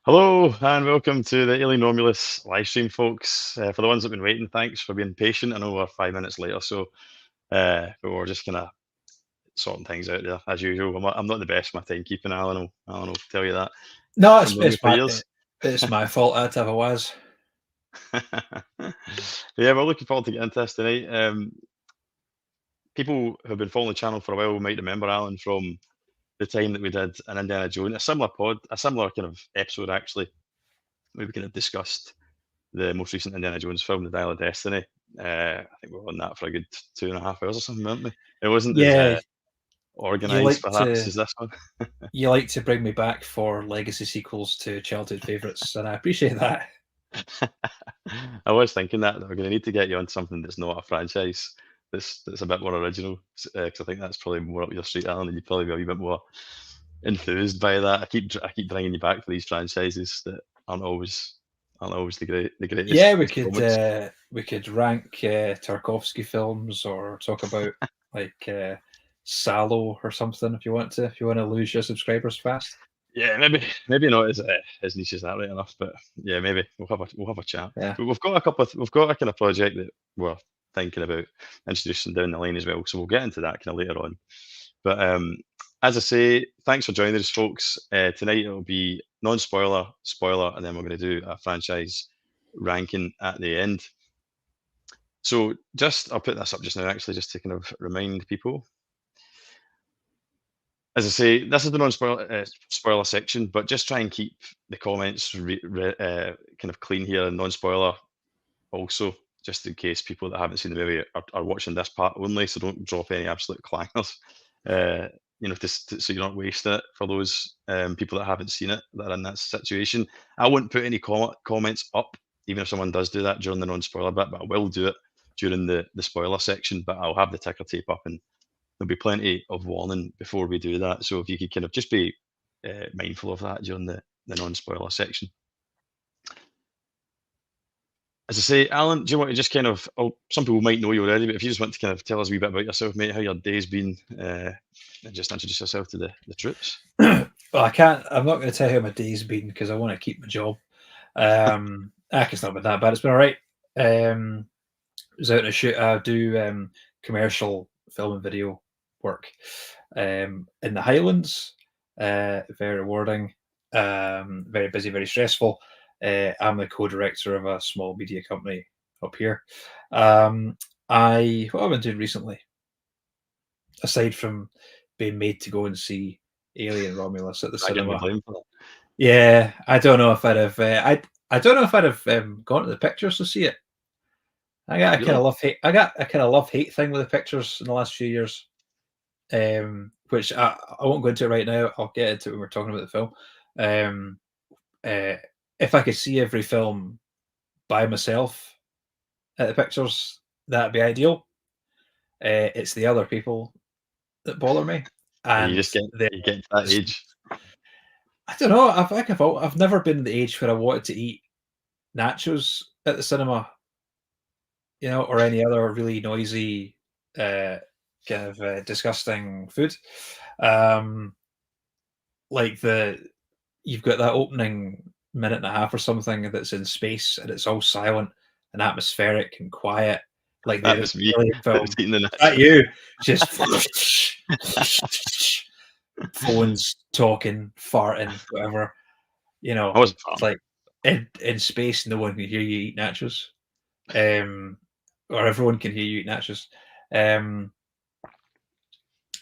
Hello and welcome to the Alien Romulus live stream, folks. For the ones that have been waiting, thanks for being patient. I know we're 5 minutes late or so, but we're just kind of sorting things out there as usual. I'm not the best with my timekeeping, Alan will tell you that No, from knowing me for years. it's my fault. I'd have a was. Yeah, we're looking forward to getting into this tonight. People who have been following the channel for a while might remember Alan from the time that we did an Indiana Jones, a similar kind of episode actually, where we kind of discussed the most recent Indiana Jones film, The Dial of Destiny. I think we were on that for a good 2.5 hours or something, weren't we? It wasn't as Yeah, you organised, like perhaps, to as this one. you like to bring me back for legacy sequels to childhood favorites, and I appreciate that. I was thinking that we're going to need to get you on something that's not a franchise, that's a bit more original, because I think that's probably more up your street, Alan, and you'd probably be a wee bit more enthused by that. I keep bringing you back for these franchises that aren't always the Yeah, greatest moments. we could rank Tarkovsky films or talk about like Salo or something if you want to. If you want to lose your subscribers fast. Yeah, maybe not as niche as that, right enough, but yeah, maybe we'll have a chat. Yeah. But we've got a kind of project that we're thinking about introducing down the line as well, so we'll get into that kind of later on. But as I say, thanks for joining us, folks. Tonight it'll be non-spoiler, spoiler, and then we're going to do a franchise ranking at the end. So I'll put this up just now, actually, just to kind of remind people. As I say, this is the non-spoiler spoiler section, but just try and keep the comments kind of clean here and non-spoiler also, just in case people that haven't seen the movie are watching this part only, so don't drop any absolute clangers. So you're not wasting it for those people that haven't seen it, that are in that situation. I won't put any comments up, even if someone does do that during the non-spoiler bit, but I will do it during the spoiler section, but I'll have the ticker tape up and there'll be plenty of warning before we do that. So if you could kind of just be mindful of that during the non-spoiler section. As I say, Alan, do you want to just kind of, some people might know you already, but if you just want to kind of tell us a wee bit about yourself, mate, how your day's been, and just introduce yourself to the troops. Well, I'm not going to tell you how my day's been because I want to keep my job. It's not been that bad. It's been all right. Was out in a shoot. I do commercial film and video work in the Highlands. Very rewarding. Very busy, very stressful. I'm the co-director of a small media company up here. What have I been doing recently? Aside from being made to go and see Alien Romulus at the I get the cinema. blame for that. Yeah, I don't know if I'd have. I don't know if I'd have gone to the pictures to see it. I got a kind Really? of love hate. I got a kind of love hate thing with the pictures in the last few years, which I won't go into it right now. I'll get into it when we're talking about the film. If I could see every film by myself at the pictures, that'd be ideal. It's the other people that bother me, You and just get to that age. I don't know. I've never been the age where I wanted to eat nachos at the cinema, or any other really noisy, kind of disgusting food. Um, like you've got that opening minute and a half or something that's in space and it's all silent and atmospheric and quiet, like That the was me. alien That film. was eating the That nachos. you just phones talking, farting, whatever. I wasn't It's far. like in space, no one can hear you eat nachos, or everyone can hear you eat nachos.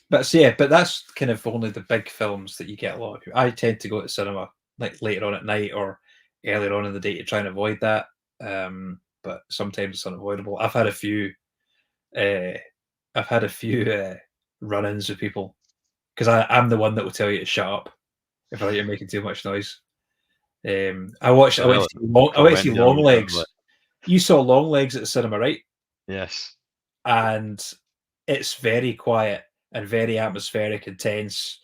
But that's kind of only the big films that you get a lot of people. I tend to go to cinema like later on at night or earlier on in the day to try and avoid that. But sometimes it's unavoidable. Uh, I've had a few run-ins with people because I'm the one that will tell you to shut up if I think you're making too much noise. I went to see Long Comment here, Legs. but You saw Long Legs at the cinema, right? yes. And it's very quiet and very atmospheric and tense.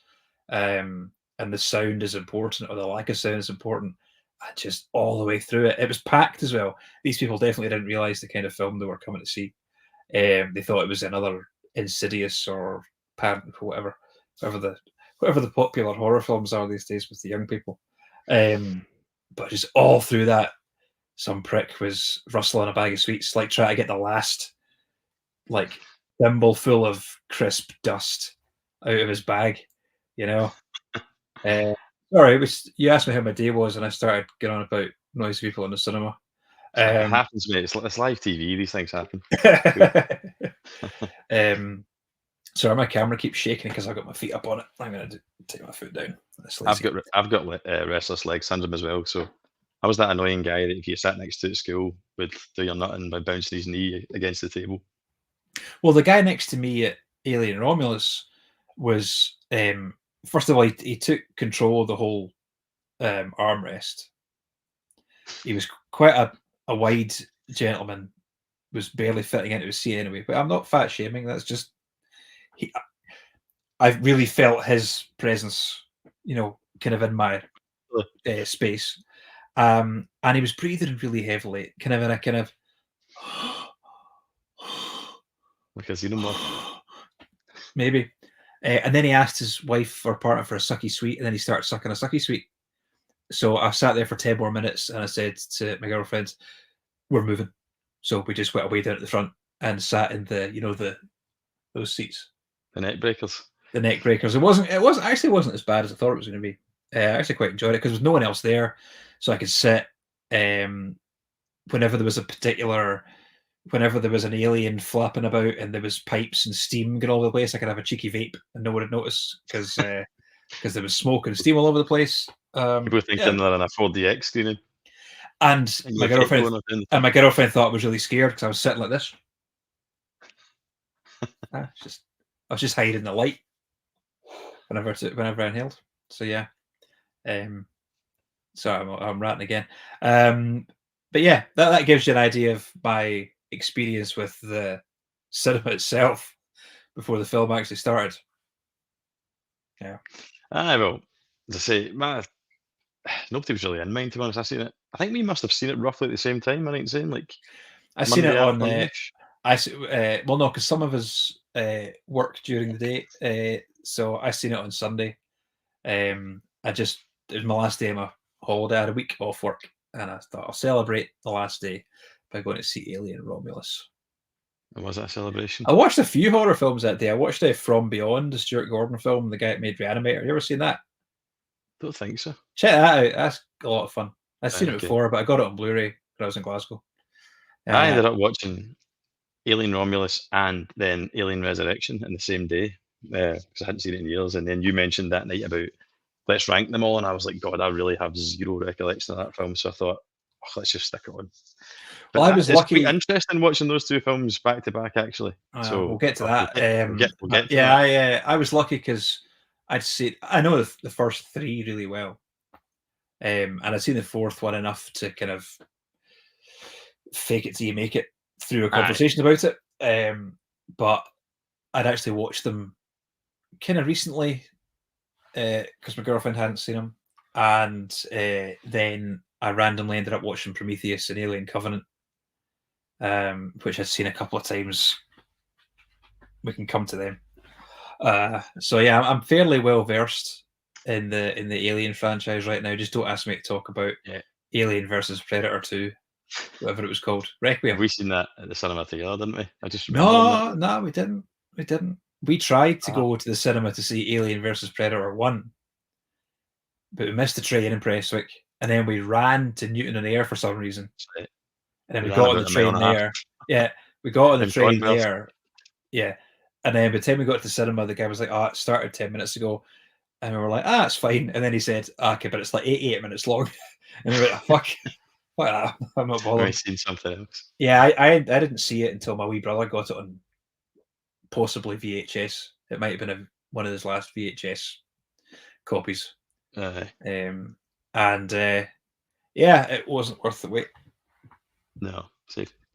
And the sound is important, or the lack of sound is important. And just all the way through it, it was packed as well. These people definitely didn't realize the kind of film they were coming to see. They thought it was another Insidious or Parent or whatever the popular horror films are these days with the young people. But just all through that, some prick was rustling a bag of sweets, like trying to get the last like thimble full of crisp dust out of his bag, you know. Sorry, it was you asked me how my day was, and I started getting on about noisy people in the cinema. It happens, mate. It's live TV. These things happen. Sorry, my camera keeps shaking because I've got my feet up on it. I'm going to take my foot down. I've got restless leg syndrome as well. So I was that annoying guy that if you sat next to at school would do your nutting by bouncing his knee against the table. Well, the guy next to me at Alien Romulus was first of all he took control of the whole armrest. He was quite a wide gentleman, was barely fitting into his seat anyway. But I'm not fat shaming. That's just I really felt his presence, you know, kind of in my space. And he was breathing really heavily, kind of in a kind of like a xenomorph. Maybe. And then he asked his wife or partner for a sucky sweet, and then he started sucking a sucky sweet. So I sat there for 10 more minutes, and I said to my girlfriend, "We're moving." So we just went away down at the front and sat in those seats, the neck breakers. The neck breakers. It wasn't as bad as I thought it was going to be. I actually quite enjoyed it because there was no one else there, so I could sit. Whenever there was an alien flapping about and there was pipes and steam going all over the place, I could have a cheeky vape and no one would notice because there was smoke and steam all over the place. People thinking they're in a 4DX screening. And my girlfriend thought I was really scared because I was sitting like this. I was just hiding the light whenever I inhaled. So yeah. Sorry, I'm ranting again. But yeah, that gives you an idea of my experience with the cinema itself before the film actually started. Yeah. Well, as I say, nobody was really in mine, to be honest. I think we must have seen it roughly at the same time. I think saying like I seen it on well, no, because some of us work during the day, so I seen it on Sunday. It was my last day of my holiday. I had a week off work, and I thought I'll celebrate the last day by going to see Alien Romulus. Was that a celebration? I watched a few horror films that day. I watched From Beyond, the Stuart Gordon film, the guy that made Reanimator. You ever seen that? Don't think so. Check that out. That's a lot of fun. I've seen it before, but I got it on Blu-ray when I was in Glasgow. I ended up watching Alien Romulus and then Alien Resurrection in the same day because I hadn't seen it in years. And then you mentioned that night about let's rank them all, and I was like, God, I really have zero recollection of that film. So I thought, let's just stick it on. But well, I was lucky. It's quite interesting watching those two films back to back, actually. So we'll get to that. We'll get to that. I was lucky because I know the first three really well, and I'd seen the fourth one enough to kind of fake it till you make it through a conversation about it. But I'd actually watched them kind of recently because my girlfriend hadn't seen them, and then I randomly ended up watching Prometheus and Alien Covenant, which I'd seen a couple of times. We can come to them. So yeah, I'm fairly well versed in the Alien franchise right now. Just don't ask me to talk about Alien versus Predator 2, whatever it was called. Requiem. We seen that at the cinema together, didn't we? I just remember. No, we didn't. We tried to go to the cinema to see Alien versus Predator 1, but we missed the train in Prestwick, and then we ran to Newton on Ayr for some reason. Right. And then we got on the train there. Yeah, we got on the train there. Yeah. And then by the time we got to the cinema, the guy was like, it started 10 minutes ago. And we were like, it's fine. And then he said, okay, but it's like 8 minutes long. And we were like, fuck that. I'm not bothered. I've seen something else. Yeah, I didn't see it until my wee brother got it on possibly VHS. It might have been one of his last VHS copies. And it wasn't worth the wait. No.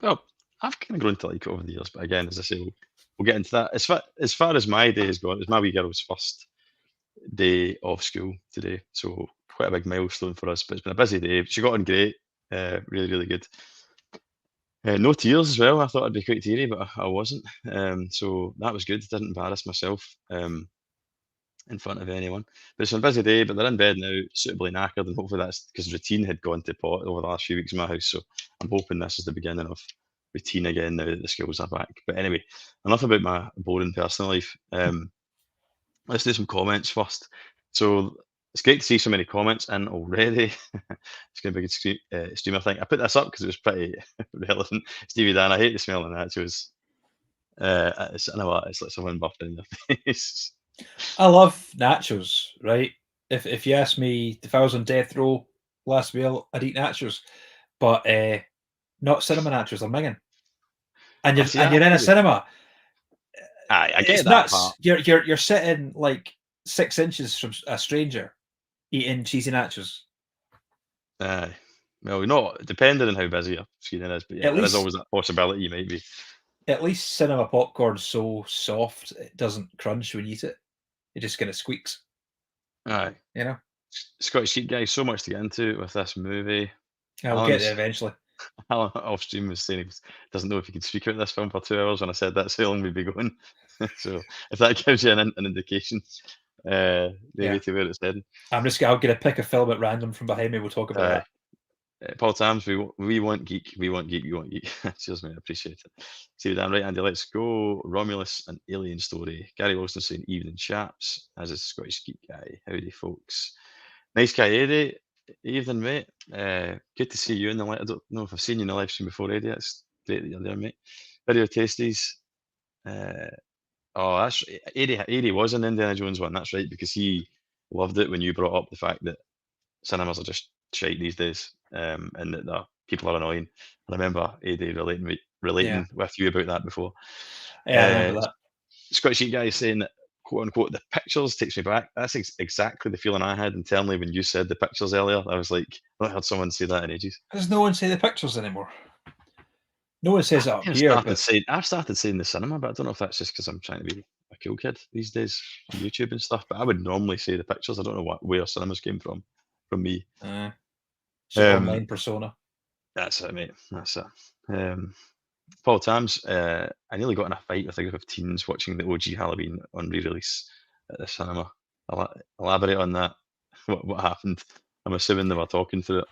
Well, I've kind of grown to like it over the years, but again, as I say, we'll get into that. As far as my day has gone, it was my wee girl's first day of school today, so quite a big milestone for us. But it's been a busy day. She got on great, really, really good. No tears as well. I thought I'd be quite teary, but I wasn't. So that was good. Didn't embarrass myself. in front of anyone. But it's been a busy day, but they're in bed now, suitably knackered, and hopefully that's because routine had gone to pot over the last few weeks in my house. So I'm hoping this is the beginning of routine again now that the schools are back. But anyway, enough about my boring personal life. Let's do some comments first. So it's great to see so many comments in already. It's going to be a good streamer thing. I put this up because it was pretty relevant. Stevie Dan, I hate the smell of nachos. It's, I know what, it's like someone buffing in your face. I love nachos, right? If you ask me if I was on death row last meal, I'd eat nachos, but not cinema nachos. I'm minging, and you're in a cinema. I get It's that nuts. part. You're sitting like 6 inches from a stranger eating cheesy nachos. Aye. Well, not depending on how busy your screening is, but yeah, there is always that possibility you might be. At least cinema popcorn's so soft it doesn't crunch when you eat it. It just kind of squeaks. Aye. You know? ElectricGeek guys, so much to get into with this movie. I'll get there eventually. Allan off stream was saying he doesn't know if he can speak about this film for 2 hours when I said that's how long we'd be going. So if that gives you an indication, maybe to where it's heading. I'm going to pick a film at random from behind me. We'll talk about that. Paul Tams, we want geek, we want geek, we want geek. Cheers, mate, I appreciate it. See you down right, Andy. Let's go. Romulus, an alien story. Gary Wilson saying evening chaps, as is Scottish geek guy. Howdy, folks. Nice guy, Eddie. Evening, mate. Good to see you in the live. I don't know if I've seen you in the live stream before, Eddie. It's great that you're there, mate. Video tasties. Oh, that's Eddie was an Indiana Jones one. That's right, because he loved it when you brought up the fact that cinemas are just shite these days, and that the people are annoying. I remember Eddie relating with you about that before. Yeah, I remember that. Scottish Geek guy saying that, quote unquote, the pictures takes me back. That's exactly the feeling I had internally when you said the pictures earlier. I was like, I've not heard someone say that in ages. Does no one say the pictures anymore? No one says it up here. I've started saying the cinema, but I don't know if that's just because I'm trying to be a cool kid these days on YouTube and stuff. But I would normally say the pictures. I don't know where cinemas came from me. Online persona. That's it, mate. That's it. Paul Tams, I nearly got in a fight with a group of teens watching the OG Halloween on re-release at the cinema. Elaborate on that. What happened? I'm assuming they were talking through it.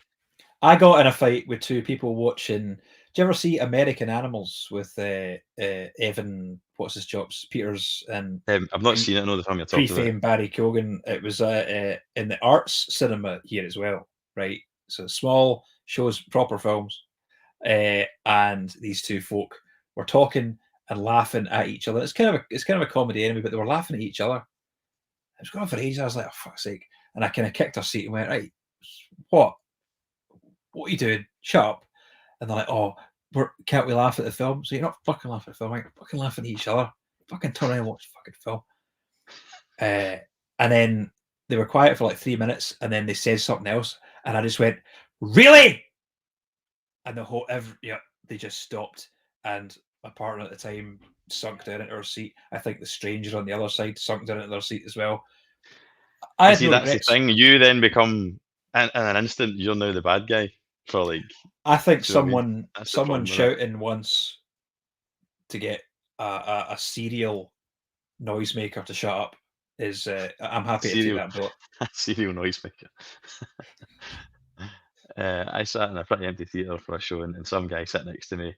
I got in a fight with two people watching. Do you ever see American Animals with Evan? What's his chops? Peters and I've not seen it. I know the film you're talking about. Pre-fame Barry Keoghan. It was in the arts cinema here as well, right? So small shows, proper films, and these two folk were talking and laughing at each other. It's kind of a comedy anyway, but they were laughing at each other. It was going on for ages. I was like, oh, fuck's sake. And I kind of kicked her seat and went, right, what are you doing? Shut up. And they're like, oh, can't we laugh at the film? So you're not fucking laughing at the film, right? You're fucking laughing at each other. Fucking turn around and watch the fucking film. And then they were quiet for like 3 minutes, and then they said something else, and I just went, really? And they just stopped, and my partner at the time sunk down into her seat. I think the stranger on the other side sunk down into their seat as well. That's the thing. You then become, in an instant, you're now the bad guy for like. I think someone shouting once to get a serial noisemaker to shut up is. I'm happy to take that bullet. Serial noisemaker. I sat in a pretty empty theatre for a show, and some guy sat next to me,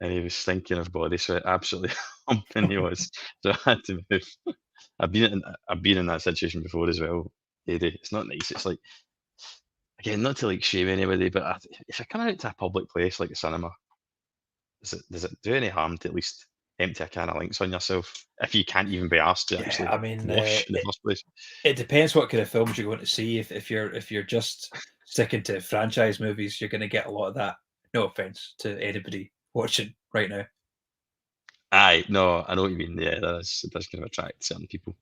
and he was stinking of body sweat, absolutely humping he was. So I had to move. I've been in that situation before as well, Eddie. It's not nice. It's like, again, not to like shame anybody, but if you're coming out to a public place like a cinema, does it do any harm to at least empty a can of links on yourself if you can't even be asked to actually wash in the first place? It depends what kind of films you're going to see. If you're just sticking to franchise movies, you're going to get a lot of that. No offense to anybody watching right now. Aye, no, I know what you mean. Yeah, it does kind of attract certain people.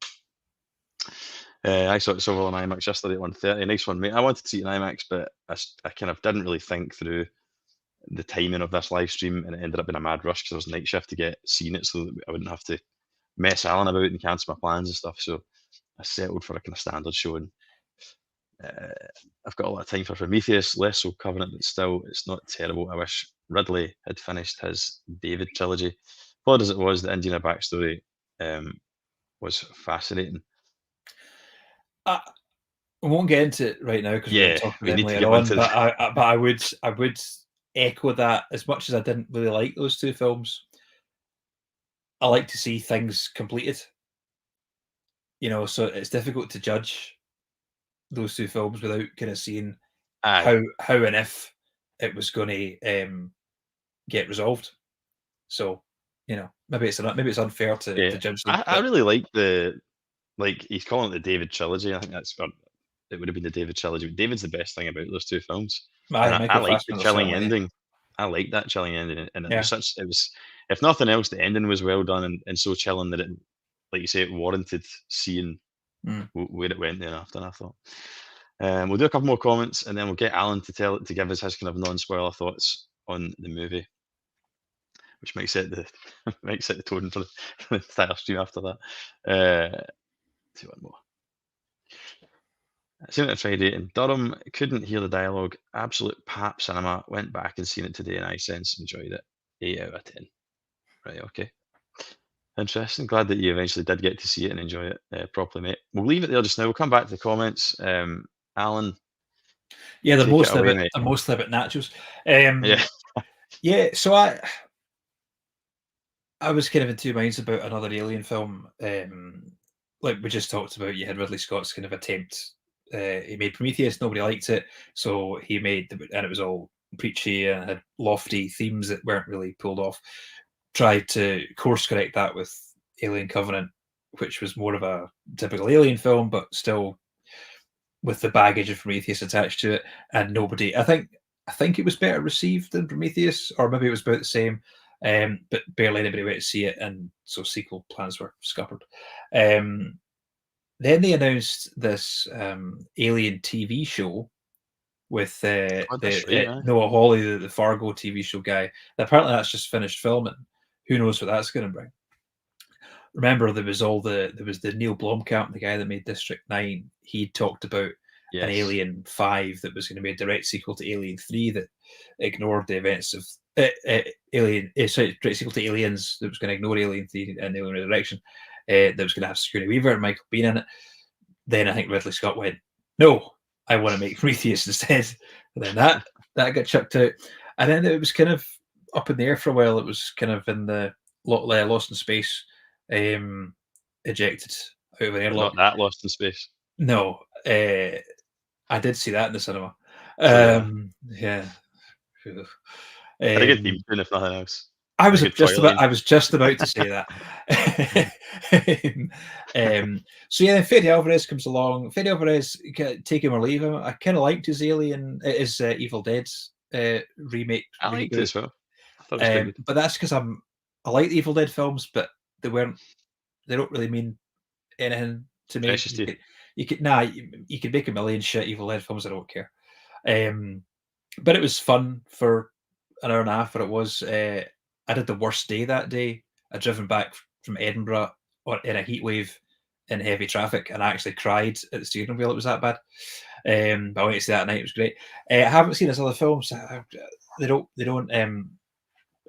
I saw it Silver on IMAX yesterday at 1:30. Nice one, mate. I wanted to see it in IMAX, but I kind of didn't really think through the timing of this live stream, and it ended up being a mad rush because there was a night shift to seen it, so that I wouldn't have to mess Allan about and cancel my plans and stuff. So I settled for a kind of standard showing. I've got a lot of time for Prometheus, less so Covenant, but still, it's not terrible. I wish Ridley had finished his David trilogy. Flawed as it was, the Indiana backstory was fascinating. I won't get into it right now because we're going Yeah, to talk we about them need to later get on. into. But I would echo that. As much as I didn't really like those two films, I like to see things completed. So it's difficult to judge those two films without kind of seeing Aye, how and if it was going to get resolved. So maybe it's unfair to yeah. judge them, I but really like he's calling it the David trilogy. I think it would have been the David trilogy. But David's the best thing about those two films, and I Michael like the Fassbender chilling certainly. ending. I like that chilling ending, and Yeah. it was, if nothing else, the ending was well done and so chilling that it, like you say, it warranted seeing Mm. where it went thereafter. I thought. We'll do a couple more comments, and then we'll get Alan to give us his kind of non-spoiler thoughts on the movie, which might set the might set the tone for the entire stream after that. See one more. I seen it on Friday in Durham. Couldn't hear the dialogue. Absolute pap cinema. Went back and seen it today in iSense. Enjoyed it. 8 out of 10. Right. Okay. Interesting. Glad that you eventually did get to see it and enjoy it properly, mate. We'll leave it there just now. We'll come back to the comments. Alan, Yeah, take it away, mate. they're mostly about nachos. Yeah. Yeah, so I was kind of in two minds about another Alien film. Like we just talked about, you had Ridley Scott's kind of attempt. He made Prometheus, nobody liked it, so he made and it was all preachy and had lofty themes that weren't really pulled off. Tried to course correct that with Alien Covenant, which was more of a typical Alien film, but still with the baggage of Prometheus attached to it. And nobody, I think it was better received than Prometheus, or maybe it was about the same. But barely anybody went to see it, and so sequel plans were scuppered. Then they announced this Alien TV show with Oh, that's right, man. Noah Hawley, the Fargo TV show guy. And apparently, that's just finished filming. Who knows what that's going to bring? Remember, there was the Neil Blomkamp, the guy that made District 9. He talked about an Yes. Alien 5 that was going to be a direct sequel to Alien 3 that ignored the events of direct sequel to Aliens that was going to ignore Alien 3 and Alien Resurrection. That was going to have Sigourney Weaver and Michael Biehn in it. Then I think Ridley Scott went, "No, I want to make Prometheus instead." And then that got chucked out, and then it was kind of up in the air for a while. It was kind of in the Lost in Space, ejected out of an But airlock. not that Lost in Space. No, I did see that in the cinema. So did I. Yeah. Had a good theme Um, tune, if nothing else. I A was good just toy about line. I was just about to say that. So yeah, then Fede Alvarez comes along. Fede Alvarez, take him or leave him. I kind of liked his Alien, his Evil Dead remake I liked it reboot. as well. I thought it was quite good. But that's because I like the Evil Dead films, but they don't really mean anything to me. Precious to you. You could make a million shit Evil Dead films. I don't care. But it was fun for an hour and a half. But it was. I did the worst day that day. I'd driven back from Edinburgh in a heat wave in heavy traffic, and I actually cried at the steering wheel. It was that bad. But I went to see that night. It was great. I haven't seen his other films. They don't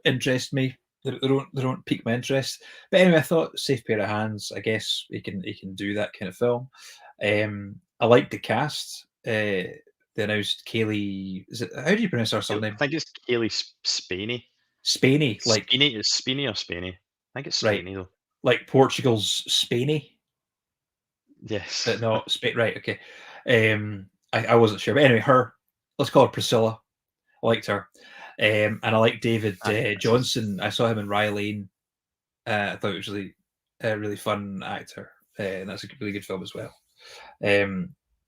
interest me. They don't pique my interest. But anyway, I thought safe pair of hands. I guess he can do that kind of film. I like the cast. They announced Kaylee. Is it how do you pronounce her I surname? think it's Kaylee Spaney. Spainy, like Spiney is Spiney or Spaney? I think it's right, Spaney though. like Portugal's Spainy. Yes. No, Spain. Right, okay. I wasn't sure, but anyway, her. Let's call her Priscilla. I liked her, and I like David Johnson. I saw him in Rye Lane. I thought it was really a really fun actor, and that's a really good film as well.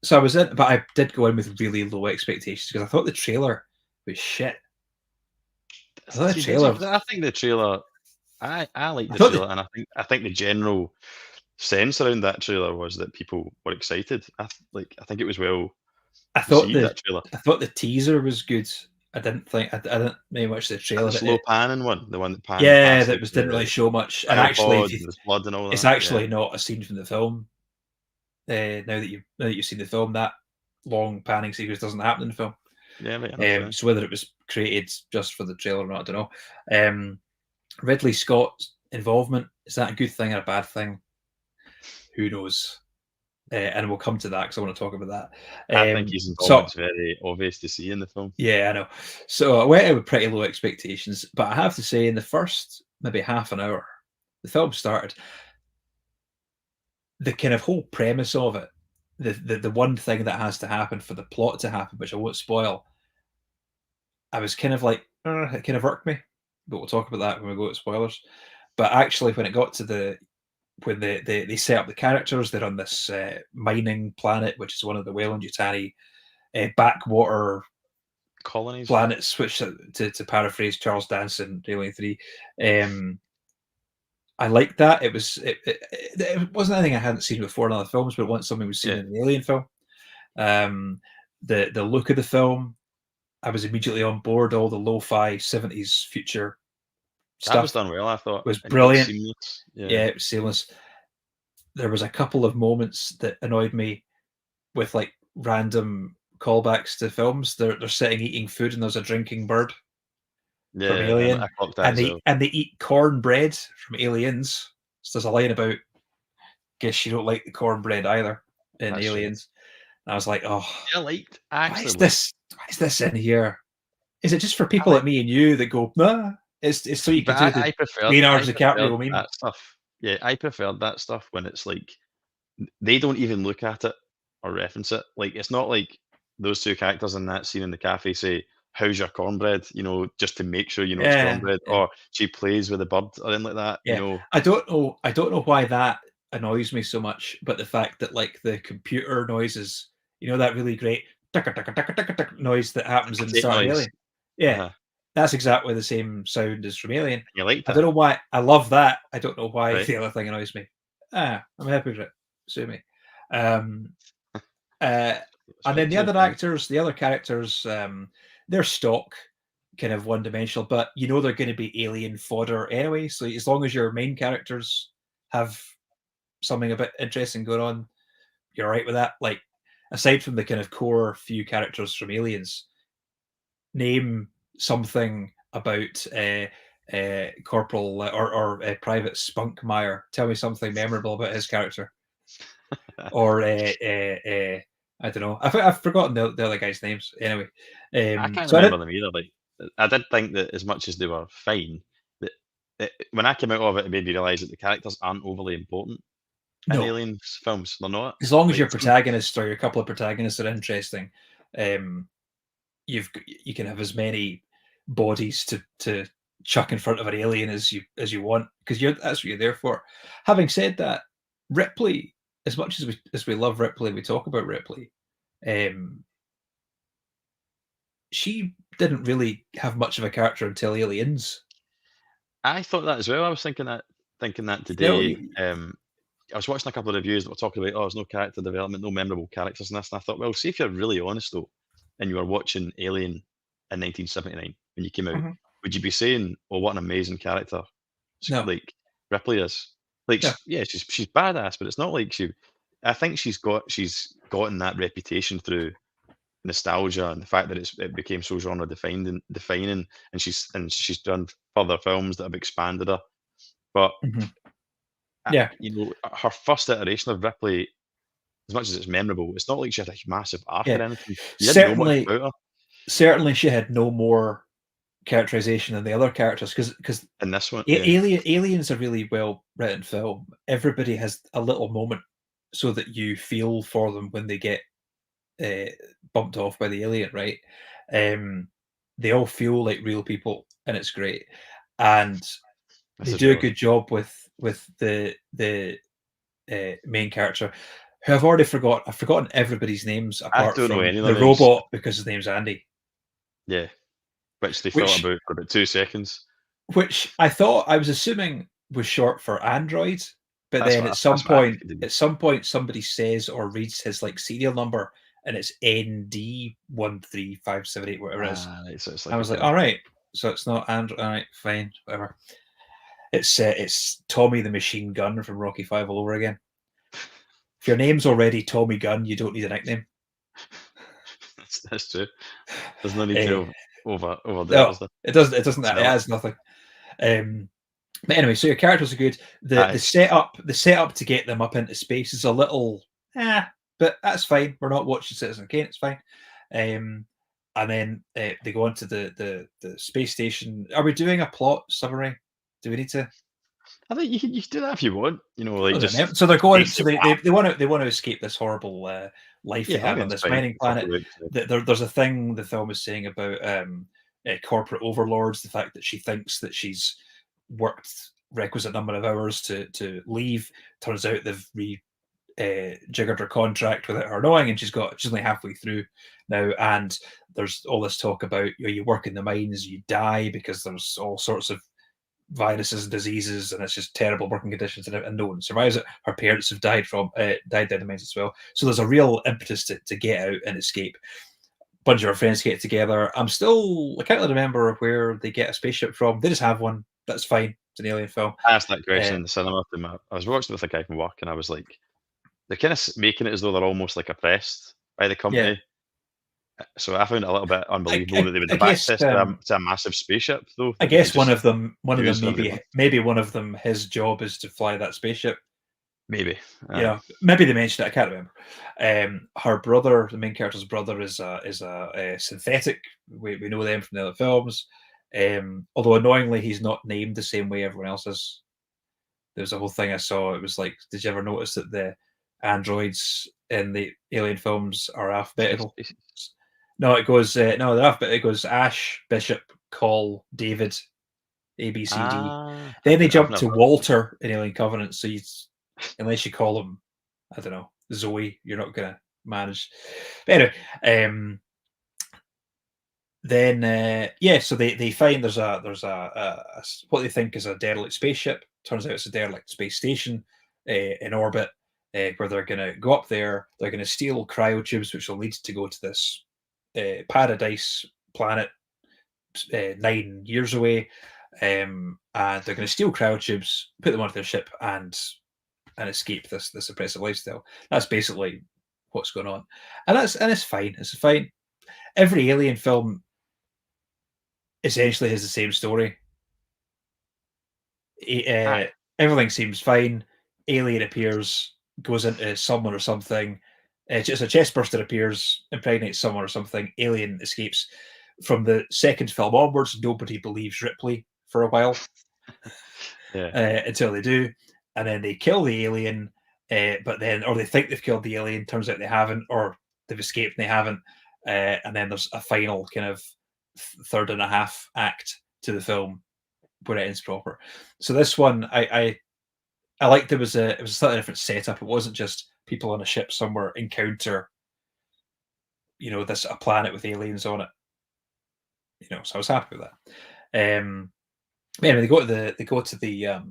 So I was in, but I did go in with really low expectations because I thought the trailer was shit. I thought the See, did you? trailer. 'Cause I think the trailer. I like I the thought trailer, and I think the general sense around that trailer was that people were excited. I think it was well I thought received, the that trailer. I thought the teaser was good. I didn't very much the That trailer. the slow panning one, the one that panned Yeah, past that was didn't really the show much. And actually, airpods and there's blood and all it's that. Yeah, actually not a scene from the film. Now that you've seen the film, that long panning sequence doesn't happen in the film. yeah, right enough. Yeah. So whether it was created just for the trailer or not, I don't know. Ridley Scott's involvement, is that a good thing or a bad thing? Who knows? and we'll come to that because I want to talk about that. I think his So involvement's very obvious to see in the film. yeah, I know. So I went in with pretty low expectations, but I have to say, in the first maybe half an hour, the film started. The kind of whole premise of it, the one thing that has to happen for the plot to happen, which I won't spoil, I was kind of like, it kind of irked me, but we'll talk about that when we go to spoilers. But actually, when it got to when they set up the characters, they're on this mining planet, which is one of the Weyland-Yutani backwater Colonies. planets, which to paraphrase Charles Danson, Alien 3. I liked that. It wasn't anything I hadn't seen before in other films, but it wasn't something we've seen in an Alien film. The look of the film, I was immediately on board. All the lo-fi 70s future That stuff was done well, I thought. was And quite brilliant. seamless. Yeah, it was seamless. There was a couple of moments that annoyed me with like random callbacks to films. They're sitting eating food and there's a drinking bird from Yeah, Alien, I clocked that as well. and they eat cornbread from Aliens. So there's a line about, guess you don't like the cornbread either in That's true. Aliens. And I was like, oh, I why is this in here? Is it just for people like like me and you that go, nah? It's so you can do the I preferred Leonardo DiCaprio meme. that stuff. Yeah, I preferred that stuff when it's like they don't even look at it or reference it. Like it's not like those two characters in that scene in the cafe say, "How's your cornbread?" You know, just to make sure you know it's Yeah, cornbread, yeah, or she plays with a bird or anything like that. You yeah. know, I don't know why that annoys me so much, but the fact that like the computer noises, that really great noise that happens in the potato start of noise. Alien. Yeah, Uh-huh. that's exactly the same sound as from Alien. You liked I it, don't know why. I love that. I don't know why right? the other thing annoys me. I'm happy with it. Sue me. Um, uh, and then Straight to the point. the other characters, they're stock, kind of one dimensional, but they're going to be alien fodder anyway. So as long as your main characters have something a bit interesting going on, you're all right with that. Like, aside from the kind of core few characters from Aliens, name something about Corporal or Private Spunkmeyer. Tell me something memorable about his character. Or I don't know. I've forgotten the other guys' names. Anyway, I can't so I remember didn't. them either. Like, I did think that as much as they were fine, that when I came out of it, it made me realise that the characters aren't overly important in No, Aliens films. They're not. as long as Like, your protagonist or your couple of protagonists are interesting, um, you can have as many bodies to chuck in front of an alien as you want because that's what you're there for. Having said that, Ripley, as much as we love Ripley, we talk about Ripley. Um, she didn't really have much of a character until Aliens. I thought that as well. I was thinking that You know, today. I was watching a couple of reviews that were talking about, oh, there's no character development, no memorable characters in this, and I thought, well, see if you're really honest though, and you were watching Alien in 1979 when you came out, Mhm. would you be saying, oh, what an amazing character, No, like Ripley is? Like, no. yeah, she's badass, but it's not like she. I think she's gotten that reputation through nostalgia and the fact that it became so genre defining, and she's done further films that have expanded her. But Mhm. Yeah, her first iteration of Ripley, as much as it's memorable, it's not like she had a massive arc yeah. or anything. You didn't know much Certainly, about her certainly, she had no more characterization than the other characters because in this one. Yeah, Alien's a really well written film. Everybody has a little moment so that you feel for them when they get uh, bumped off by the alien, right? Um, they all feel like real people, and it's great. And this they is do a really. good job with the main character, who I've already forgot. I've forgotten everybody's names I apart don't know from any of the their names. robot because his name's Andy, Yeah, which they thought which about for about 2 seconds. I thought I was assuming was short for Android, but then That's what I think it did. at some point somebody says or reads his like serial number and it's ND13578, whatever it is. Right, so it's I like a was like, kind of all right, so it's not Android. All right, fine, whatever. It's Tommy the Machine Gun from Rocky Five all over again. If your name's already Tommy Gun, you don't need a nickname. that's true. There's no need Uh, to overdo it, no, is there? it doesn't. It doesn't. It Sell it. has nothing. But anyway, so your characters are good. The Aye. the setup to get them up into space is a little but that's fine. We're not watching Citizen Kane. It's fine. And then they go onto the space station. Are we doing a plot summary? Do we need to? I think you can do that if you want. Like just So they're going. So basically they want to escape this horrible life they have on this mining planet. There's a thing the film is saying about corporate overlords. The fact that she thinks that she's worked requisite number of hours to leave. Turns out they've jiggered her contract without her knowing, and she's only halfway through now. And there's all this talk about you work in the mines, you die because there's all sorts of viruses and diseases, and it's just terrible working conditions, and no one survives it. Her parents have died in the mines as well. So there's a real impetus to get out and escape. A bunch of her friends get together. I can't really remember where they get a spaceship from. They just have one. That's fine. It's an alien film. I asked that question in the cinema. I was watching with a guy from work, and I was like, they're kind of making it as though they're almost like oppressed by the company. Yeah. So I found it a little bit unbelievable that they would have access to a massive spaceship, though. I guess one of them maybe one of them, his job is to fly that spaceship. Maybe. Maybe they mentioned it. I can't remember. Her brother, the main character's brother, is a synthetic. We know them from the other films. Although annoyingly, he's not named the same way everyone else is. There's a whole thing I saw. It was like, did you ever notice that the androids in the alien films are alphabetical? No, it goes they're alphabetical. It goes Ash, Bishop, Call, David, A, B, C, D. Then they jump to Walter in Alien Covenant. So unless you call him, I don't know, Zoe, you're not gonna manage. But anyway, so they find there's a what they think is a derelict spaceship. Turns out it's a derelict space station in orbit, where they're going to go up there. They're going to steal cryotubes, which will lead to go to this paradise planet 9 years away, and they're going to steal cryotubes, put them onto their ship, and escape this oppressive lifestyle. That's basically what's going on, and it's fine. It's fine. Every alien film essentially has the same story. Everything seems fine. Alien appears, goes into someone or something. Just a chestburster appears, impregnates someone or something. Alien escapes. From the second film onwards, nobody believes Ripley for a while, until they do, and then they kill the alien. But then, or they think they've killed the alien. Turns out they haven't, or they've escaped and they haven't. And then there's a final kind of third and a half act to the film where it ends proper. So this one, I liked it was a slightly different setup. It wasn't just people on a ship somewhere encounter, a planet with aliens on it. So I was happy with that. Anyway, they go to the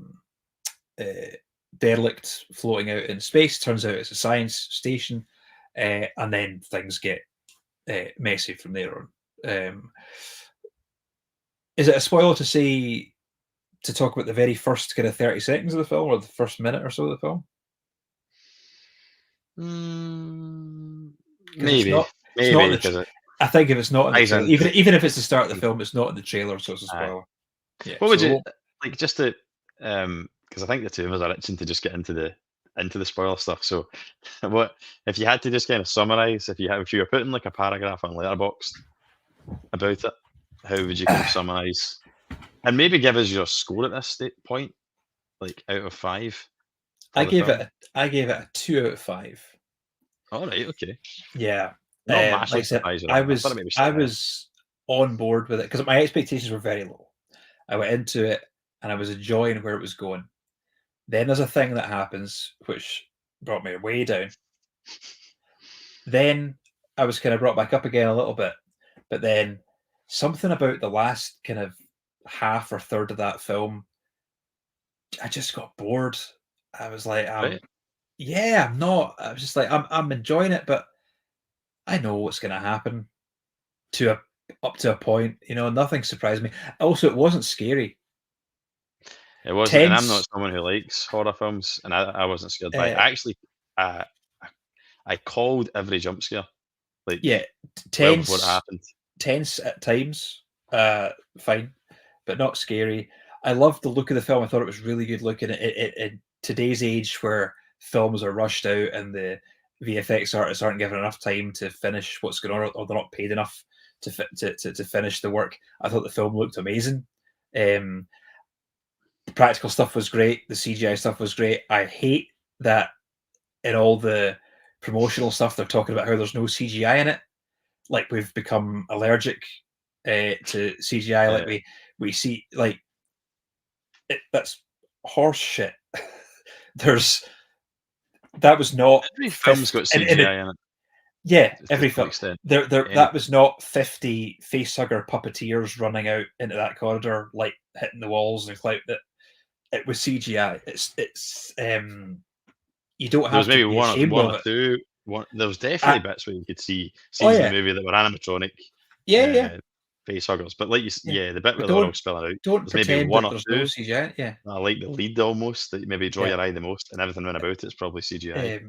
derelict floating out in space. Turns out it's a science station, and then things get messy from there on. Is it a spoiler to talk about the very first kind of 30 seconds of the film, or the first minute or so of the film? Maybe. I think if it's not in the trailer, even if it's the start of the film, it's not in the trailer, so it's a spoiler. Yeah, what would you like, just to because I think the two of us are itching to just get into the spoiler stuff. So what if you had to just kind of summarize, if you were putting like a paragraph on Letterboxd about it, how would you kind of summarize, and maybe give us your score at this point, like out of 5? I gave it a 2 out of 5. All right, okay. Yeah. Not like I said, I was on board with it because my expectations were very low. I went into it and I was enjoying where it was going. Then there's a thing that happens which brought me way down. Then I was kind of brought back up again a little bit, but then something about the last kind of half or third of that film, I just got bored. I was like, I'm not. I was just like, I'm enjoying it, but I know what's going to happen up to a point. Nothing surprised me. Also, it wasn't scary. It wasn't, and I'm not someone who likes horror films, and I wasn't scared by it. Actually, I called every jump scare. Like, tense. What happened? Tense at times. Fine, but not scary. I loved the look of the film. I thought it was really good looking. In today's age, where films are rushed out and the VFX artists aren't given enough time to finish what's going on, or they're not paid enough to finish the work. I thought the film looked amazing. The practical stuff was great. The CGI stuff was great. I hate that in all the promotional stuff they're talking about how there's no CGI in it. Like we've become allergic to CGI. Like we see like that's horse shit. That was not every film's got CGI in it. Yeah, every film. Extent. That was not 50 facehugger puppeteers running out into that corridor, like hitting the walls and clout. That it was CGI. It's you don't have to be ashamed of it. There was definitely bits where you could see Oh, scenes yeah. in the movie that were animatronic. Yeah. Facehuggers, but like the bit where But they were all spelling out. Don't there's pretend maybe one that or there's two. no CGI. Yeah. I like the lead almost that maybe draw your eye the most, and everything around about it's probably CGI.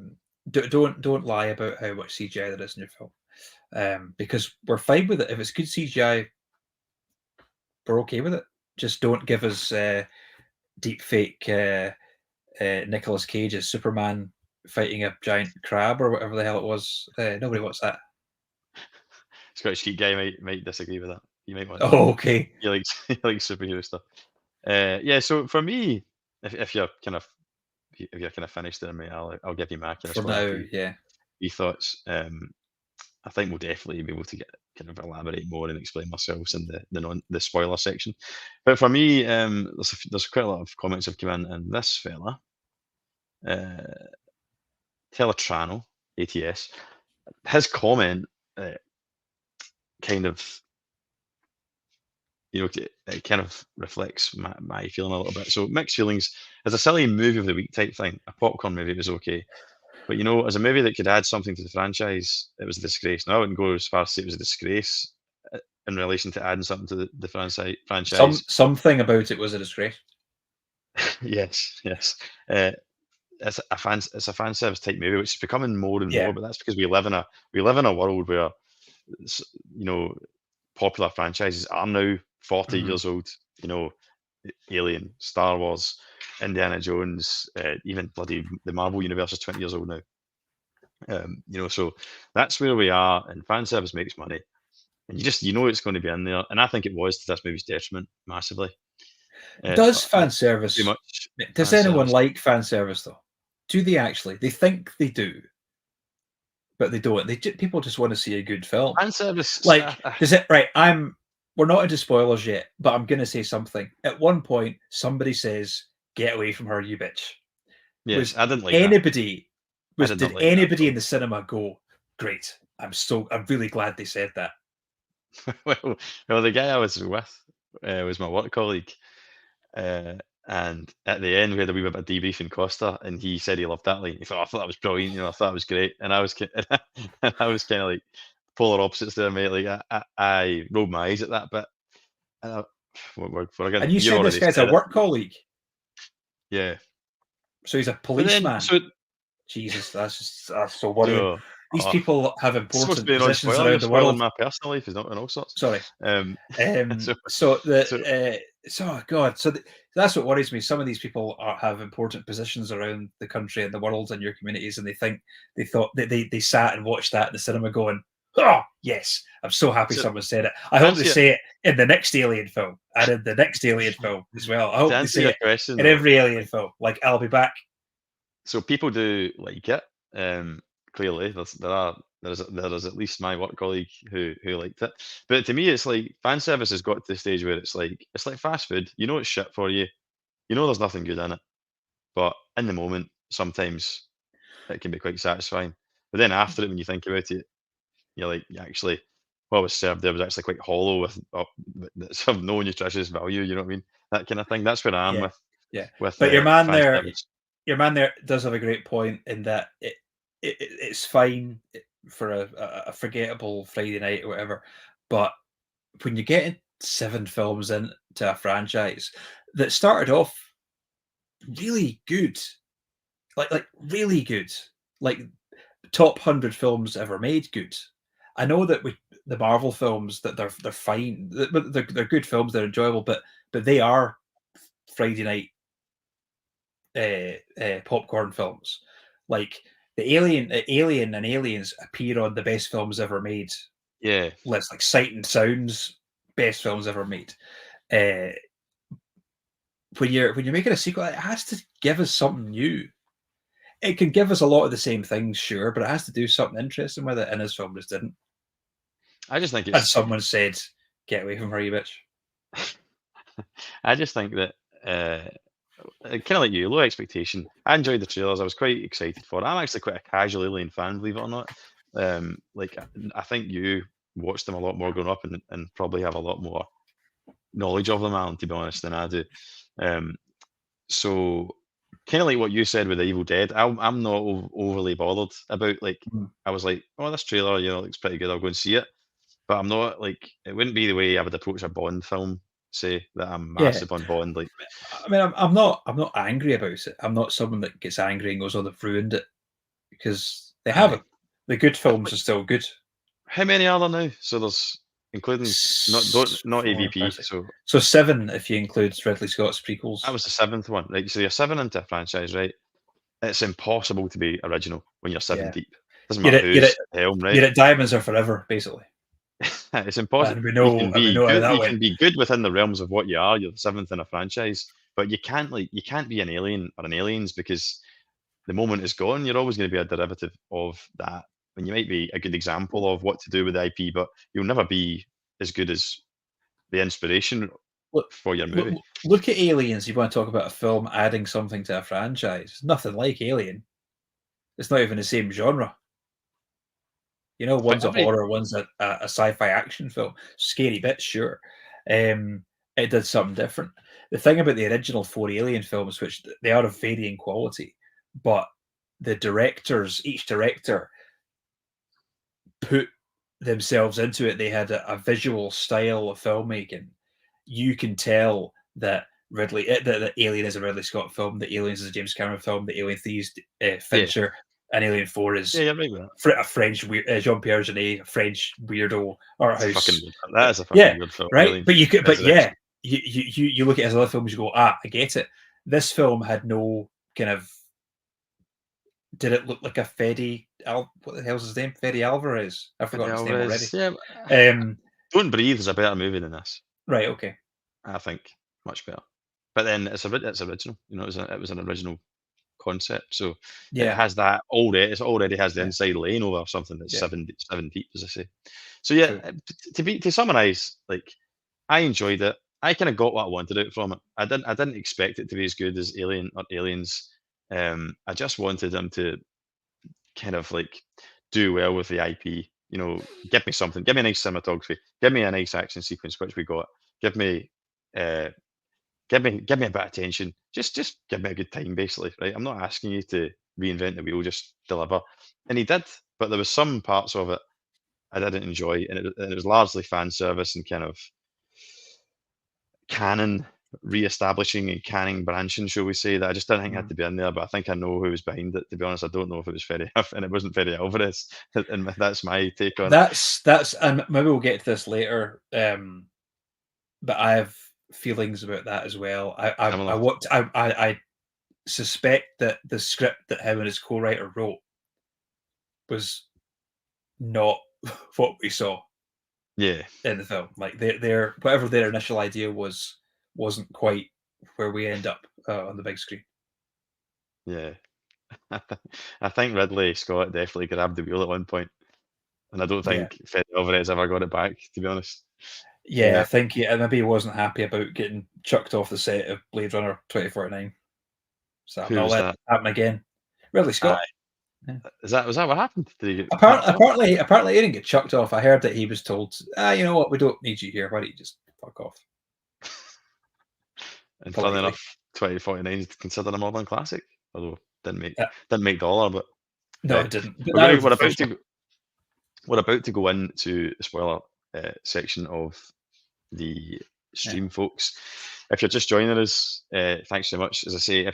Don't lie about how much CGI there is in your film, because we're fine with it. If it's good CGI, we're okay with it. Just don't give us deep fake Nicolas Cage as Superman fighting a giant crab or whatever the hell it was. Nobody wants that. Scottish Geek guy might disagree with that. You might want. Oh, okay. He likes superhero stuff. Yeah. So for me, if you're kind of finished there, mate, I'll give you my kind of thoughts. I think we'll definitely be able to get kind of elaborate more and explain ourselves in the spoiler section. But for me, there's quite a lot of comments have come in, and this fella, Teletrano ATS, his comment kind of, it kind of reflects my feeling a little bit. So mixed feelings. As a silly movie of the week type thing, a popcorn movie was okay. But as a movie that could add something to the franchise, it was a disgrace. Now I wouldn't go as far as to say it was a disgrace in relation to adding something to the franchise. Something about it was a disgrace. yes. It's a fan service type movie, which is becoming more and more. But that's because we live in a world where popular franchises are now 40 years old. Alien, Star Wars, Indiana Jones, even bloody the Marvel universe is 20 years old now. So that's where we are, and fan service makes money, and it's going to be in there. And I think it was to this movie's detriment massively. Does fan service? Does anyone like fan service though? Do they actually? They think they do, but they don't. People just want to see a good film. Fan service, does it right? We're not into spoilers yet, but I'm going to say something. At one point, somebody says, "Get away from her, you bitch." Yes, I didn't like anybody. That. Did anybody in the cinema go, "Great"? I'm really glad they said that. well, the guy I was with was my work colleague, and at the end we had a wee bit of debriefing Costa, and he said he loved that. Like, he thought, I thought that was brilliant. I thought it was great, and I was kind of like polar opposites there, mate. Like I rolled my eyes at that bit. And and you said this guy's a work colleague. Yeah. So he's a policeman. Jesus, that's so worrying. These people have important positions around the world. My personal life is not in all sorts. Sorry. So that's what worries me. Some of these people have important positions around the country and the world and your communities, and they sat and watched that in the cinema going, "Oh yes, I'm so happy someone said it." I hope they say it in the next Alien film and in the next Alien film as well. I hope they say it in every Alien film. Like, I'll be back. So people do like it. Clearly, there is at least my work colleague who liked it. But to me, it's like fan service has got to the stage where it's like fast food. It's shit for you. There's nothing good in it. But in the moment, sometimes it can be quite satisfying. But then after it, when you think about it, you're like, actually, what was served there was actually quite hollow with sort of no nutritious value. You know what I mean? That kind of thing. That's where I am with. But your man there does have a great point in that it's fine for a forgettable Friday night or whatever, but when you get 7 films into a franchise that started off really good, like really good, like top 100 films ever made good. I know that with the Marvel films that they're fine, they're good films, they're enjoyable, but they are Friday night popcorn films. Like, Alien and Aliens appear on the best films ever made Yeah, list, like Sight and Sound's best films ever made. Uh, when you're making a sequel, it has to give us something new. It can give us a lot of the same things, sure, but it has to do something interesting with it, and this film just didn't. I just think And it's. someone said, "Get away from her, you bitch." I just think that kind of like you, low expectation. I enjoyed the trailers. I was quite excited for it. I'm actually quite a casual Alien fan, believe it or not. Like I think you watched them a lot more growing up and probably have a lot more knowledge of them, Alan, to be honest, than I do. So kind of like what you said with the Evil Dead, I'm not overly bothered about. Like Mm. I was like, oh, this trailer, looks pretty good. I'll go and see it. But I'm not like it wouldn't be the way I would approach a Bond film. Say that I'm Yeah, massive on Bond. Like I mean, I'm not angry about it. I'm not someone that gets angry and goes, "Oh, they've ruined it," because they aye. haven't. The good films are still good. How many are there now? So there's including not 4, AVP. 5, 6. So So 7 if you include Ridley Scott's prequels. that was the seventh one, right? So you're seven into a franchise, right? It's impossible to be original when you're seven Yeah. deep. Doesn't You're matter at, you're who's at, at helm, right? you're at Diamonds Are Forever, basically. It's impossible. And we You know can be how good. that You went. can be good within the realms of what you are. You're the seventh in a franchise, but you can't be an alien or an aliens because the moment is gone. You're always going to be a derivative of that. And you might be a good example of what to do with the IP, but you'll never be as good as the inspiration Look, for your look, movie. look at Aliens. You want to talk about a film adding something to a franchise. Nothing like Alien. It's not even the same genre. But One's a horror, one's a sci-fi action film. Scary bits, sure. It did something different. The thing about the original 4 Alien films, which they are of varying quality, but each director put themselves into it. They had a visual style of filmmaking. You can tell that that Alien is a Ridley Scott film, that Aliens is a James Cameron film, that Alien 3 is Fincher, and Alien 4 yeah, is you're right with that. a French Jean-Pierre Jeunet, a French weirdo art It's a fucking house. weird. That is a fucking Yeah, weird film. right. Alien But you could, but is yeah, excellent. you look at his other films, you go, I get it. This film had no kind of. Did it look like a Fede? What the hell's his name? Fede Alvarez. I've Fede forgotten his name already. Alvarez. Yeah. Um, Don't Breathe is a better movie than this. right. Okay. I think much better. But then it's original. It was an original concept, so it Yeah. has that already. It already has the Yeah. inside lane over something that's Yeah. seven deep, as I say. So yeah, True. to summarize, like I enjoyed it. I kind of got what I wanted out from it. I didn't expect it to be as good as Alien or Aliens. I just wanted them to kind of like do well with the IP. Give me something. Give me a nice cinematography. Give me a nice action sequence, which we got. Give me, uh, give me a bit of tension. Just give me a good time, basically. Right? I'm not asking you to reinvent the wheel. Just deliver. And he did, but there was some parts of it I didn't enjoy, and it was largely fan service and kind of canon re-establishing and canon branching, shall we say, that I just didn't think had to be in there. But I think I know who was behind it. To be honest, I don't know if it was Ferry and it wasn't Ferry Alvarez, and that's my take on it. That's and maybe we'll get to this later. But I have feelings about that as well. I suspect that the script that him and his co-writer wrote was not what we saw Yeah, in the film. Like their whatever their initial idea wasn't quite where we end up on the big screen. yeah. I think Ridley Scott definitely grabbed the wheel at one point, and I don't Yeah. think Ferry Alvarez ever got it back. To be honest. Yeah, I think maybe he wasn't happy about getting chucked off the set of Blade Runner 2049. So I'm Who not was letting that? that happen again. Ridley Scott. Aye. Yeah. Was that what happened? Did he get packed off? Apparently, he didn't get chucked off. I heard that he was told, you know what, we don't need you here. Why don't you just fuck off? And Politely. funnily enough, 2049 is considered a modern classic, although didn't Yeah. make dollar. But No, it didn't. But we're about to go into the spoiler section of the stream, folks. If you're just joining us, thanks so much. As I say,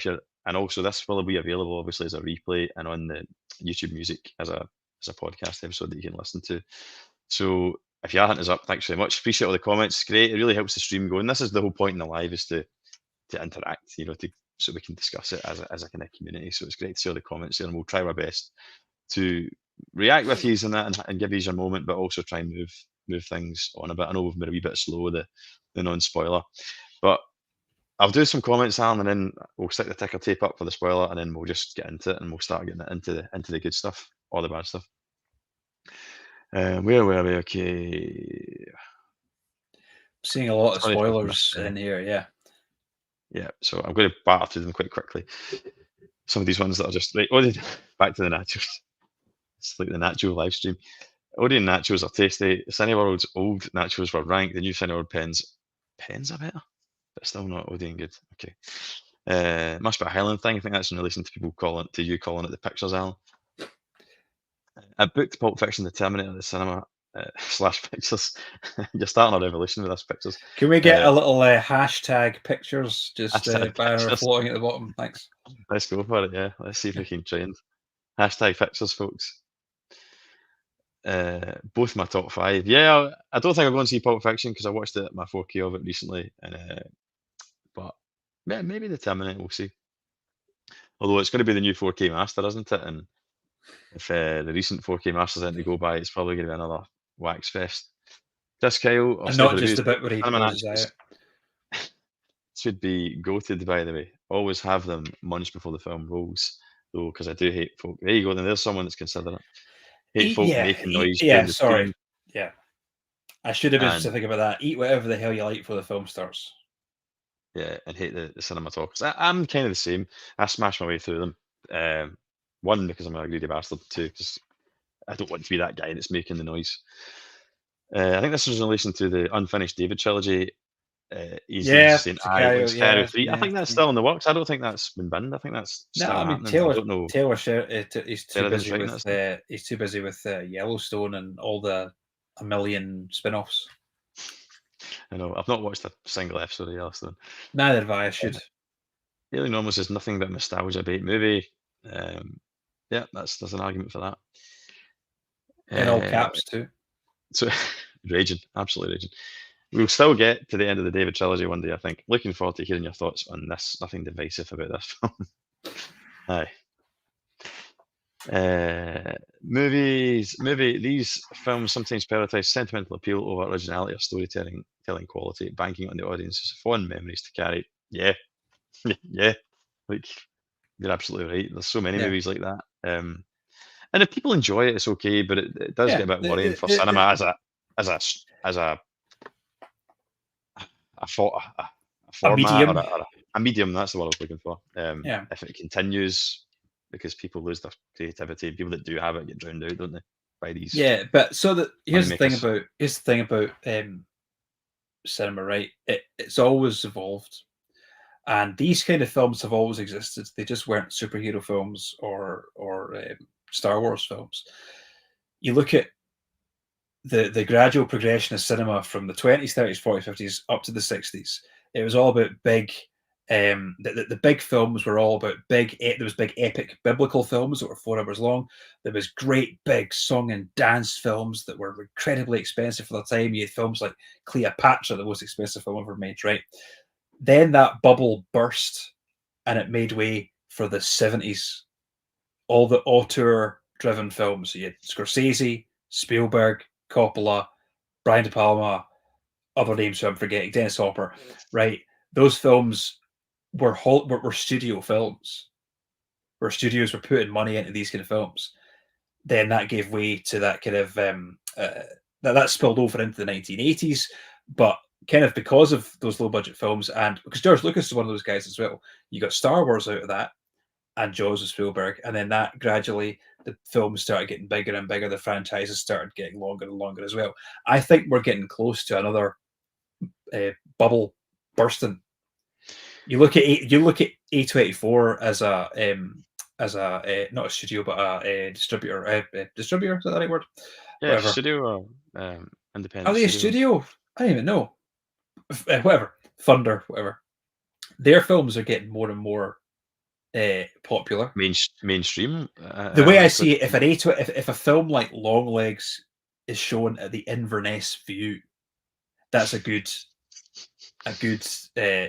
and also this will be available obviously as a replay and on the YouTube Music as a podcast episode that you can listen to. So if you are hitting us up, thanks very much. Appreciate all the comments. Great. It really helps the stream go. And this is the whole point in the live, is to interact, to so we can discuss it as a kind of community. So it's great to see all the comments there, and we'll try our best to react with you and that, and give you your moment, but also try and move things on a bit. I know we've been a wee bit slow with the non-spoiler, but I'll do some comments, Alan, and then we'll stick the ticker tape up for the spoiler, and then we'll just get into it, and we'll start getting it into the good stuff, or the bad stuff. Where were we? Okay. Seeing a lot of Sorry, spoilers in here, yeah. Yeah, so I'm going to batter through them quite quickly. Some of these ones that are just right. Back to the nachos. It's like the nacho live stream. Odeon nachos are tasty. Cineworld's old nachos were rank. The new Cineworld pens are better, but still not Odeon good. Okay. Must be a Highland thing. I think that's in relation to people calling it the pictures, Alan. I booked Pulp Fiction, The Terminator at the cinema / pictures. You're starting a revolution with this pictures. Can we get a little hashtag pictures just pictures. floating at the bottom? Thanks. Let's go for it. Yeah, let's see if we can trend. Hashtag pictures, folks. Both my top 5. Yeah, I don't think I'm going to see Pulp Fiction because I watched my 4K of it recently, but yeah, maybe The Terminator. We'll see. Although it's going to be the new 4K master, isn't it? And if the recent 4K masters aren't to go by, it's probably going to be another wax fest. Chris Kyle, and not just a bit where he closes out. Should be goated, by the way. Always have them months before the film rolls, though, because I do hate folk. There you go. Then there's someone that's considerate. Hate folk making noise. Yeah, sorry. Screen. Yeah, I should have been specific about that. Eat whatever the hell you like before the film starts. Yeah, and hate the cinema talks. I'm kind of the same. I smash my way through them. One, because I'm a greedy bastard. Two, because I don't want to be that guy that's making the noise. I think this was in relation to the unfinished David trilogy. He's saying, Sicario 3. I think that's still in the works. I don't think that's been binned. I think that's still happening. Taylor, I don't know. Taylor, he's too busy with Yellowstone and all the 1 million spin-offs. I know. I've not watched a single episode of Yellowstone. Neither have I. Should. Alien Romulus is nothing but a nostalgia bait movie. Yeah, there's an argument for that. In all caps too. So raging, absolutely raging. We'll still get to the end of the David trilogy one day, I think. Looking forward to hearing your thoughts on this. Nothing divisive about this film. Aye. These films sometimes prioritize sentimental appeal over originality or storytelling quality, banking on the audience's fond memories to carry. Yeah. Yeah. Like, you're absolutely right. There's so many movies like that. And if people enjoy it, it's okay, but it does get a bit worrying for cinema as a format, or a medium. That's the word I was looking for. If it continues, because people lose their creativity, people that do have it get drowned out, don't they? By these. Yeah, but here's the thing about cinema, right? It's always evolved, and these kind of films have always existed. They just weren't superhero films or Star Wars films. You look at the gradual progression of cinema from the 20s, 30s, 40s, 50s up to the 60s. It was all about big. The big films were all about big. There was big epic biblical films that were 4 hours long. There was great big song and dance films that were incredibly expensive for the time. You had films like Cleopatra, the most expensive film ever made, right? Then that bubble burst, and it made way for the 70s. All the auteur-driven films. So you had Scorsese, Spielberg, Coppola, Brian De Palma, other names who I'm forgetting, Dennis Hopper, right? Those films were studio films, where studios were putting money into these kind of films. Then that gave way to that kind of that spilled over into the 1980s, but kind of because of those low budget films, and because George Lucas is one of those guys as well. You got Star Wars out of that, and Jaws of Spielberg, and then that gradually the films started getting bigger and bigger. The franchises started getting longer and longer as well. I think we're getting close to another bubble bursting. You look at A24 as a not a studio but a distributor. Distributor, is that the right word? Yeah, whatever. Studio or independent. Are they a studio? I don't even know. Whatever, Thunder, whatever. Their films are getting more and more popular, mainstream. The way I see it, if a film like Longlegs is shown at the Inverness View, that's a good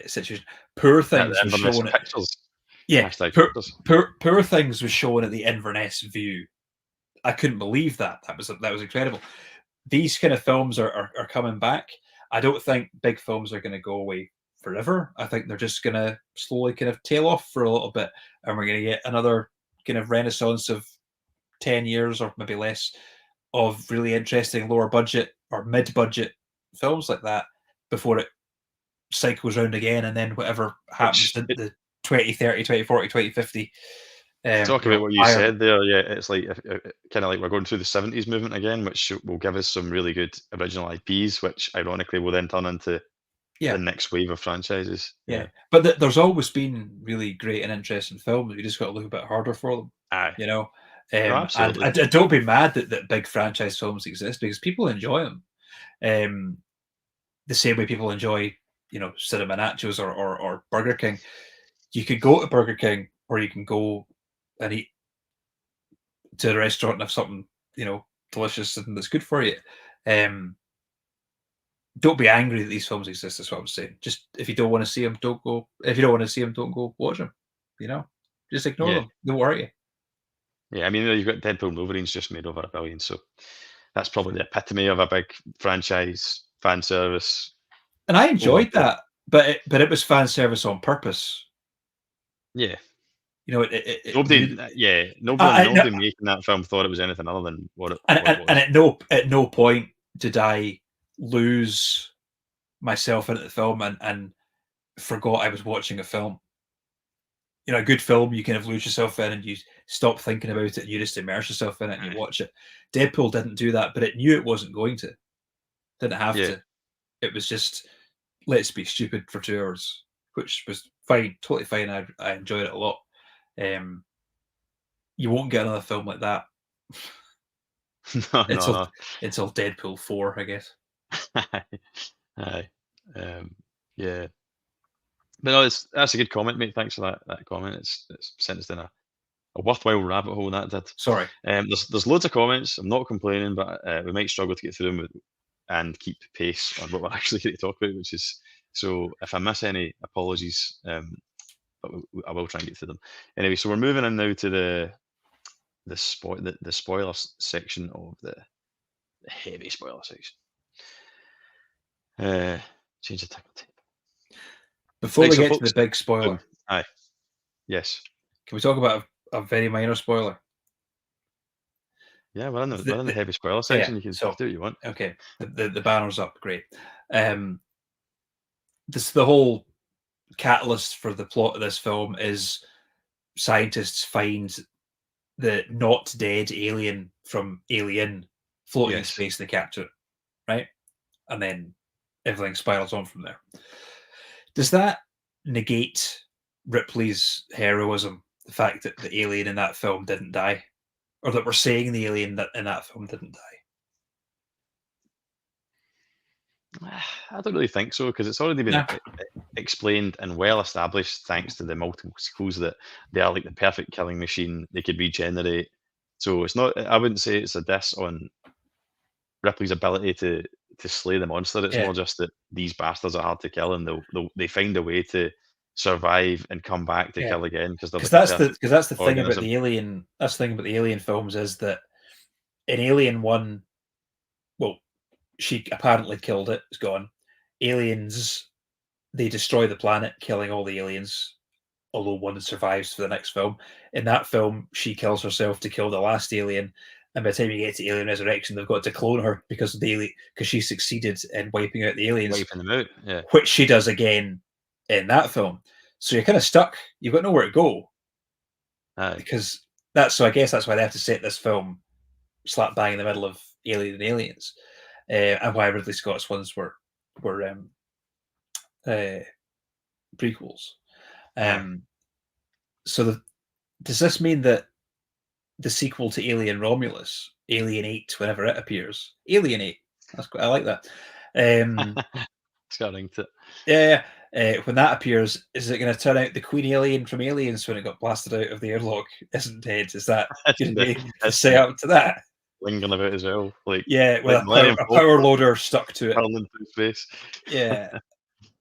situation. Poor Things was shown at Yeah, Hashtag Poor, filters. Poor Things was shown at the Inverness View. I couldn't believe that. That was incredible. These kind of films are coming back. I don't think big films are going to go away forever. I think they're just going to slowly kind of tail off for a little bit, and we're going to get another kind of renaissance of 10 years or maybe less of really interesting lower budget or mid-budget films like that before it cycles around again, and then whatever happens in the 2030, 2040, 2050. Talk about what you higher. said there. Yeah, it's like kind of like we're going through the 70s movement again, which will give us some really good original IPs, which ironically will then turn into Yeah. the next wave of franchises. Yeah. But there's always been really great and interesting films. You just got to look a bit harder for them. Aye. And absolutely. I don't be mad that big franchise films exist, because people enjoy them. The same way people enjoy, cinema nachos or Burger King. You could go to Burger King, or you can go and eat to the restaurant and have something, delicious and that's good for you. Don't be angry that these films exist. That's what I'm saying. Just if you don't want to see them, don't go. If you don't want to see them, don't go watch them. Just ignore them. Don't worry. Yeah, I mean, you've got Deadpool and Wolverine's just made over $1 billion, so that's probably the epitome of a big franchise fan service. And I enjoyed that, but it was fan service on purpose. Yeah. Nobody making that film thought it was anything other than what it was. And at no point did I lose myself into the film and forgot I was watching a film. A good film, you kind of lose yourself in and you stop thinking about it and you just immerse yourself in it and you watch it. Deadpool didn't do that, but it knew it wasn't going to. Didn't have to. It was just, let's be stupid for 2 hours, which was fine, totally fine. I enjoyed it a lot. You won't get another film like that. Until Deadpool 4, I guess. Aye. Yeah. But no, that's a good comment, mate. Thanks for that comment. It's sent us down a worthwhile rabbit hole, that did. Sorry. There's loads of comments. I'm not complaining, but we might struggle to get through them and keep pace on what we're actually going to talk about, which is, so if I miss any, apologies, but I will try and get through them. Anyway, so we're moving in now to the spoiler section of the heavy spoiler section. Change the title tape. Before we get to the big spoiler. Aye. Yes. Can we talk about a very minor spoiler? Yeah, we're in the heavy spoiler section. You can do what you want. Okay. The banner's up. Great. This the whole catalyst for the plot of this film is scientists find the not dead alien from Alien floating in space. They capture it, right? And then everything spirals on from there. Does that negate Ripley's heroism, the fact that the alien in that film didn't die? Or that we're saying the alien in that film didn't die? I don't really think so, because it's already been explained and well established, thanks to the multiple sequels, that they are like the perfect killing machine. They could regenerate. So it's not, I wouldn't say it's a diss on Ripley's ability to slay the monster. It's more just that these bastards are hard to kill, and they find a way to survive and come back to kill again, because that's the thing about the alien. That's the thing about the alien films, is that in Alien 1, well, she apparently killed it. It's gone. Aliens, they destroy the planet, killing all the aliens, although one survives for the next film. In that film, she kills herself to kill the last alien. And by the time you get to Alien Resurrection, they've got to clone her because she succeeded in wiping out the aliens. Wiping them out, yeah. Which she does again in that film. So you're kind of stuck. You've got nowhere to go. Because I guess that's why they have to set this film slap bang in the middle of Alien and Aliens. And why Ridley Scott's ones were prequels. So does this mean that the sequel to Alien Romulus, Alien 8, whenever it appears, Alien 8, I like that. It's got a ring to it. Yeah. When that appears, is it going to turn out the Queen Alien from Aliens, when it got blasted out of the airlock, isn't dead? Is that going to be a say up to that? Lingering about as well, like with a power loader stuck to it. Hurling through space. Yeah.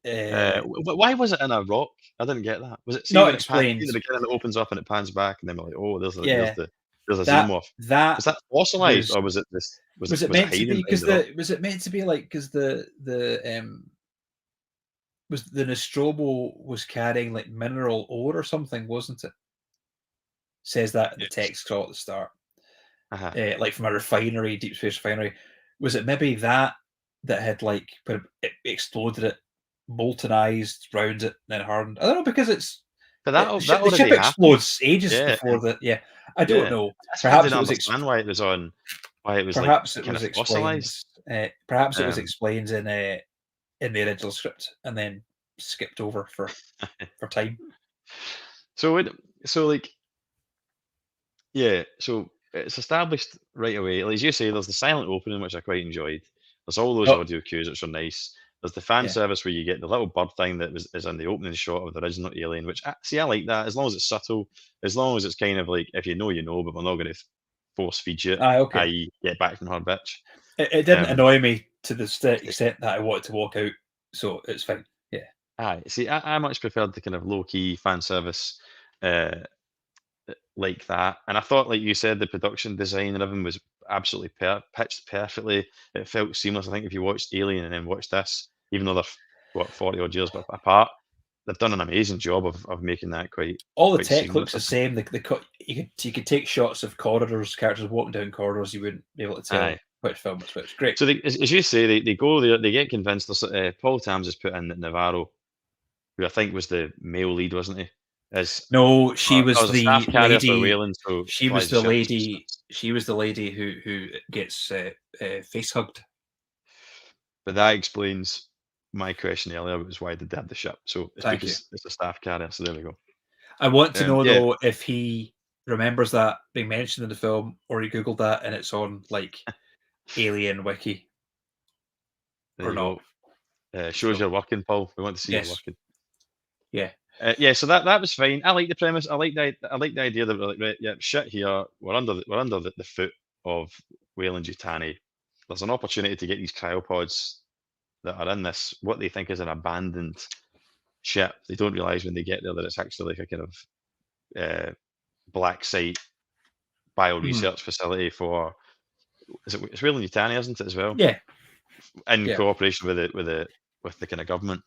Why was it in a rock? I didn't get that. Was it see Not when it pans explained. in the beginning? It opens up and it pans back, and then we're like, oh, there's a Yeah, xenomorph. that Was that fossilized, was or was it this? was it Was it meant to hiding be behind because the rock? was it meant to be like because was the Nostromo was carrying like mineral ore or something, wasn't it? Says that in the Yes. text at the start. Uh-huh. Like from a refinery, deep space refinery. Was it maybe that had like when it exploded, it moltenized round it, then hardened? I don't know because But that the ship already happened. explodes ages Yeah, before and the yeah. I don't yeah, know. that's why I Perhaps didn't it was understand why it was like perhaps it kind was of explained. fossilized. Perhaps it was Um, explained in the original script and then skipped over for time. so like yeah, so it's established right away. Like, as you say, there's the silent opening, which I quite enjoyed. There's all those Oh audio cues, which are nice. There's the fan yeah. service where you get the little bird thing that is in the opening shot of the original Alien, which I like that as long as it's subtle, as long as it's kind of like if you know, but we're not going to force feed you it, Okay. i.e., get back from her bitch. It didn't Um, annoy me to the extent that I wanted to walk out, so it's fine. Yeah. aye, see, I much preferred the kind of low key fan service uh, like that. And I thought, like you said, the production design and everything was absolutely pitched perfectly. It felt seamless. I think if you watched Alien and then watched this, even though they're what 40 odd years apart, they've done an amazing job of making that All the quite tech looks seamless. I the think. same. You could take shots of corridors, characters walking down corridors. You wouldn't be able to Aye. tell which film was which. Great. So as you say, they go there, they get convinced. Paul Tams has put in Navarro, who I think was the male lead, wasn't he? As No, she I was was a staff the carrier for lady. Wayland, so She was flies the the ship. lady. She was the lady who gets face hugged. But that explains my question earlier, was why did they have the ship? So it's Thank you. because it's a staff carrier. So there we go. I want to know Yeah, though if he remembers that being mentioned in the film, or he googled that and it's on like Alien Wiki there or you not. go. Shows So you're working, Paul. We want to see you yes, working. yeah. Yeah, so that was fine. I like the premise. I like the idea that we're like, right, yeah, shit here. We're under the foot of Wayland Yutani. There's an opportunity to get these cryopods that are in this what they think is an abandoned ship. They don't realize when they get there that it's actually like a kind of black site bioresearch facility for it's Wayland Yutani, isn't it, as well? Yeah, In yeah. cooperation with the kind of government.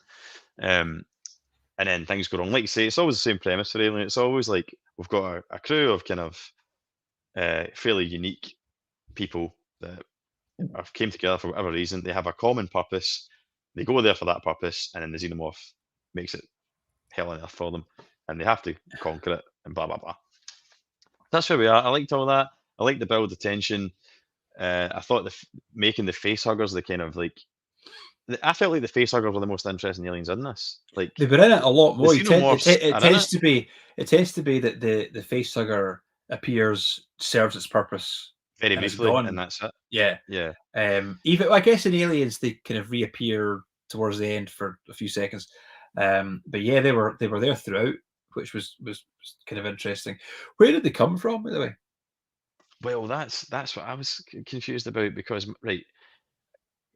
And then things go wrong. Like you say, it's always the same premise for Alien. It's always like we've got a crew of kind of fairly unique people that have came together for whatever reason. They have a common purpose. They go there for that purpose, and then the xenomorph makes it hell on earth for them, and they have to conquer it, and blah blah blah. That's where we are. I liked all that. I liked the build of tension. I thought making the face huggers the kind of like I felt like the facehuggers were the most interesting aliens in this. Like They've been in it a lot the more. xenomorphs It are in tends it to be that the facehugger appears, serves its purpose, very and is briefly, and gone. that's it. Yeah. Yeah, Even I guess in Aliens they kind of reappear towards the end for a few seconds. But yeah, they were there throughout, which was kind of interesting. Where did they come from, by the way? well, that's what I was confused about because right,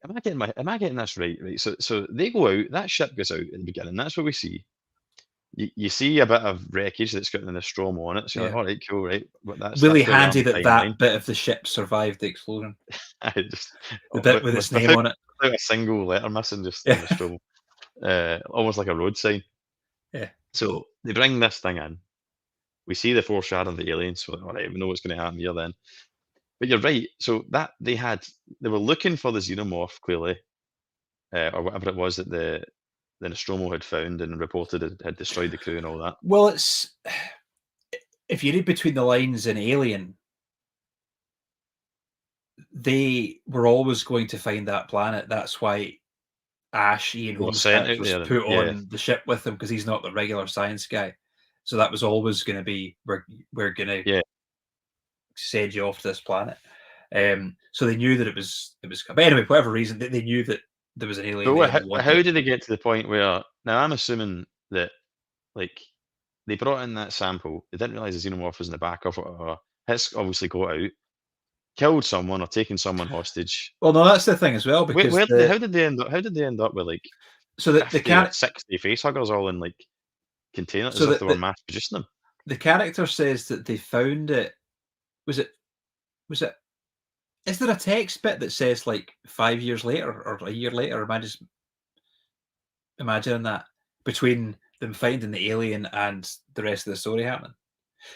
am I getting this right? Right, so they go out. That ship goes out in the beginning. That's what we see. You see a bit of wreckage that's got an Nostromo on it. So you're Yeah. like, all right, cool, right. But Really that's where we are in handy the that timeline. that bit of the ship survived the explosion. I just The bit with its name on it. without a single letter missing, just the Yeah. Nostromo, almost like a road sign. Yeah. So they bring this thing in. We see the foreshadowing of the aliens. So all right, we know what's going to happen here then. But you're right. So that they were looking for the xenomorph clearly, or whatever it was that the Nostromo had found and reported had destroyed the crew and all that. Well, it's if you read between the lines in Alien, they were always going to find that planet. That's why Ian They were Holmes' sent out character was there, and put yeah, on the ship with him because he's not the regular science guy. So that was always going to be we're going to yeah. send you off to this planet. So they knew that it was. But anyway, for whatever reason, they knew that there was an alien But there. how did they get to the point where now I'm assuming that like they brought in that sample, they didn't realize the xenomorph was in the back of it, or it's obviously got out, killed someone or taken someone hostage. Well, no, that's the thing as well because How did they end up? How did they end up with like so that they 50 or can't. 60 facehuggers all in like container as So if they were mass producing them. the character says that they found it. Was it? Was it? Is there a text bit that says like 5 years later or a year later? Am I just imagining that between them finding the alien and the rest of the story happening?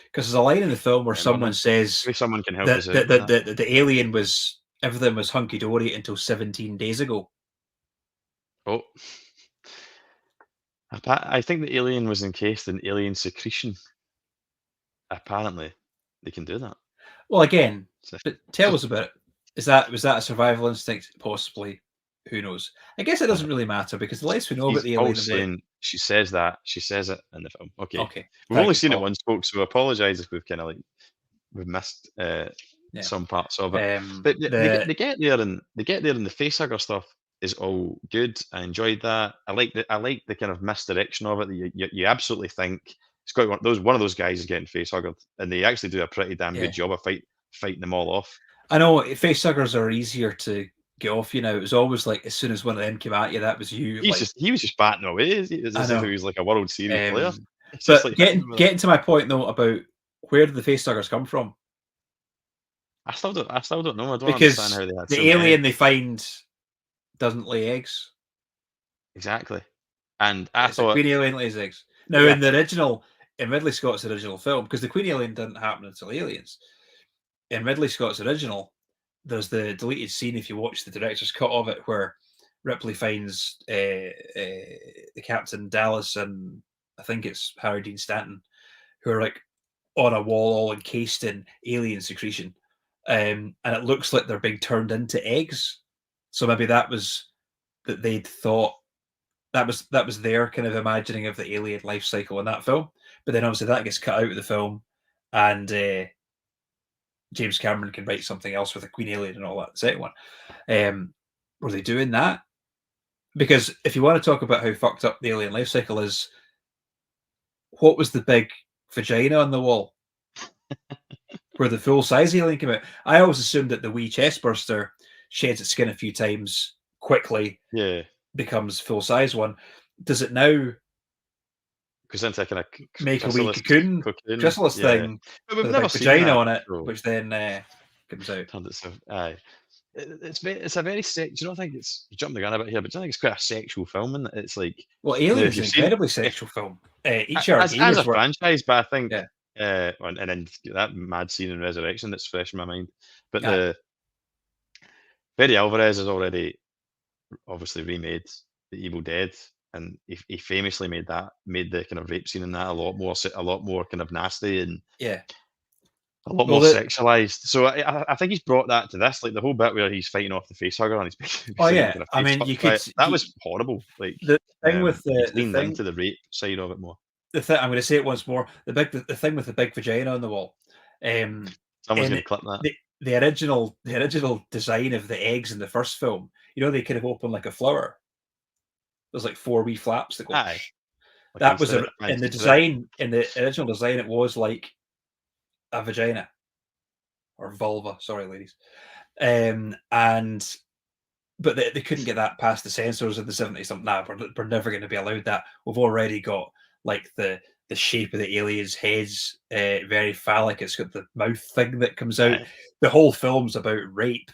Because there's a line in the film where someone says Maybe someone can help that us out with that. the alien was everything was hunky dory until 17 days ago. Oh, I think the alien was encased in alien secretion. Apparently, they can do that. Well, again, So, but tell us about it. Was that a survival instinct? Possibly. Who knows? I guess it doesn't really matter because the less we know about the alien, she says that. She says it in the film. Okay. Okay. We've only seen it once, folks, so I apologise if we've kind of like we've missed some parts of it. But they get there and the facehugger stuff is all good. I enjoyed that. I like the kind of misdirection of it. You absolutely think it's got one of those guys is getting facehuggered, and they actually do a pretty damn good job of fighting them all off. I know facehuggers are easier to get off you now. It was always like as soon as one of them came at you, that was you. He was just batting away as if he was like a World Series player. But like getting to my point though about where did the facehuggers come from? I still don't know. I don't because understand how they had the alien they find doesn't lay eggs. Exactly. And I it's thought a queen alien lays eggs. Now in Ridley Scott's original film, because the queen alien didn't happen until Aliens. In Ridley Scott's original, there's the deleted scene if you watch the director's cut of it where Ripley finds the Captain Dallas and I think it's Harry Dean Stanton who are like on a wall all encased in alien secretion. And it looks like they're being turned into eggs. So maybe that was that they'd thought that was their kind of imagining of the alien life cycle in that film. But then obviously that gets cut out of the film, and James Cameron can write something else with a queen alien and all that. The second one, were they doing that? Because if you want to talk about how fucked up the alien life cycle is, what was the big vagina on the wall? Where the full-size alien came out. I always assumed that the wee chestburster sheds its skin a few times quickly, becomes full-size one. Does it now goes into kind of make a wee cocoon chrysalis thing but we've with never a seen vagina that, on it, which then comes out? Aye. It's a very do you not think it's jumping the gun a bit here, but do you think it's quite a sexual film? And it's like, well, Alien is an incredibly sexual film. Each as a franchise, but I think and then that mad scene in Resurrection that's fresh in my mind. But the Fede Alvarez has already obviously remade The Evil Dead, and he famously made the kind of rape scene in that a lot more kind of nasty and a lot more sexualized. So I think he's brought that to this, like the whole bit where he's fighting off the facehugger and he's kind of I mean, you could that was horrible. Like the thing with the leaned thing into the rape side of it more. I'm going to say it once more. The thing with the big vagina on the wall. Someone's going to clip that. The original design of the eggs in the first film, you know, they kind of open like a flower. There's like 4 wee flaps that go. Aye. That was in the design. In the original design, it was like a vagina or vulva. Sorry, ladies. But they couldn't get that past the censors in the 70s. Nah, we're never going to be allowed that. We've already got like the shape of the alien's head's very phallic. It's got the mouth thing that comes out. The whole film's about rape.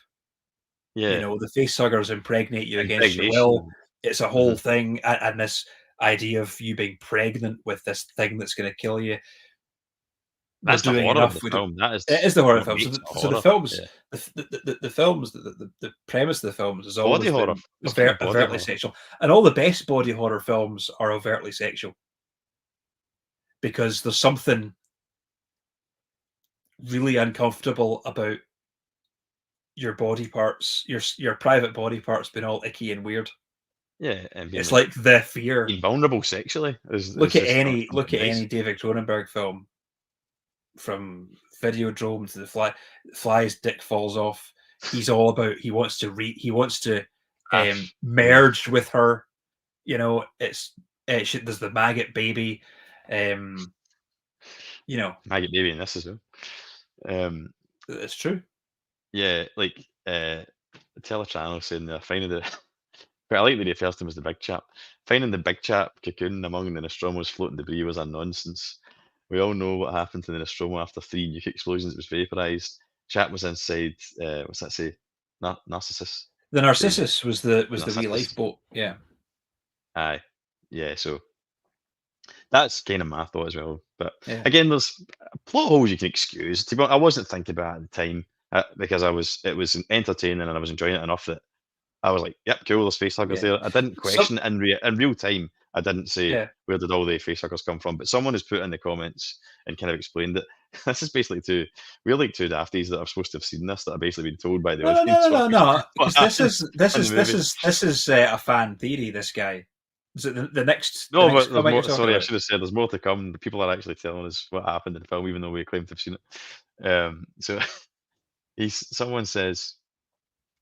You know, the facehuggers impregnate you against your will. It's a whole thing, and this idea of you being pregnant with this thing that's going to kill you. That's the horror of the film. It is the horror of the film. So the films, the films, the premise of the films is always body horror, overtly sexual, and all the best body horror films are overtly sexual because there's something really uncomfortable about your body parts, your private body parts being all icky and weird. Yeah, and it's like the fear, being vulnerable sexually. Look at any David Cronenberg film, from Videodrome to the Fly's dick falls off. He's all about he wants to merge with her. You know, there's the maggot baby. Maggot baby in this as well. It's true. Yeah, like the Telechannel saying they're finding But I like that he refers to him as the big chap. Finding the big chap cocoon among the Nostromo's floating debris was a nonsense. We all know what happened to the Nostromo after 3 nuke explosions. It was vaporized. Chap was inside. What's that say? Narcissus. The The Narcissus was the wee Narcissus. lifeboat. Yeah. Aye. Yeah. So that's kind of my thought as well. But Yeah. again, there's plot holes you can excuse. To be honest, I wasn't thinking about it at the time because it was entertaining and I was enjoying it enough that I was like, "Yep, cool. There's facehuggers there." I didn't question it in real time. I didn't say where did all the facehuggers come from, but someone has put in the comments and kind of explained it. This is basically we're like two dafties that are supposed to have seen this that are basically been told by the audience. No. Because this is a fan theory. This guy. Is it the next? No, the next but comment sorry, I should have said there's more to come. People are actually telling us what happened in the film, even though we claim to have seen it. So someone says.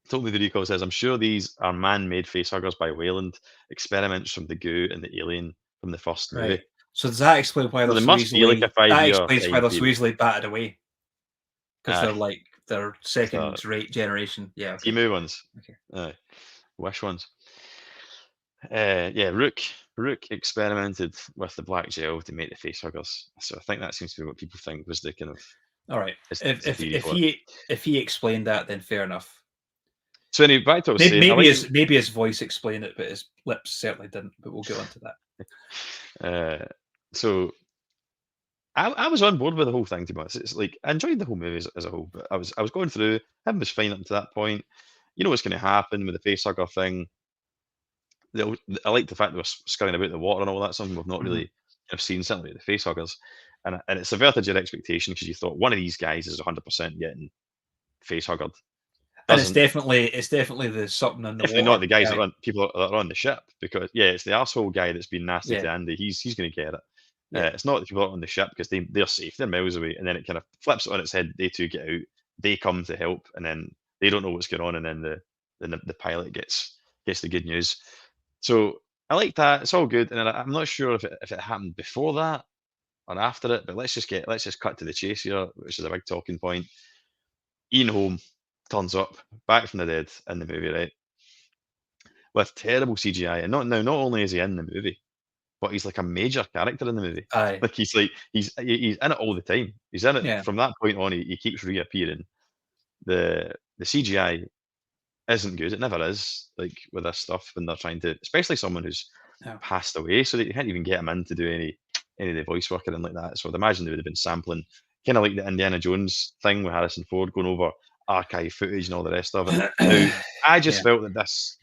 Totally the Recall says, I'm sure these are man-made facehuggers by Wayland, experiments from the goo and the alien from the first movie. Right. So does that explain why there must be like a 5-year that explains why they're so easily batted away? Because they're second-rate generation. Yeah. Okay. Timu ones. Okay. Wish ones. Yeah, Rook experimented with the black gel to make the facehuggers. So I think that seems to be what people think was the kind of. All right. If he explained that, then fair enough. So anyway, back to what I was saying. Maybe his voice explained it, but his lips certainly didn't. But we'll get on to that. So I was on board with the whole thing, to be honest. It's like I enjoyed the whole movie as a whole, but I was going through. Him was fine up to that point. You know what's going to happen with the facehugger thing. I like the fact they were scurrying about the water and all that. Something we've not really seen, certainly the facehuggers, and it subverted your expectation because you thought one of these guys is 100% getting facehuggered. And it's definitely the something in the water. Not the guys people that are on the ship, because it's the arsehole guy that's been nasty to Andy. He's going to get it. It's not the people that are on the ship because they're safe. They're miles away, and then it kind of flips it on its head. They two get out. They come to help, and then they don't know what's going on, and then the pilot gets the good news. So I like that. It's all good, and I'm not sure if it happened before that or after it. But let's just cut to the chase here, which is a big talking point. Ian Holm turns up back from the dead in the movie, right? With terrible CGI, and not only is he in the movie, but he's like a major character in the movie. Aye. Like he's in it all the time. He's in it from that point on. He keeps reappearing. The CGI isn't good. It never is. Like with this stuff, when they're trying to, especially someone who's passed away, so they can't even get him in to do any of the voice work or anything like that. So I'd imagine they would have been sampling, kind of like the Indiana Jones thing with Harrison Ford going over archive footage and all the rest of it. Now, I just felt that this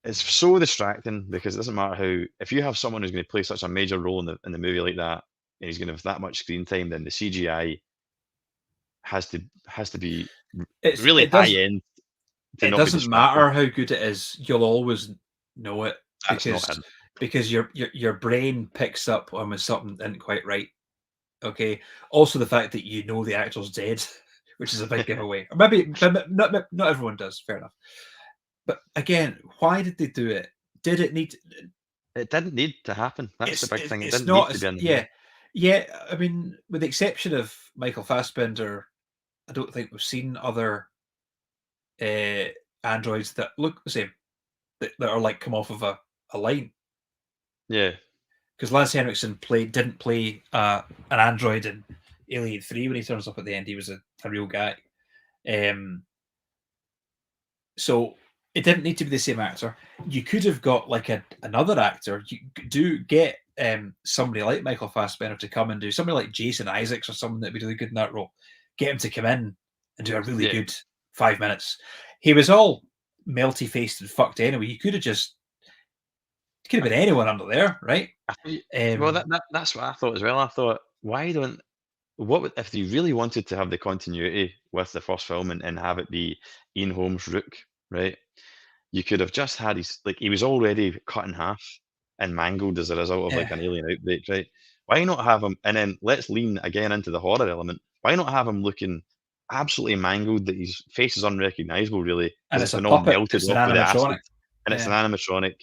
is so distracting because it doesn't matter how. If you have someone who's going to play such a major role in the movie like that, and he's going to have that much screen time, then the CGI has to be really high end. It doesn't matter how good it is; you'll always know it because your brain picks up on when something isn't quite right. Okay. Also, the fact that you know the actor's dead, which is a big giveaway. Or maybe not everyone does. Fair enough. But again, why did they do it? Did it need? It didn't need to happen. That's the big thing. It didn't need to be in the movie. Yeah. I mean, with the exception of Michael Fassbender, I don't think we've seen other androids that look the same, that are like come off of a line. Yeah. Because Lance Henriksen didn't play an android in Alien 3 when he turns up at the end. He was a real guy. So it didn't need to be the same actor. You could have got like another actor. You do get somebody like Michael Fassbender to come and do somebody like Jason Isaacs or someone that'd be really good in that role. Get him to come in and do a really good 5 minutes. He was all melty faced and fucked anyway. You could have been anyone under there, right? Well, that's what I thought as well. I thought, what if they really wanted to have the continuity with the first film and have it be Ian Holm's Rook, right? You could have just had he was already cut in half and mangled as a result of like an alien outbreak, right? Why not have him, and then let's lean again into the horror element. Why not have him looking absolutely mangled, that his face is unrecognizable, really, and it's been all melted off with the acid, and it's an animatronic.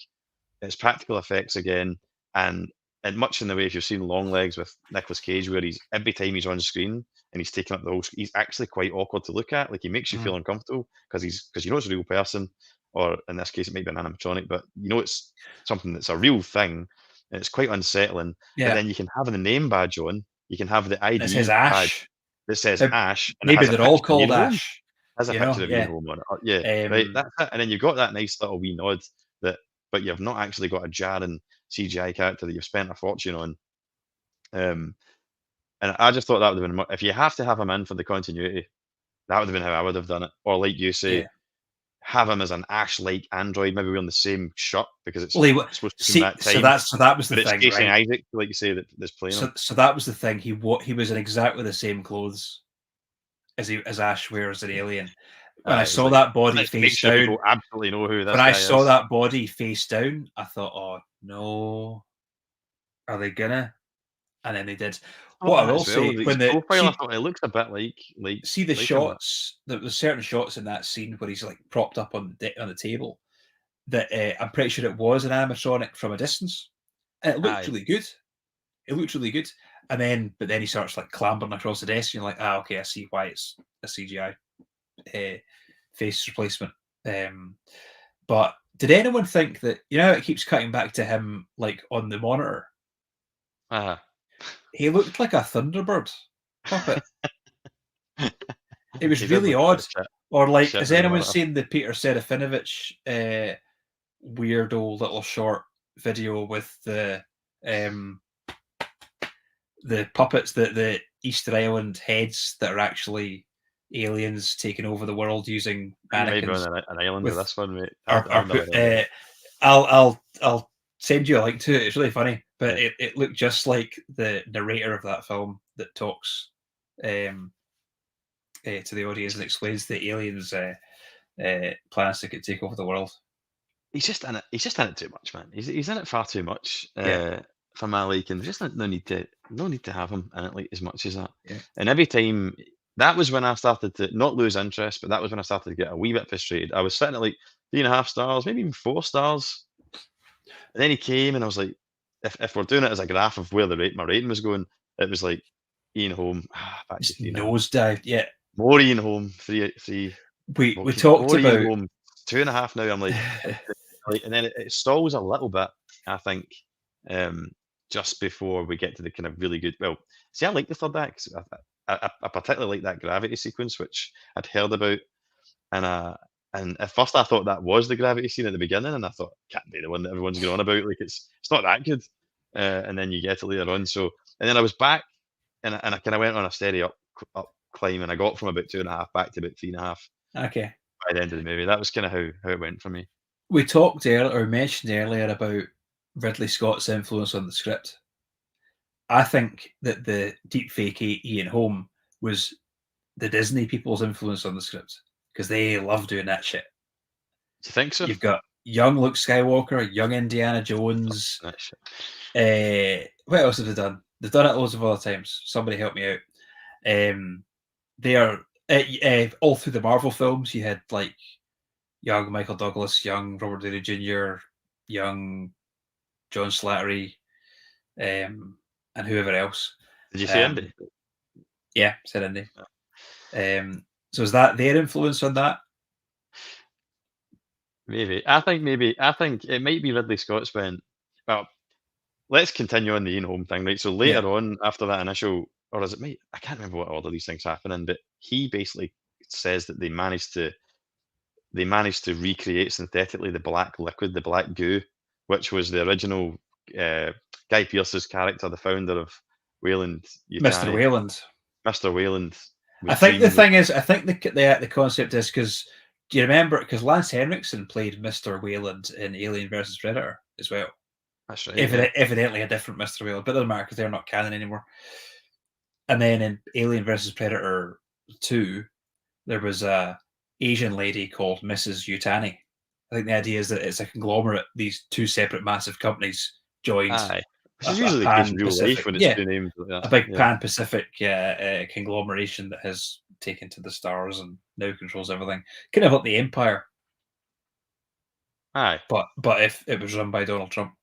It's practical effects again, and much in the way if you've seen Longlegs with Nicolas Cage, where every time he's on screen and he's taking up the whole screen, he's actually quite awkward to look at. Like he makes you feel uncomfortable because you know it's a real person. or in this case, it might be an animatronic, but you know it's something that's a real thing, and it's quite unsettling. But Yeah. then you can have the name badge on, you can have the It says ID badge Ash. that says Ash, and it Maybe has a they're all picture of called Ian Holm. Ash. Has a You know, picture of Ian yeah. Holm on it. Yeah, right. That's it. And then you've got that nice little wee nod that, but you've not actually got a jarring CGI character that you've spent a fortune on. And I just thought that would have been if you have to have him in for the continuity, that would have been how I would have done it. Or like you say, Yeah. have him as an Ash-like android, maybe wearing the same shirt because it's Well, supposed to be see, from that time. so that was the But it's thing, Jason right? Isaac, like you say, that's playing him. So that was the thing. He was in exactly the same clothes as Ash wears in Alien. When I It's saw like, that body let's make face sure down, people absolutely know who this when I guy saw is. that body face down, I thought, "Oh no, are they gonna?" And then they did. What I will say, His when the profile, I thought it looks a bit like see the like him. shots, there's certain shots in that scene where he's like propped up on the table. That I'm pretty sure it was an animatronic from a distance, and it looked Aye. really good. It looked really good. And then, but then he starts like clambering across the desk, and you're like, okay, I see why it's a CGI face replacement. But did anyone think that, you know, it keeps cutting back to him like on the monitor? He looked like a Thunderbird puppet. It was He did really look a bit odd. of shit. Or like, Shit has in the anyone monitor. seen the Peter Serafinovich weirdo little short video with the puppets, the Easter Island heads that are actually aliens taking over the world using You might be mannequins? on an island with With this one, mate. I'll I've never put, heard of it. I'll send you a link to it. It's really funny, but Yeah. it looked just like the narrator of that film that talks to the audience and explains the aliens' plans to take over the world. He's just in it. He's just in it too much, man. He's in it far too much Yeah. for my liking. There's just no need to have him in it like as much as that. Yeah. And every time that was when I started to not lose interest, but that was when I started to get a wee bit frustrated. I was sitting at like 3.5 stars, maybe even 4 stars, and then he came, and I was like, if we're doing it as a graph of where my rating was going, it was like Ian Holm back to Just 3.5. nosedived. Yeah. More Ian Holm, three. We talked More Ian about Holm, 2.5 now. I'm like, and then it stalls a little bit, I think, just before we get to the kind of really good. Well, see, I like the third act. I particularly like that gravity sequence, which I'd heard about, and at first I thought that was the gravity scene at the beginning, and I thought can't be the one that everyone's going on about. Like it's not that good, and then you get it later on. So, and then I was back, and I kind of went on a steady up climb, and I got from about 2.5 back to about 3.5 okay. by the end of the movie. That was kind of how it went for me. We talked earlier, or mentioned earlier, about Ridley Scott's influence on the script. I think that the deepfake Ian Holm was the Disney people's influence on the script because they love doing that shit. Do you think so? You've got young Luke Skywalker, young Indiana Jones. That shit. What else have they done? They've done it loads of other times. Somebody help me out. They are all through the Marvel films. You had like young Michael Douglas, young Robert Downey Jr., young John Slattery, and whoever else. Did you see Indy? Yeah, said Indy. So is that their influence on that? Maybe. I think it might be Ridley Scott's went, well, let's continue on the Ian Holm thing, right? So later on, after that initial, or is it me? I can't remember what order these things happen in, but he basically says that they managed to recreate synthetically the black liquid, the black goo, which was the original Guy Pearce's character, the founder of Wayland Mr. Wayland. Mr. Wayland. I think the thing is, I think the concept is because do you remember? Because Lance Henriksen played Mr. Wayland in Alien vs Predator as well. That's right. Evidently a different Mr. Wayland, but it doesn't matter because they're not canon anymore. And then in Alien vs Predator 2, there was a Asian lady called Mrs. Yutani. I think the idea is that it's a conglomerate. These two separate massive companies joined. Aye. Which is usually the case in real life when it's two names like that. A big pan-Pacific conglomeration that has taken to the stars and now controls everything. Kind of like the Empire. Aye. But if it was run by Donald Trump.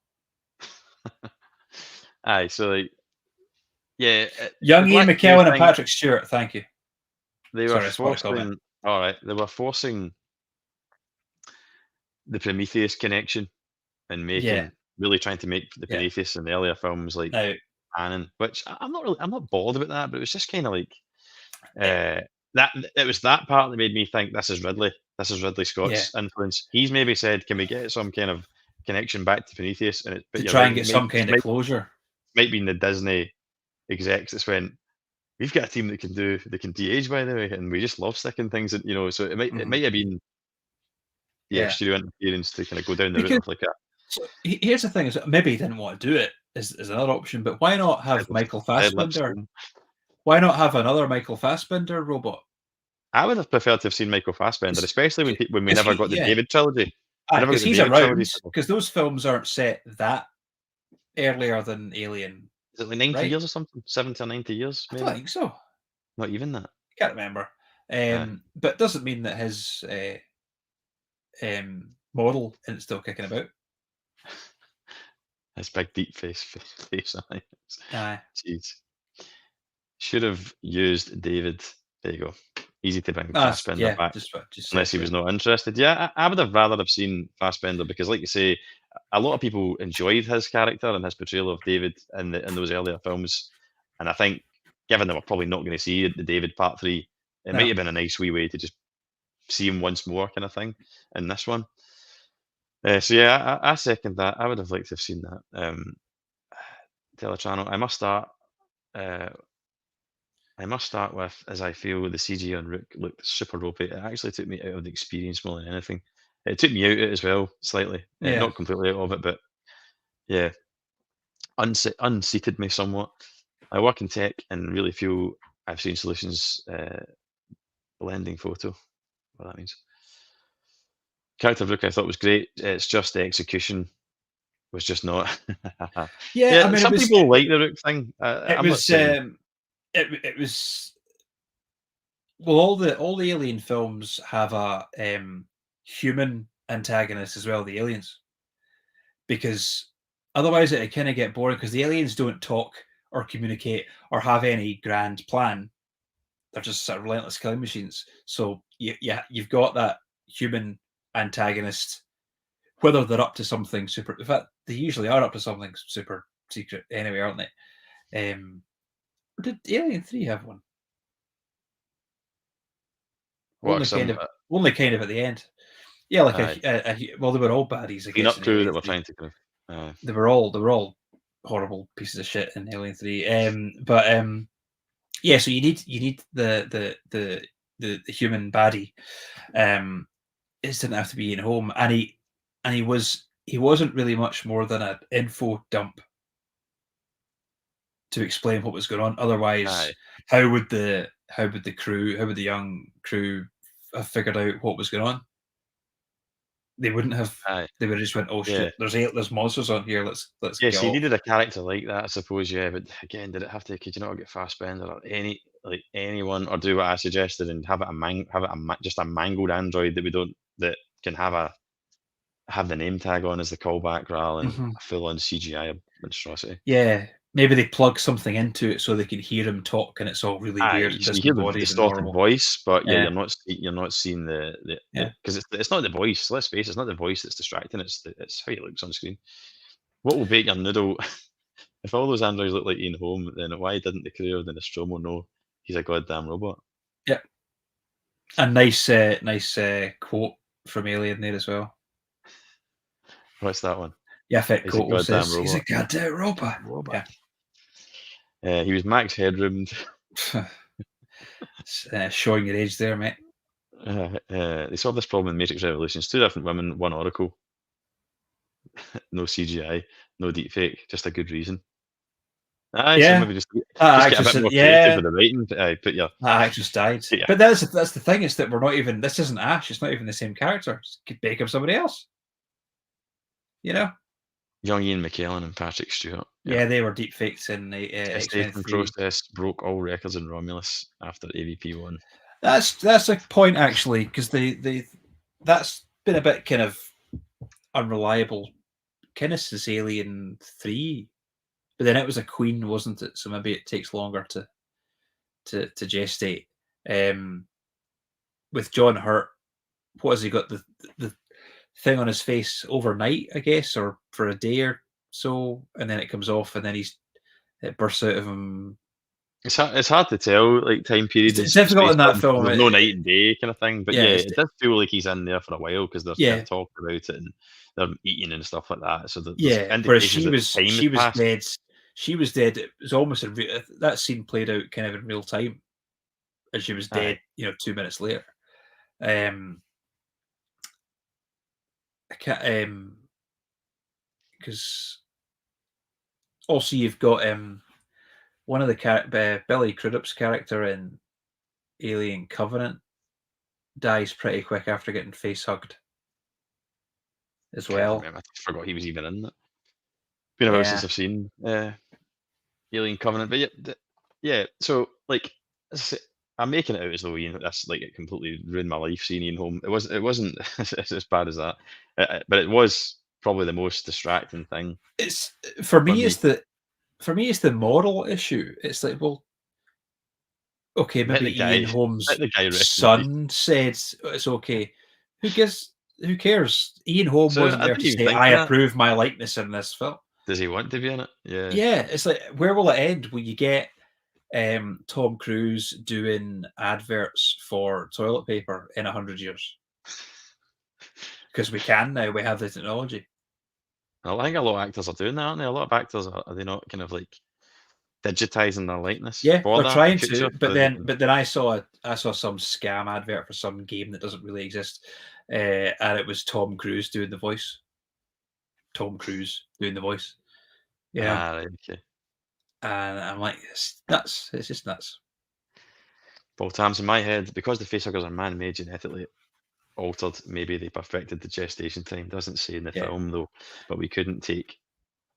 Aye, so like, yeah. Young Ian McKellen and Patrick Stewart, thank you. They were forcing. All right, they were forcing. the Prometheus connection and Yeah, really trying to make the yeah. Prometheus in the earlier films like Now, canon, which I'm not bored about that, but it was just kind of like it, that. It was that part that made me think this is Ridley. This is Ridley yeah, Scott's influence. He's maybe said, "Can we get some kind of connection back to Prometheus?" And but to you're try right, and get some kind of closure. might be in the Disney execs that's went, we've got a team that can de-age, by the way, and we just love sticking things in, so it Mhm. might have been Yeah, studio interference to kind of go down the route because of like a so here's the thing: is that maybe he didn't want to do it is another option, but why not have Michael dead lips Fassbender? home. Why not have another Michael Fassbender robot? I would have preferred to have seen Michael Fassbender, especially when we Because never he, got the yeah, David trilogy. We never got because the he's David trilogy. around. Because those films aren't set that earlier than Alien, Is it like 90 right? years or something? 70 or 90 years, I don't maybe? think so. Not even that. I can't remember. Aye. But doesn't mean that his model isn't still kicking about. His big deep face eyes. Aye. Jeez. Should have used David. There you go. Easy to bring That's Fassbender yeah. back. Just what just Unless said. he Yeah. was not interested. Yeah, I would have rather have seen Fassbender because, like you say, a lot of people enjoyed his character and his portrayal of David in those earlier films. And I think, given that we're probably not going to see the David Part 3, it might No. have been a nice wee way to just see him once more, kind of thing, in this one. So yeah, I second that. I would have liked to have seen that. Telechannel. Uh, I must start with, as I feel the CG on Rook looked super ropey. It actually took me out of the experience more than anything. It took me out of it as well, slightly. Yeah. Not completely out of it, but yeah, unseated me somewhat. I work in tech and really feel I've seen solutions blending photo. What that means. Character of Rook I thought was great. It's just the execution was just not. Yeah. I Yeah, mean, some people like the Rook thing. it I'm not was saying. it was well, all the Alien films have a human antagonist as well. The aliens, because otherwise it kind of get boring because the aliens don't talk or communicate or have any grand plan. They're just sort of relentless killing machines. So you've got that human antagonist, whether they're up to something super. In fact, they usually are up to something super secret anyway, aren't they? Did Alien 3 have one? What some Only kind of at the end. Yeah, like uh, well, they were all baddies, I guess, cleanup in crew Alien that were 3. trying to kind of. They were all horrible pieces of shit in Alien 3. But yeah, so you need the human baddie. It didn't have to be in home, and he wasn't really much more than an info dump to explain what was going on. Otherwise, Aye, how would the young crew have figured out what was going on? They wouldn't have. aye, They would have just went, "Oh yeah. shit, there's monsters on here. Let's Yeah, get so you off." needed a character like that, I suppose, yeah, but again, did it have to could you not get Fassbender or anyone or do what I suggested and have it just a mangled android that can have the name tag on as the callback rather than Mhm. a full on CGI monstrosity. Yeah, maybe they plug something into it so they can hear him talk, and it's all really Aye, weird and you hear the disembodied and distorted horrible. voice, but yeah, Yeah, you're not seeing the yeah. because it's not the voice. Let's face it, it's not the voice that's distracting. It's how he looks on screen. What will bake your noodle? If all those androids look like Ian Holm, then why didn't the crew of the Nostromo know he's a goddamn robot? Yeah. A nice quote from Alien there as well. What's that one? Yaphet He's a Kotto goddamn says, "He's a robot. goddamn robot." Robot. Yeah. He was Max Headroom. Showing your age there, mate. They solved this problem in Matrix Revolutions. Two different women, one Oracle. No CGI, no deepfake, just a good reason. Aye, so Yeah. maybe That just get a actress bit more creative yeah, with the writing. Put your that actress died. put your But that's the thing is that we're not even this isn't Ash, it's not even the same character. Could make him somebody else, you know? young Ian McKellen and Patrick Stewart. Yeah. Yeah, they were deep fakes in the X-Men Gestation 3. process broke all records in Romulus after AVP 1. That's a point actually, because they that's been a bit kind of unreliable kind of since Alien 3. But then it was a queen, wasn't it? So maybe it takes longer to gestate. With John Hurt, what has he got? The thing on his face overnight, I guess, or for a day or so, and then it comes off, and then it bursts out of him. It's hard to tell, like, time period in It's difficult space in that films. film. There's no night and day kind of thing, but Yeah, yeah, it does feel like he's in there for a while because they're yeah, talking about it and they're eating and stuff like that. So there's yeah. Whereas indications that time has she was passed. dead. She was dead. It was almost that scene played out kind of in real time, and she was Aye. dead. 2 minutes later. I can't because also you've got one of the Billy Crudup's character in Alien Covenant dies pretty quick after getting face hugged as Can't well. remember. I forgot he was even in it. Been a while Yeah, since I've seen Alien Covenant, but yeah. So like, as I say, I'm making it out as though that's like it completely ruined my life seeing Ian home. It wasn't as bad as that, but it was probably the most distracting thing it's for for me. me. It's the moral issue. It's like, well, okay, Let the maybe Ian guy Holmes' let the guy rest in peace. son said it's okay. Who cares? Ian Holm So wasn't I there didn't to even say, think I of that. approve my likeness in this film. Does he want to be in it? Yeah. Yeah, it's like, where will it end? Will you get Tom Cruise doing adverts for toilet paper in 100 years? Because we can now, we have the technology. Well, I think a lot of actors are doing that, aren't they? A lot of actors are they not kind of like digitizing their likeness Yeah, for they're that in trying future to, so but that they then can. but then I saw some scam advert for some game that doesn't really exist, and it was Tom Cruise doing the voice. Tom Cruise doing the voice. Yeah, Ah, right, okay. and I'm like, it's nuts. It's just nuts. Well, Tams, in my head, because the facehuggers are man-made, genetically altered, maybe they perfected the gestation time. Doesn't say in the Yeah, film though, but we couldn't take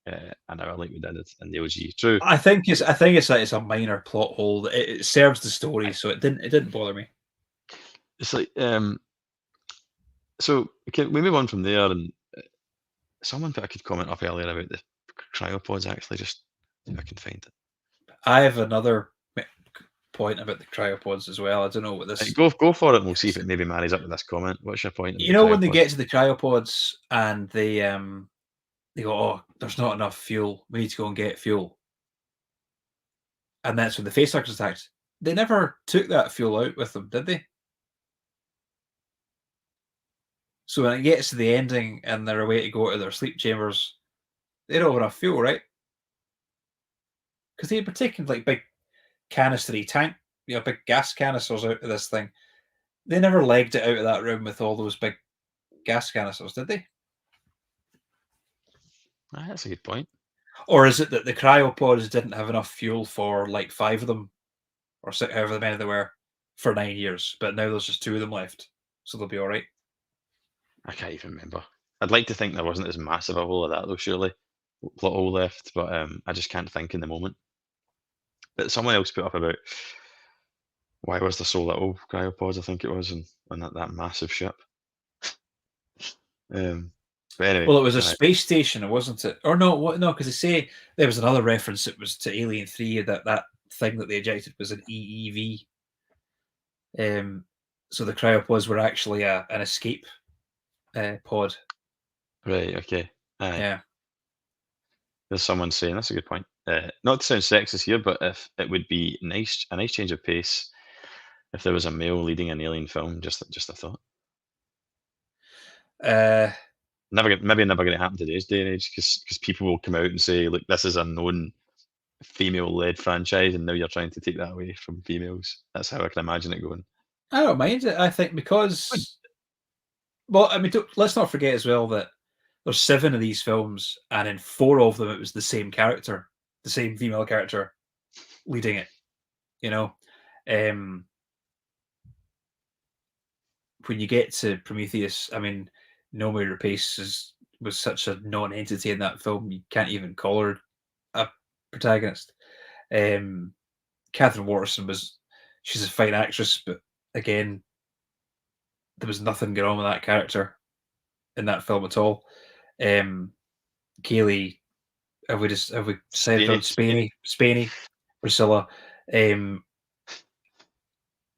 an hour like we did it in the OG. True. it's a minor plot hole. It serves the story, so it didn't bother me. It's like so can we move on from there? And someone put a good comment up earlier about the cryopods. Actually, just see if I can find it. I have another point about the cryopods as well. I don't know what Right, this. go for it, and we'll see if it maybe marries up with this comment. What's your point about the When they cryopods? get to the cryopods and they go, oh, there's not enough fuel. We need to go and get fuel. And that's when the facehuggers attacked. They never took that fuel out with them, did they? So when it gets to the ending and they're away to go to their sleep chambers, they don't have enough fuel, right? Because they were taking like big canistery tank, big gas canisters out of this thing. They never legged it out of that room with all those big gas canisters, did they? Ah, that's a good point. Or is it that the cryopods didn't have enough fuel for like 5 of them, or however many there were, for 9 years, but now there's just 2 of them left, so they'll be all right? I can't even remember. I'd like to think there wasn't as massive a hole of that though, surely. Plot hole left, but I just can't think in the moment. But someone else put up about why was there so little cryopods, I think it was, on that massive ship. Um, but anyway, Well, it was a aye, space station, wasn't it? Or no, what? No, because they say there was another reference. It was to Alien 3 that thing that they ejected was an EEV. So the cryopods were actually an escape pod. right, okay, aye. Yeah. There's someone saying that's a good point. Not to sound sexist here, but if it would be a nice change of pace if there was a male leading an alien film. Just a thought. Uh, Maybe never going to happen today's day and age because people will come out and say, look, this is a known female-led franchise, and now you're trying to take that away from females. That's how I can imagine it going. I don't mind it. I think Good. because, well, I mean, let's not forget as well that there's 7 of these films, and in 4 of them it was the same character, the same female character leading it. Um, when you get to Prometheus, I mean, Noomi Rapace was such a non-entity in that film. You can't even call her a protagonist. Catherine Waterston she's a fine actress, but again, there was nothing going on with that character in that film at all. Kaylee, have we decided on Spaney, Priscilla?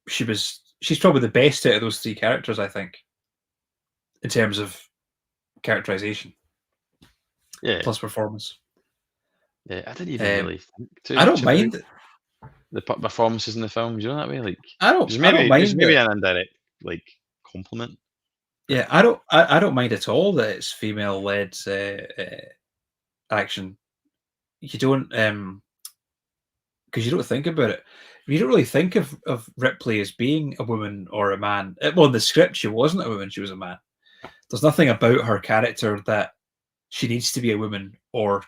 She's probably the best out of those 3 characters, I think, in terms of characterization Yeah, plus performance. yeah. I didn't even really think too I don't much about mind. the performances in the film. You know that way, like I don't mind maybe it. an indirect like compliment. Yeah, I don't mind at all that it's female led action. You don't because you don't think about it. You don't really think of Ripley as being a woman or a man. Well, in the script, she wasn't a woman; she was a man. There's nothing about her character that she needs to be a woman or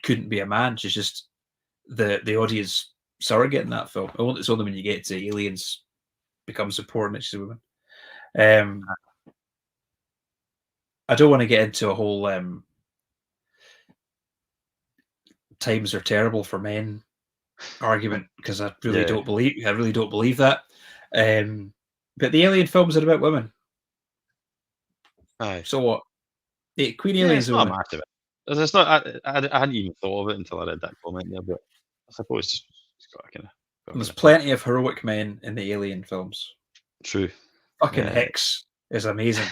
couldn't be a man. She's just the audience surrogate in that film. It's only when you get to aliens becomes important that she's a woman. I don't want to get into a whole times are terrible for men argument because I really don't believe that. But the alien films are about women. Aye. So what? Queen Yeah, Alien's it's a not a woman. massive. It's not. I hadn't even thought of it until I read that comment there, but I suppose it's got a kind of. There's plenty of heroic men in the Alien films. True. Fucking Hicks is amazing.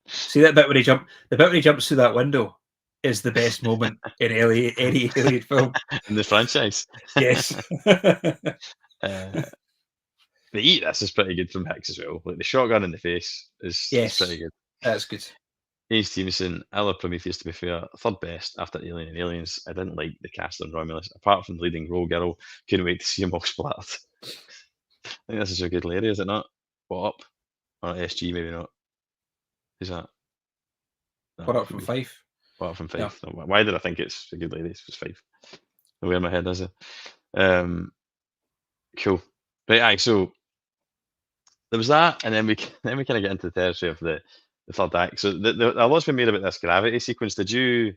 See that bit when he jumps through that window is the best moment in any Alien film in the franchise. Yes. The eat this is pretty good from Hicks as well. Like the shotgun in the face is pretty good. That's good. Ace Stevenson, I love Prometheus to be fair. Third best after Alien and Aliens. I didn't like the cast on Romulus, apart from the leading role girl. Couldn't wait to see them all splattered. I think this is a good lady, is it not? What up? Or SG, maybe not. Who's that? No, what up from Fife? What up from Fife? Yeah. No, why did I think it's a good lady? It's Fife. Where my head is it? Cool. Right, aye, so there was that, and then we kind of get into the territory of the third act. So a lot's been made about this gravity sequence. Did you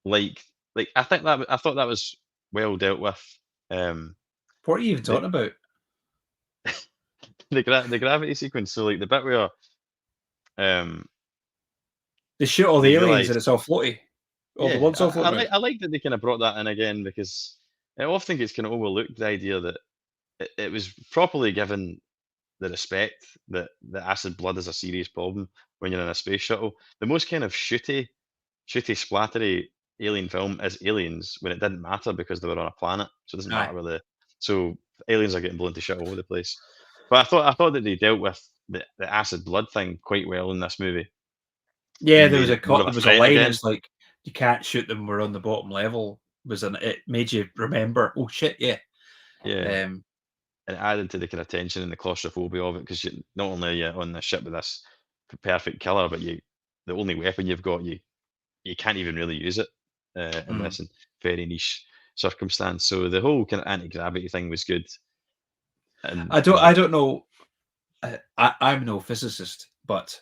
like? I thought that was well dealt with. What are you even talking about? The gravity sequence. So like the bit where they shoot all the aliens and it's all floaty. All the ones all floating. I like that they kind of brought that in again because I often gets kind of overlooked the idea that it was properly given the respect that the acid blood is a serious problem when you're in a space shuttle. The most kind of shooty, splattery alien film is Aliens when it didn't matter because they were on a planet, so it doesn't matter where so aliens are getting blown to shit all over the place. But I thought that they dealt with the acid blood thing quite well in this movie. Yeah, there was a line. It's like you can't shoot them. We're on the bottom level. It made you remember? Oh shit! Yeah. And it added to the kind of tension and the claustrophobia of it because not only are you on the ship with this perfect killer, but the only weapon you've got, you can't even really use it in this very niche circumstance. So the whole kind of anti-gravity thing was good. And I don't know. I'm no physicist, but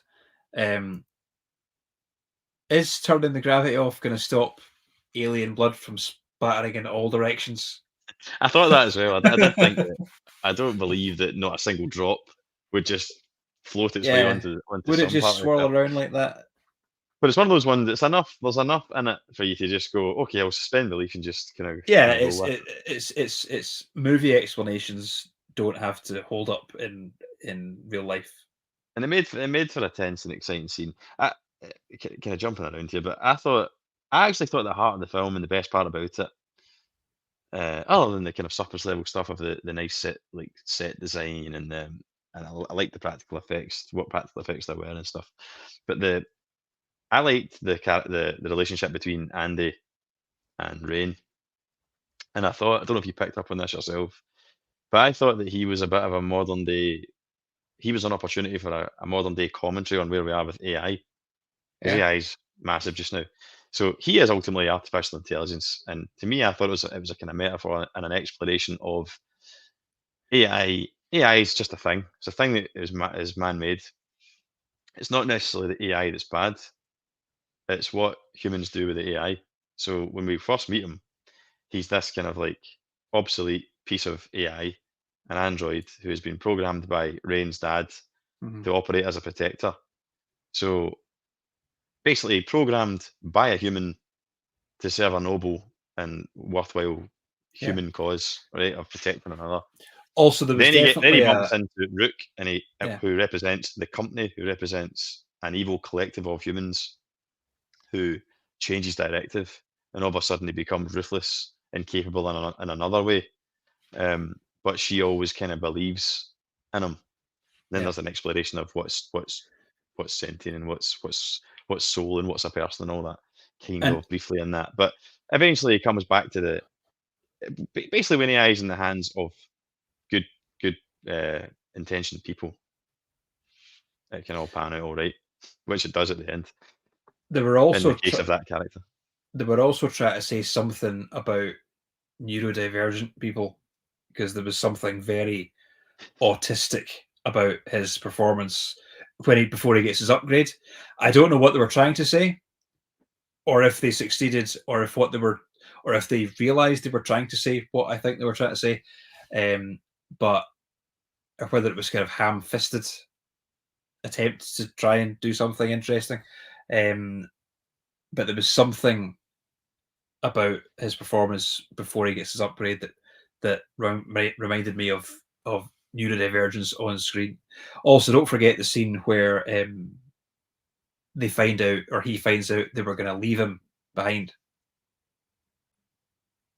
is turning the gravity off going to stop alien blood from splattering in all directions? I thought that as well. I did think that. I don't believe that not a single drop would just float its way onto would it just swirl around like that? But it's one of those ones that's enough. There's enough in it for you to just go, okay, I'll suspend belief and just kind of it's movie explanations don't have to hold up in real life. And it made for a tense and exciting scene. Kind of jumping around here, but I actually thought the heart of the film and the best part about it, other than the kind of surface level stuff of the nice set design and I like the practical effects, what practical effects there were and stuff. But I liked the relationship between Andy and Rain, and I don't know if you picked up on this yourself, but I thought that he was a bit of a modern day. He was an opportunity for a modern day commentary on where we are with AI. Because AI is massive just now. So he is ultimately artificial intelligence, and to me, I thought it was a kind of metaphor and an exploration of AI. AI is just a thing. It's a thing that is man-made. It's not necessarily the AI that's bad. It's what humans do with the AI. So when we first meet him, he's this kind of like obsolete piece of AI, an android who has been programmed by Rain's dad to operate as a protector. So basically programmed by a human to serve a noble and worthwhile human cause, right, of protecting another. Also, there was then he bumps into Rook, and who represents the company, who represents an evil collective of humans who changes directive, and all of a sudden he becomes ruthless and capable in another way. But she always kind of believes in him. Then Yeah. there's an exploration of what's sentient and what's soul and what's a person and all that, kind And of briefly in that. But eventually it comes back to the basically when AI is in the hands of good intentioned people, it can all pan out all right, which it does at the end they were in the also case of that character. they were also trying to say something about neurodivergent people, because there was something very autistic about his performance before he gets his upgrade. I don't know what they were trying to say, or if they succeeded, or if they realized they were trying to say what I think they were trying to say, but or whether it was kind of ham-fisted attempts to try and do something interesting. But there was something about his performance before he gets his upgrade that reminded me of neurodivergence on screen. Also, don't forget the scene where they find out, or he finds out, they were going to leave him behind.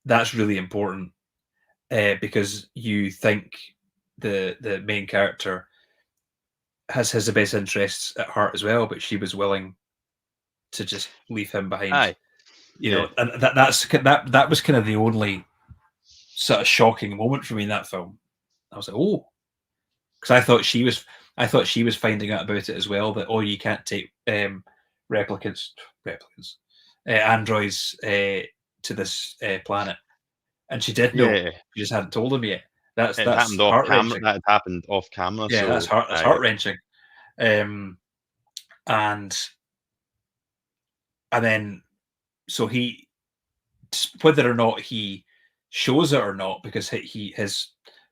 That's really important, because you think the main character has his best interests at heart as well, but she was willing to just leave him behind. Aye, yeah, And that was kind of the only sort of shocking moment for me in that film. I was like, oh, because I thought she was finding out about it as well. That, oh, you can't take replicants, androids to this planet, and she did know. yeah. She just hadn't told him yet. It That's happened off heart camera. wrenching. That had happened off camera. Yeah, So that's heart wrenching. Um, and then so he, whether or not he shows it or not, because his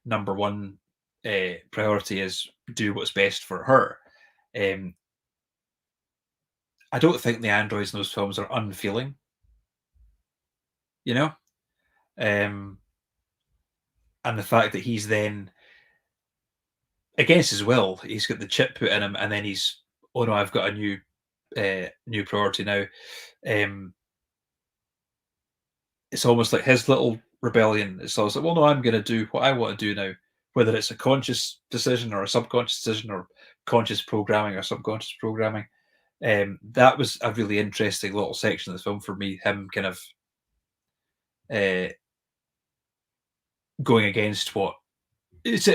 number one priority is do what's best for her. I don't think the androids in those films are unfeeling, you know. Um, and the fact that he's then, against his will, he's got the chip put in him, and then he's, oh no, I've got a new priority now. It's almost like his little rebellion. It's almost like, well, no, I'm going to do what I want to do now, whether it's a conscious decision or a subconscious decision, or conscious programming or subconscious programming. That was a really interesting little section of the film for me. Him kind of going against what it's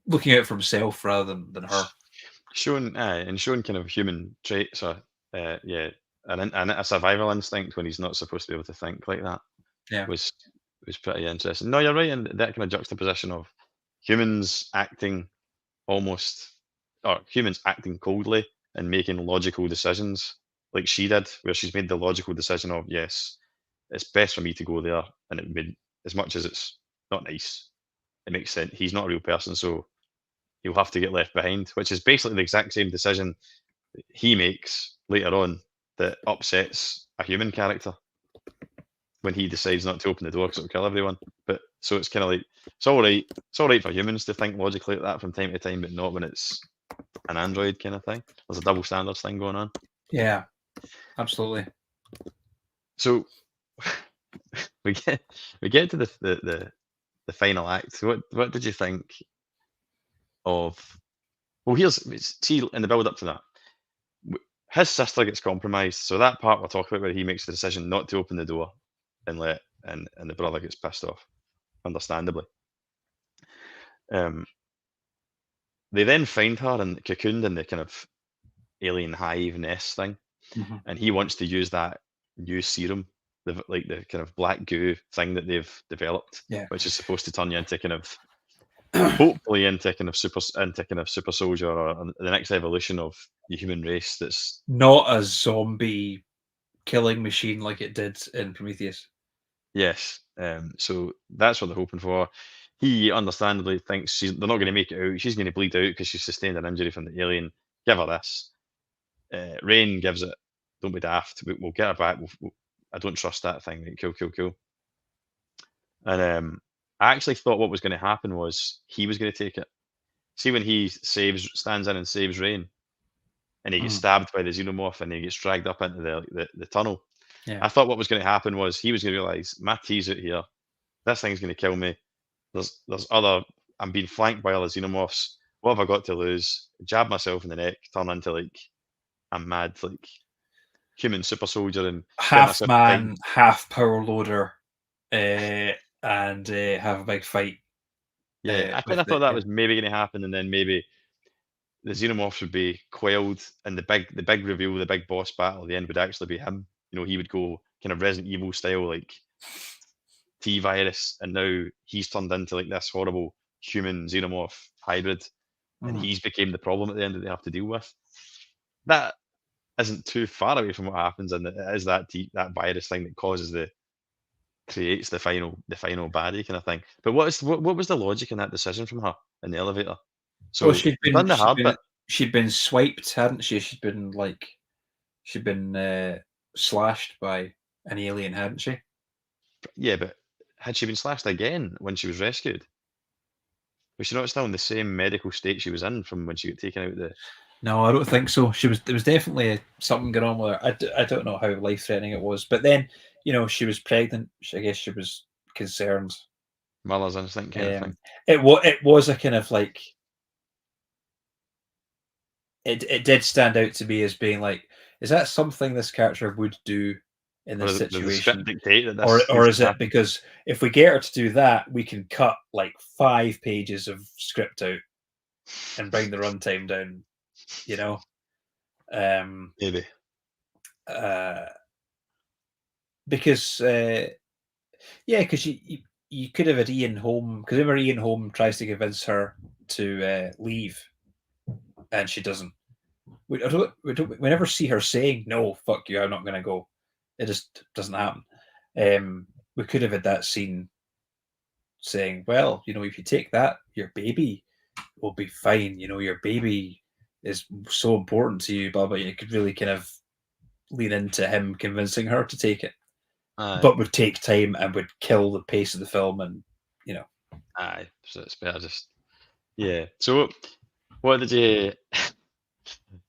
looking out for himself rather than her. showing kind of human traits, or yeah, and a survival instinct when he's not supposed to be able to think like that Yeah, was pretty interesting. No, you're right, and that kind of juxtaposition of humans acting almost, or humans acting coldly and making logical decisions like she did, where she's made the logical decision of, yes, it's best for me to go there, and it made, as much as it's not nice, it makes sense. He's not a real person, so he'll have to get left behind, which is basically the exact same decision he makes later on that upsets a human character when he decides not to open the door because it'll kill everyone. But so it's kind of like, it's all right. It's all right for humans to think logically like that from time to time, but not when it's an android kind of thing. There's a double standards thing going on. yeah, absolutely. So we get to the final act. What did you think of? Well, see, in the build up to that, his sister gets compromised. So that part we're talking about, where he makes the decision not to open the door and the brother gets pissed off, understandably. They then find her and cocooned in the kind of alien hive nest thing, Mhm. and he wants to use that new serum, the kind of black goo thing that they've developed, Yeah. which is supposed to turn you into kind of hopefully into kind of super soldier, or the next evolution of the human race. That's Not a zombie killing machine like it did in Prometheus. yes. So that's what they're hoping for. He understandably thinks they're not going to make it out. She's going to bleed out because she's sustained an injury from the alien. Give her this. Rain gives it. Don't be daft. We'll get her back. I don't trust that thing. Right, cool. And I actually thought what was going to happen was he was going to take it. See, when he stands in and saves Rain, and he gets stabbed by the xenomorph, and he gets dragged up into the tunnel. Yeah. I thought what was going to happen was he was going to realize my tea's out here. This thing's going to kill me. There's other. I'm being flanked by other xenomorphs. What have I got to lose? Jab myself in the neck, turn into like a mad like human super soldier, and get Half myself man, half power loader, and have a big fight. Yeah, I kind With of thought that was maybe going to happen, and then maybe the xenomorphs would be quelled, and the big reveal, the big boss battle at the end would actually be him. You know, he would go kind of Resident Evil style, like T virus, and now he's turned into like this horrible human xenomorph hybrid, and he's became the problem at the end that they have to deal with. That isn't too far away from what happens, and it is that virus thing that creates the final baddie kind of thing. But what was the logic in that decision from her in the elevator? Well, So you've done the hard bit. she'd been swiped, hadn't she? She'd been slashed by an alien, hadn't she? Yeah, but had she been slashed again when she was rescued? Was she not still in the same medical state she was in from when she got taken out the? No, I don't think so. There was definitely something going on with her. I don't know how life threatening it was, but then she was pregnant. I guess she was concerned. Mother's instinct kind of thing. It was a kind of like it did stand out to me as being like, is that something this character would do in this situation? Or is it because if we get her to do that, we can cut like 5 pages of script out and bring the runtime down, Maybe. Because because you could have had Ian Holm, because remember Ian Holm tries to convince her to leave, and she doesn't. We never see her saying, "No, fuck you, I'm not going to go." It just doesn't happen. We could have had that scene saying, "Well, if you take that, your baby will be fine. Your baby is so important to you." Blah blah. You could really kind of lean into him convincing her to take it, but would take time and would kill the pace of the film, and Aye, so it's better just So, what did you?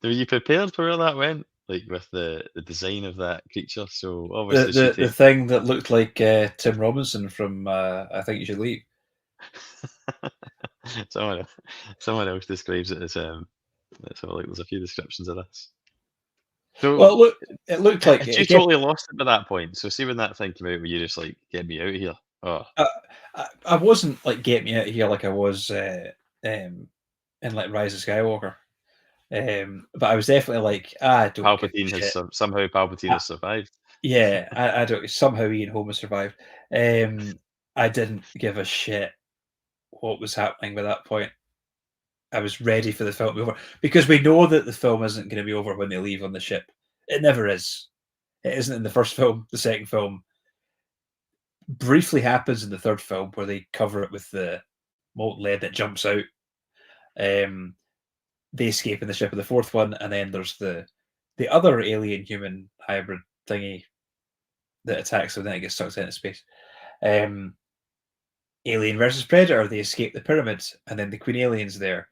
Were you prepared for where that went? Like with the design of that creature? So obviously the thing that looked like Tim Robinson from I Think You Should Leave. someone else describes it as let's have a look. There's a few descriptions of this. So well, look, it looked like you totally lost it by that point. So see when that thing came out, were you just like, "Get me out of here"? Oh, I wasn't like "Get me out of here" like I was in like Rise of Skywalker, but I was definitely like, I don't. Palpatine has survived. Yeah, I don't. Somehow Ian Holm has survived. I didn't give a shit what was happening by that point. I was ready for the film to be over because we know that the film isn't going to be over when they leave on the ship. It never is. It isn't in the first film. The second film briefly happens in the third film where they cover it with the molten lead that jumps out. They escape in the ship of the fourth one, and then there's the other alien human hybrid thingy that attacks them, then it gets sucked into space. Alien versus Predator, they escape the pyramids, and then the Queen Alien's there.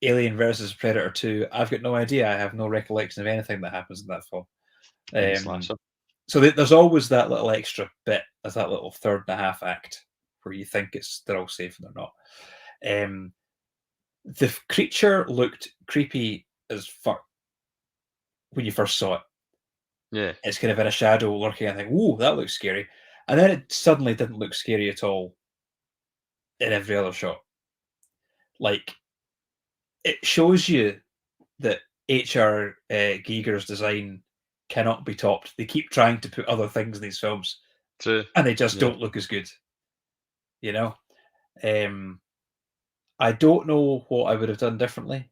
Alien versus Predator 2, I've got no idea. I have no recollection of anything that happens in that film. So there's always that little extra bit as that little third and a half act where you think they're all safe and they're not. The creature looked creepy as fuck when you first saw it. Yeah. It's kind of in a shadow lurking. I think, "Ooh, that looks scary." And then it suddenly didn't look scary at all in every other shot. Like, it shows you that H.R. Giger's design cannot be topped. They keep trying to put other things in these films. True. And they just don't look as good. I don't know what I would have done differently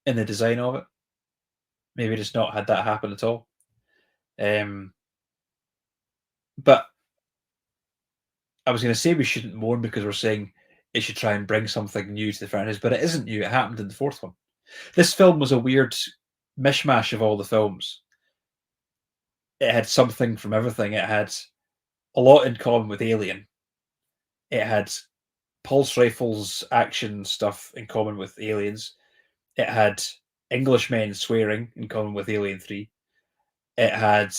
in the design of it. Maybe just not had that happen at all. But I was going to say we shouldn't mourn because we're saying it should try and bring something new to the franchise, but it isn't new. It happened in the fourth one. This film was a weird mishmash of all the films. It had something from everything. It had a lot in common with Alien. It had pulse rifles action stuff in common with Aliens. It had Englishmen swearing in common with Alien 3. It had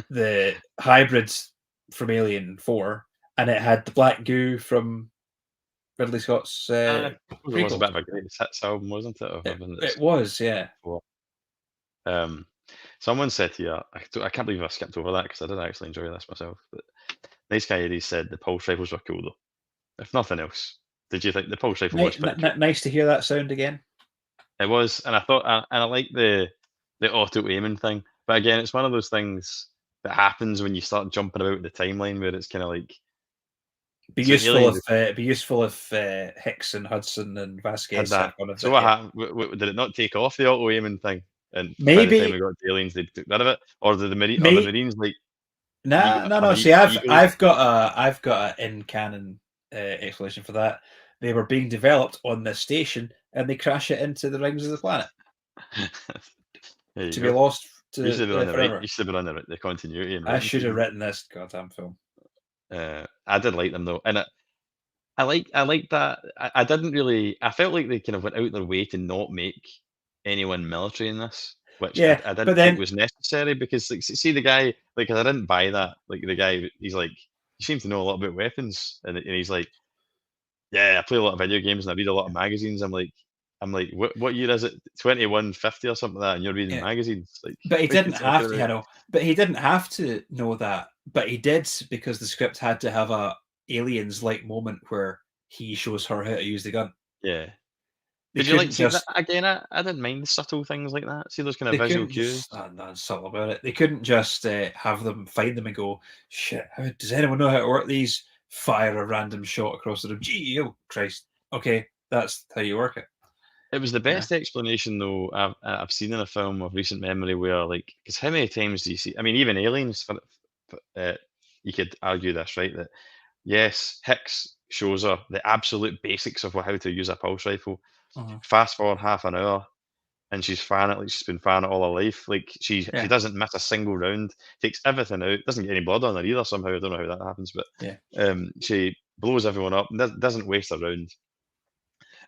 the hybrids from Alien 4, and it had the black goo from Ridley Scott's I suppose it was a prequels. bit of a greatest hits album, wasn't it? Of everything It that's was, yeah. before. Someone said here, I can't believe I skipped over that because I did actually enjoy this myself. But Nice Guy Eddie said the pulse rifles were cool though. If nothing else, did you think the pulse rifle was pretty cool? Nice to hear that sound again. It was, and I thought, and I like the auto aiming thing. But again, it's one of those things that happens when you start jumping about the timeline where it's kind of like Be so useful aliens if Hicks and Hudson and had Vasquez that. had one of So it. what Yeah. happened? Did it not take off the auto aiming thing? And by the time we Maybe, got to aliens, they took rid of it, or did the may Marines like nah, no, have no. an See, eagle? I've got a in canon explanation for that. They were being developed on this station, and they crash it into the rings of the planet There you to be go. lost You should have been on the right. forever. You should have been on the continuity and I writing should have team. written this goddamn film. I did like them though, and I like that. I didn't really. I felt like they kind of went out their way to not make anyone military in this, which Yeah, I didn't but think then was necessary because like see the guy like 'cause I didn't buy that. Like the guy, he's like he seems to know a lot about weapons, and he's like, yeah, I play a lot of video games and I read a lot of magazines. I'm like, what year is it? 2150 or something like that, and you're reading yeah, magazines. Like, but he what are you didn't talking have to. about? You know, but he didn't have to know that. But he did because the script had to have a aliens like moment where he shows her how to use the gun. Yeah. They Did you like couldn't see that just again? I didn't mind the subtle things like that. See those kind of They visual couldn't cues. just that's subtle about it. They couldn't just have them find them and go, shit. How does anyone know how to work these? Fire a random shot across the room. Gee, oh Christ. Okay, that's how you work it. It was the You know? best explanation though I've seen in a film of recent memory where like because how many times do you see? I mean, even Aliens. You could argue this, right? That yes, Hicks shows her the absolute basics of how to use a pulse rifle. Mhm. Fast forward half an hour, and she's firing it like she's been firing it all her life. Like she Yeah, doesn't miss a single round. Takes everything out. Doesn't get any blood on her either somehow. I don't know how that happens, but yeah. she blows everyone up. Doesn't waste a round.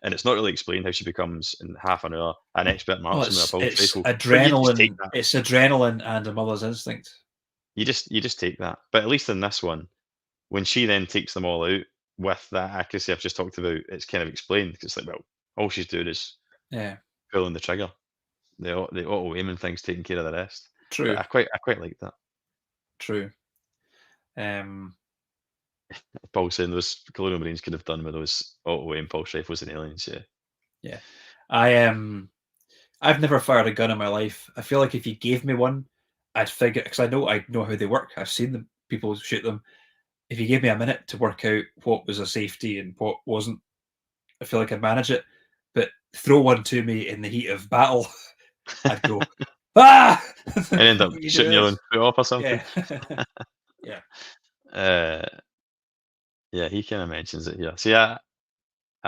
And it's not really explained how she becomes in half an hour an expert Well, marksman with a pulse it's rifle. But you just take adrenaline. that. It's adrenaline and a mother's instinct. You just take that. But at least in this one, when she then takes them all out with that accuracy I've just talked about, it's kind of explained. 'Cause it's like, well, all she's doing is Yeah, pulling the trigger. The auto aiming thing's taking care of the rest. But true, I quite like that. true. Um, Paul saying those Colonial Marines could have done with those auto aim pulse rifles and aliens. Yeah, yeah. I've never fired a gun in my life. I feel like if you gave me one, I'd figure because I know how they work. I've seen them people shoot them. If you gave me a minute to work out what was a safety and what wasn't, I feel like I'd manage it. But throw one to me in the heat of battle, I'd go, ah! and end up You do shooting your own this. foot off or something. Yeah. Yeah. Uh, yeah, he kind of mentions it here. See, I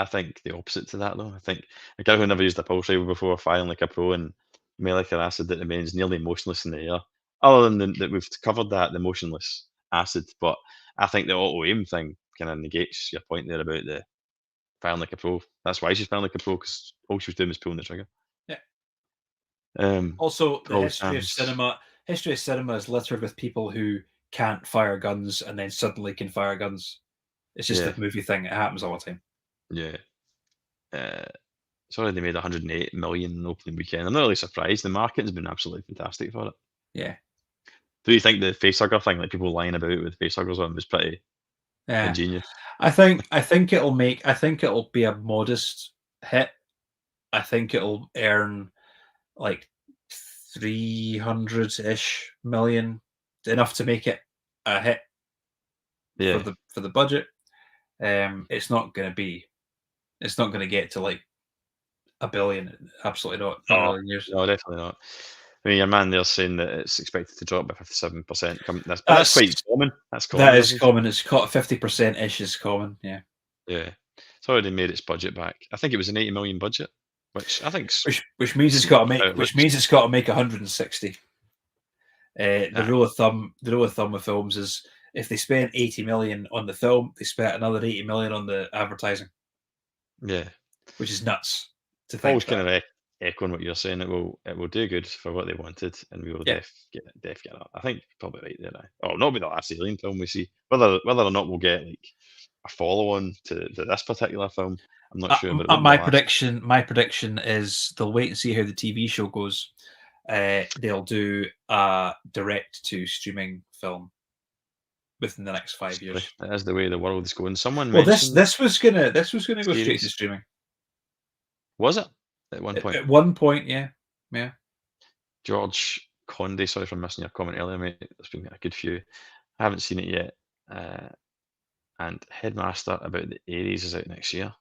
think the opposite to that though. I think a guy who never used a pulse rifle before firing like a pro and molecular acid that remains nearly motionless in the air. Other than that, we've covered that the motionless acid, but I think the auto aim thing kind of negates your point there about the firing like a pro. That's why she's firing like a pro because all she was doing was pulling the trigger. Yeah. Um, Also, the Paul history of Sam's, cinema is littered with people who can't fire guns and then suddenly can fire guns. It's just yeah, a movie thing. It happens all the time. yeah. Uh, it's already made 108 million in opening weekend. I'm not really surprised. The marketing's been absolutely fantastic for it. Yeah. Do you think the facehugger thing, like people lying about with facehuggers on, was pretty Yeah. ingenious? I think it'll be a modest hit. I think it'll earn like 300-ish million, enough to make it a hit Yeah. for the budget. It's not going to be. It's not going to get to like a billion. Absolutely not. Not in a No, million years. no, definitely not. I mean, your man there's saying that it's expected to drop by 57% coming this, but that's That's quite common. That's that common, is isn't it? common. It's caught 50% ish is common. Yeah. Yeah. It's already made its budget back. I think it was an 80 million budget, which I think's Which means it's got to make outlandish. 160. The Nah, rule of thumb with films is if they spend 80 million on the film, they spent another 80 million on the advertising, yeah. which is nuts to Paul's think kind that. of echoing what you're saying, it will do good for what they wanted, and we will Yeah. get that. I think you're probably right there. Oh, not be the last Alien film we see. Whether or not we'll get like a follow-on to this particular film, I'm not sure, but it won't be My the last. prediction is they'll wait and see how the TV show goes. They'll do a direct to streaming film within the next 5 years. That is the way the world is going. Someone Well, mentioned this was gonna go straight to series. streaming Was it at one point? at one point. Yeah. George Conde, sorry for missing your comment earlier, mate. There's been a good few. I haven't seen it yet. And Headmaster about the Aries is out next year.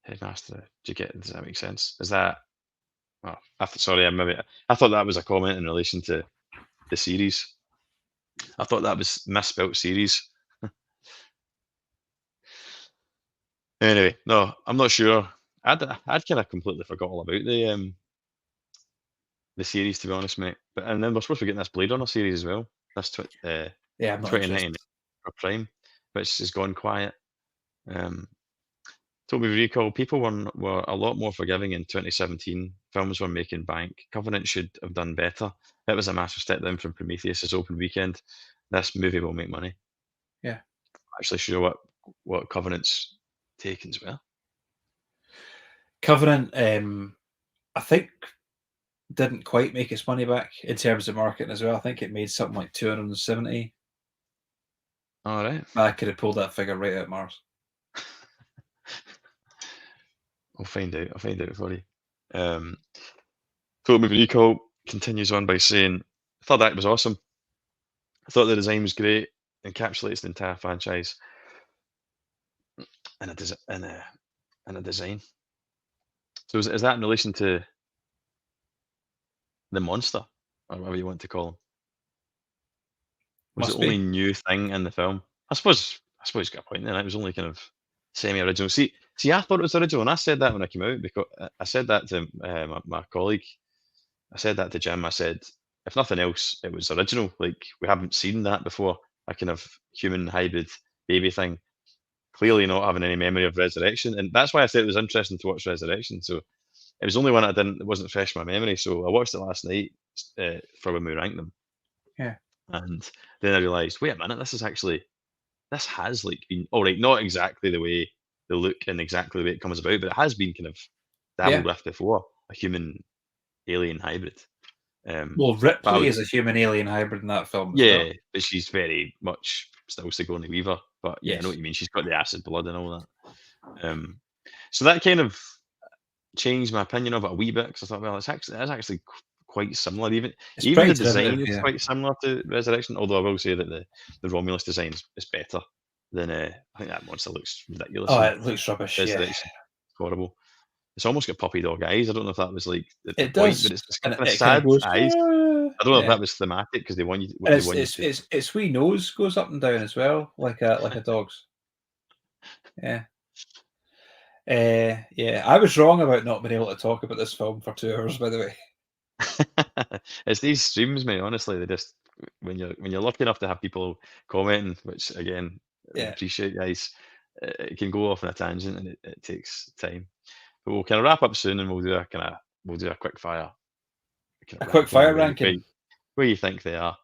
Headmaster, does that make sense? Is that? Well, I thought that was a comment in relation to the series. I thought that was misspelt series. Anyway, no, I'm not sure. I'd kind of completely forgot all about the series, to be honest, mate. And then we're supposed to be getting this Blade Runner series as well. This Yeah, I'm not 2019 interested. for Prime, which has gone quiet. Toby recall, people were a lot more forgiving in 2017. Films were making bank. Covenant should have done better. It was a massive step down from Prometheus' open weekend. This movie will make money. Yeah. Actually sure what Covenant's taken as well. Covenant, I think, didn't quite make its money back in terms of marketing as well. I think it made something like 270. All right. I could have pulled that figure right out of Mars. I'll find out for you. Total Movie Recall continues on by saying, I thought that was awesome. I thought the design was great, encapsulates the entire franchise in a design. So is that in relation to the monster, or whatever you want to call him? Was Must the only be. new thing in the film? I suppose he's got a point there. It was only kind of semi-original. See, I thought it was original, and I said that when I came out, because I said that to my colleague. I said that to Jim. I said, if nothing else, it was original. Like, we haven't seen that before. A kind of human hybrid baby thing. Clearly not having any memory of Resurrection, and that's why I said it was interesting to watch Resurrection. So it was only one it wasn't fresh in my memory. So I watched it last night for when we ranked them. Yeah. And then I realised, wait a minute, this has like been all right, not exactly the way they look and exactly the way it comes about, but it has been kind of dabbled with before, a human alien hybrid. Well, Ripley is a human alien hybrid in that film. Yeah, but she's very much still Sigourney Weaver. But yeah, I know Yes. what you mean. She's got the acid blood and all that. So that kind of changed my opinion of it a wee bit, because I thought, well, that's actually quite similar. Even It's the pretty design derivative, is yeah. quite similar to Resurrection. Although I will say that the Romulus design is better than I think that monster looks ridiculous. Oh, in it looks rubbish. Resurrection. It's horrible. It's almost got puppy dog eyes. I don't know if that was like the It point, does, but it's and kind of it kind of sad goes. eyes. I don't know if Yeah. that was thematic, because they want you And to. its wee nose goes up and down as well, like a dog's. Yeah. Yeah. I was wrong about not being able to talk about this film for 2 hours, by the way. It's these streams, mate. Honestly, they just when you're lucky enough to have people commenting, which again, I Yeah. appreciate, guys. It can go off on a tangent, and it takes time. But we'll kind of wrap up soon, and we'll do a quick fire. A quick fire ranking. Where you think they are.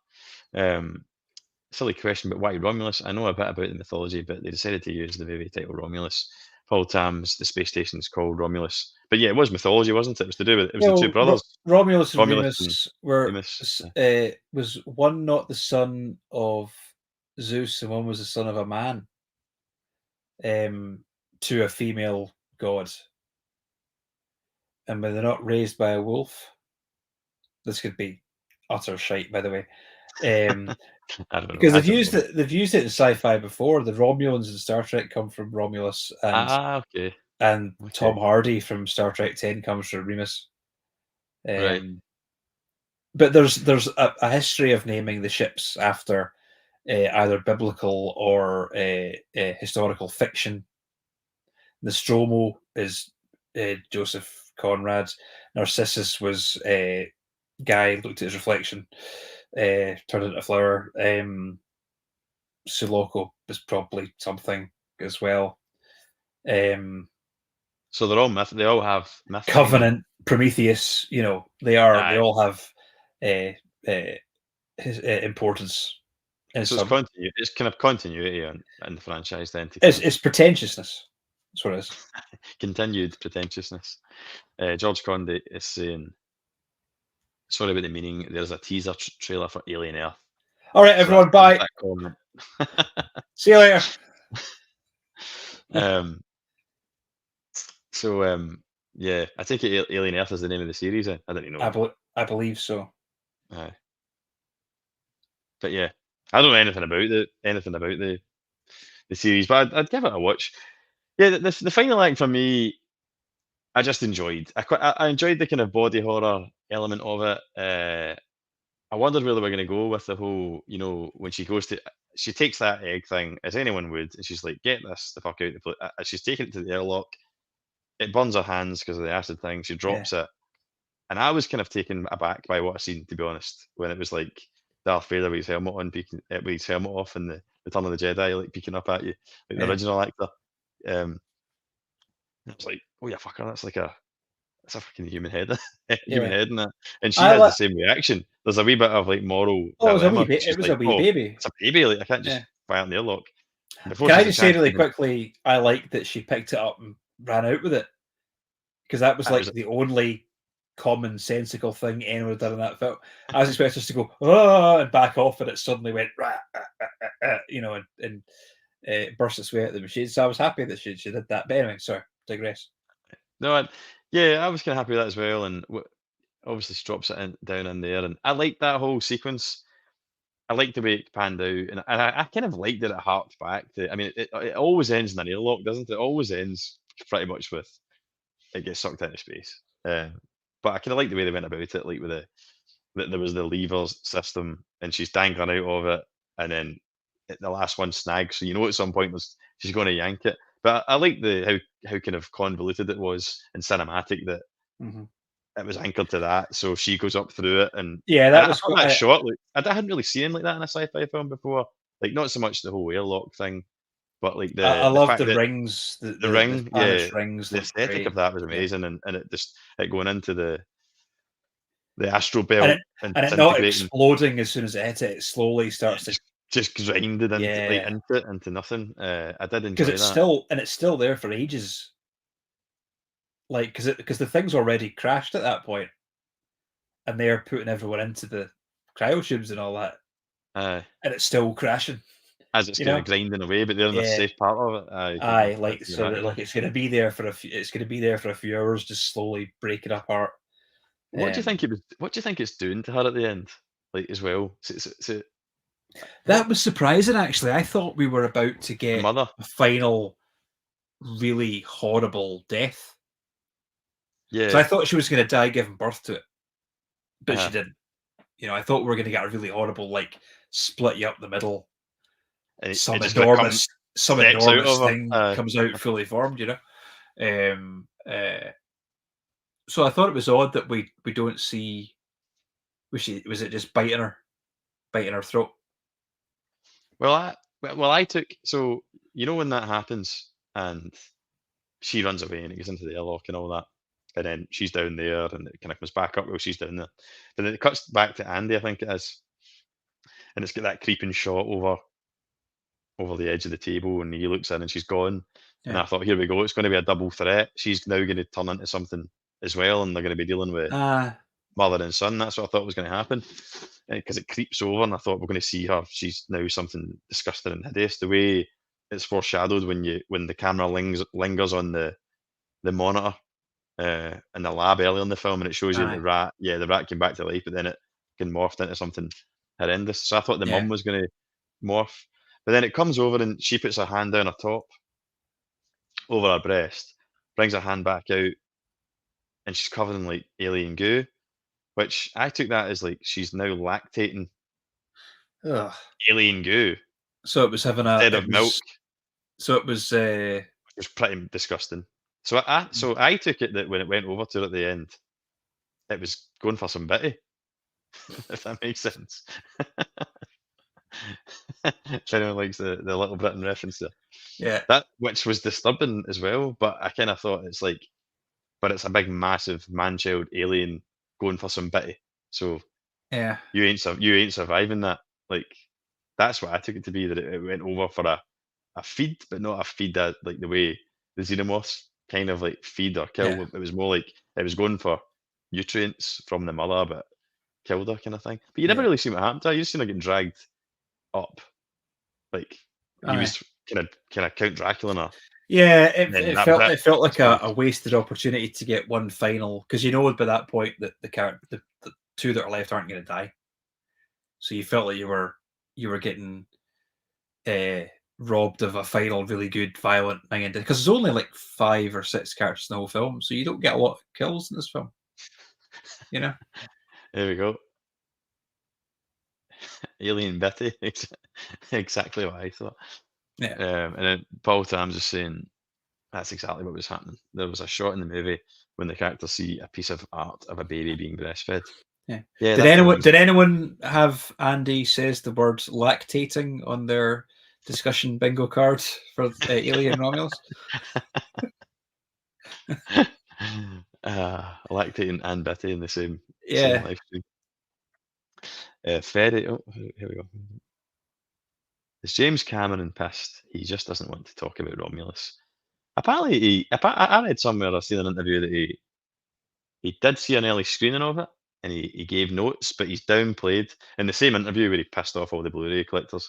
Silly question, but why Romulus? I know a bit about the mythology, but they decided to use the movie title Romulus. Paul Tam's The Space Station's called Romulus. But yeah, it was mythology, wasn't it? It was to do with the two brothers. Romulus and Romulus and Remus were Remus. was one not the son of Zeus and one was the son of a man, to a female god. And when they're not raised by a wolf, this could be utter shite, by the way. I don't know. Because they've used it in sci-fi before. The Romulans in Star Trek come from Romulus, Okay. and Tom Hardy from Star Trek 10 comes from Remus. Right. But there's a history of naming the ships after either biblical or historical fiction. Nostromo is Joseph Conrad. Narcissus was a guy looked at his reflection, turned into a flower. Sulaco was probably something as well. So they're all myth. They all have myth. Covenant, Prometheus, they they all have importance in So some. it's kind of continuity in the franchise then. It's pretentiousness. That's what it is. Continued pretentiousness. George Conde is saying, sorry about the meaning. There's a teaser trailer for Alien Earth. All right, everyone, bye. See you later. Yeah, I think Alien Earth is the name of the series. I didn't know. I believe so. But yeah, I don't know anything about the series, but I'd give it a watch. Yeah, the final act for me, I just enjoyed. I enjoyed the kind of body horror element of it. I wondered where they were going to go with the whole, when she takes that egg thing, as anyone would, and she's like, get this the fuck out the place. She's taking it to the airlock. It burns her hands because of the acid thing. She drops it. And I was kind of taken aback by what I seen, to be honest, when it was like Darth Vader with his helmet on, with his helmet off, and the Return of the Jedi, like peeking up at you, like the original actor. I was like, oh yeah, fucker, that's a fucking human head, human head in that. And she has the same reaction. There's a wee bit of like moral dilemma. It was a wee baby. It's a baby. Like I can't just fire in the airlock. Can I just say really quickly? I like that she picked it up and ran out with it, because that was the only commonsensical thing anyone had done in that film. I was expecting us to go and back off, and it suddenly went and burst its way out of the machine. So I was happy that she did that. But anyway, sorry, digress. No, I was kind of happy with that as well, and obviously she drops it down in there, and I liked that whole sequence. I liked the way it panned out, and I kind of liked that it harked back to. I mean, it always ends in an airlock, doesn't it? It always ends pretty much with it gets sucked into space. But I kind of like the way they went about it, like with there was the levers system, and she's dangling out of it, and then the last one snags, so at some point she's going to yank it. But I like how kind of convoluted it was and cinematic that it was anchored to that. So she goes up through it, and that was that shot. Like I hadn't really seen like that in a sci-fi film before. Like not so much the whole airlock thing, but like I love the rings, the ring, rings. The aesthetic of that was amazing, and it going into the astral belt and it not exploding as soon as it hits it. It slowly starts to just grinded into nothing. I did enjoy that it's still there for ages. Like because the thing's already crashed at that point, and they're putting everyone into the cryo tubes and all that, and it's still crashing as it's kind of grinding away, but they're in a safe part of it. Like it's going to be there for a few hours, just slowly breaking apart. What do you think What do you think it's doing to her at the end, like as well? That was surprising, actually. I thought we were about to get a final, really horrible death. Yeah. So I thought she was going to die giving birth to it, but she didn't. I thought we were going to get a really horrible, like, split you up the middle. And some enormous thing comes out fully formed, So I thought it was odd that we don't see. Was it just biting her throat? Well, I took when that happens and she runs away and it goes into the airlock and all that, and then she's down there and it kind of comes back up while she's down there, but then it cuts back to Andy, I think it is, and it's got that creeping shot over the edge of the table, and he looks in and she's gone. And I thought, here we go, it's going to be a double threat. She's now going to turn into something as well, and they're going to be dealing with mother and son. That's what I thought was going to happen, because it creeps over, and I thought we're going to see her. She's now something disgusting and hideous. The way it's foreshadowed when the camera lingers on the monitor in the lab earlier in the film, and it shows you the rat. Yeah, the rat came back to life, but then it can morphed into something horrendous. So I thought the mum was going to morph, but then it comes over and she puts her hand down her top over her breast, brings her hand back out, and she's covered in like alien goo, which I took that as like she's now lactating alien goo. So it was having instead of milk. So it was pretty disgusting. So I took it that when it went over to her at the end, it was going for some bitty, if that makes sense. If anyone likes the Little Britain reference there. Yeah, That which was disturbing as well, but I kind of thought it's like, but it's a big, massive man-child alien going for some bitty. So yeah, you ain't surviving that. Like that's what I took it to be, that it went over for a feed, but not a feed that like the way the xenomorphs kind of like feed or yeah. kill. It was more like it was going for nutrients from the mother, but killed her kind of thing. But you never Yeah. really seen what happened to her. You just seen her getting dragged up. Like he Aye. was kind of Count Dracula her. Yeah, Then it that was felt it. it felt like Spoiled. a wasted opportunity to get one final, because you know by that point that the two that are left aren't going to die. So you felt like you were getting uh, robbed of a final really good violent thing, because there's only like 5 or 6 characters in the whole film, so you don't get a lot of kills in this film. You know? There we go. Alien Betty. Exactly what I thought. Yeah. And then Paul Tam's just saying that's exactly what was happening. There was a shot in the movie when the characters see a piece of art of a baby being breastfed. Yeah. Yeah, that kind of was. Did anyone have Andy says the word lactating on their discussion bingo card for Alien Romulus? Lactating and Betty in the same Yeah. live stream. Ferry. Oh, here we go. Is James Cameron pissed? He just doesn't want to talk about Romulus. Apparently, I read somewhere, I've seen an interview that he did see an early screening of it, and he gave notes, but he's downplayed in the same interview where he pissed off all the Blu-ray collectors.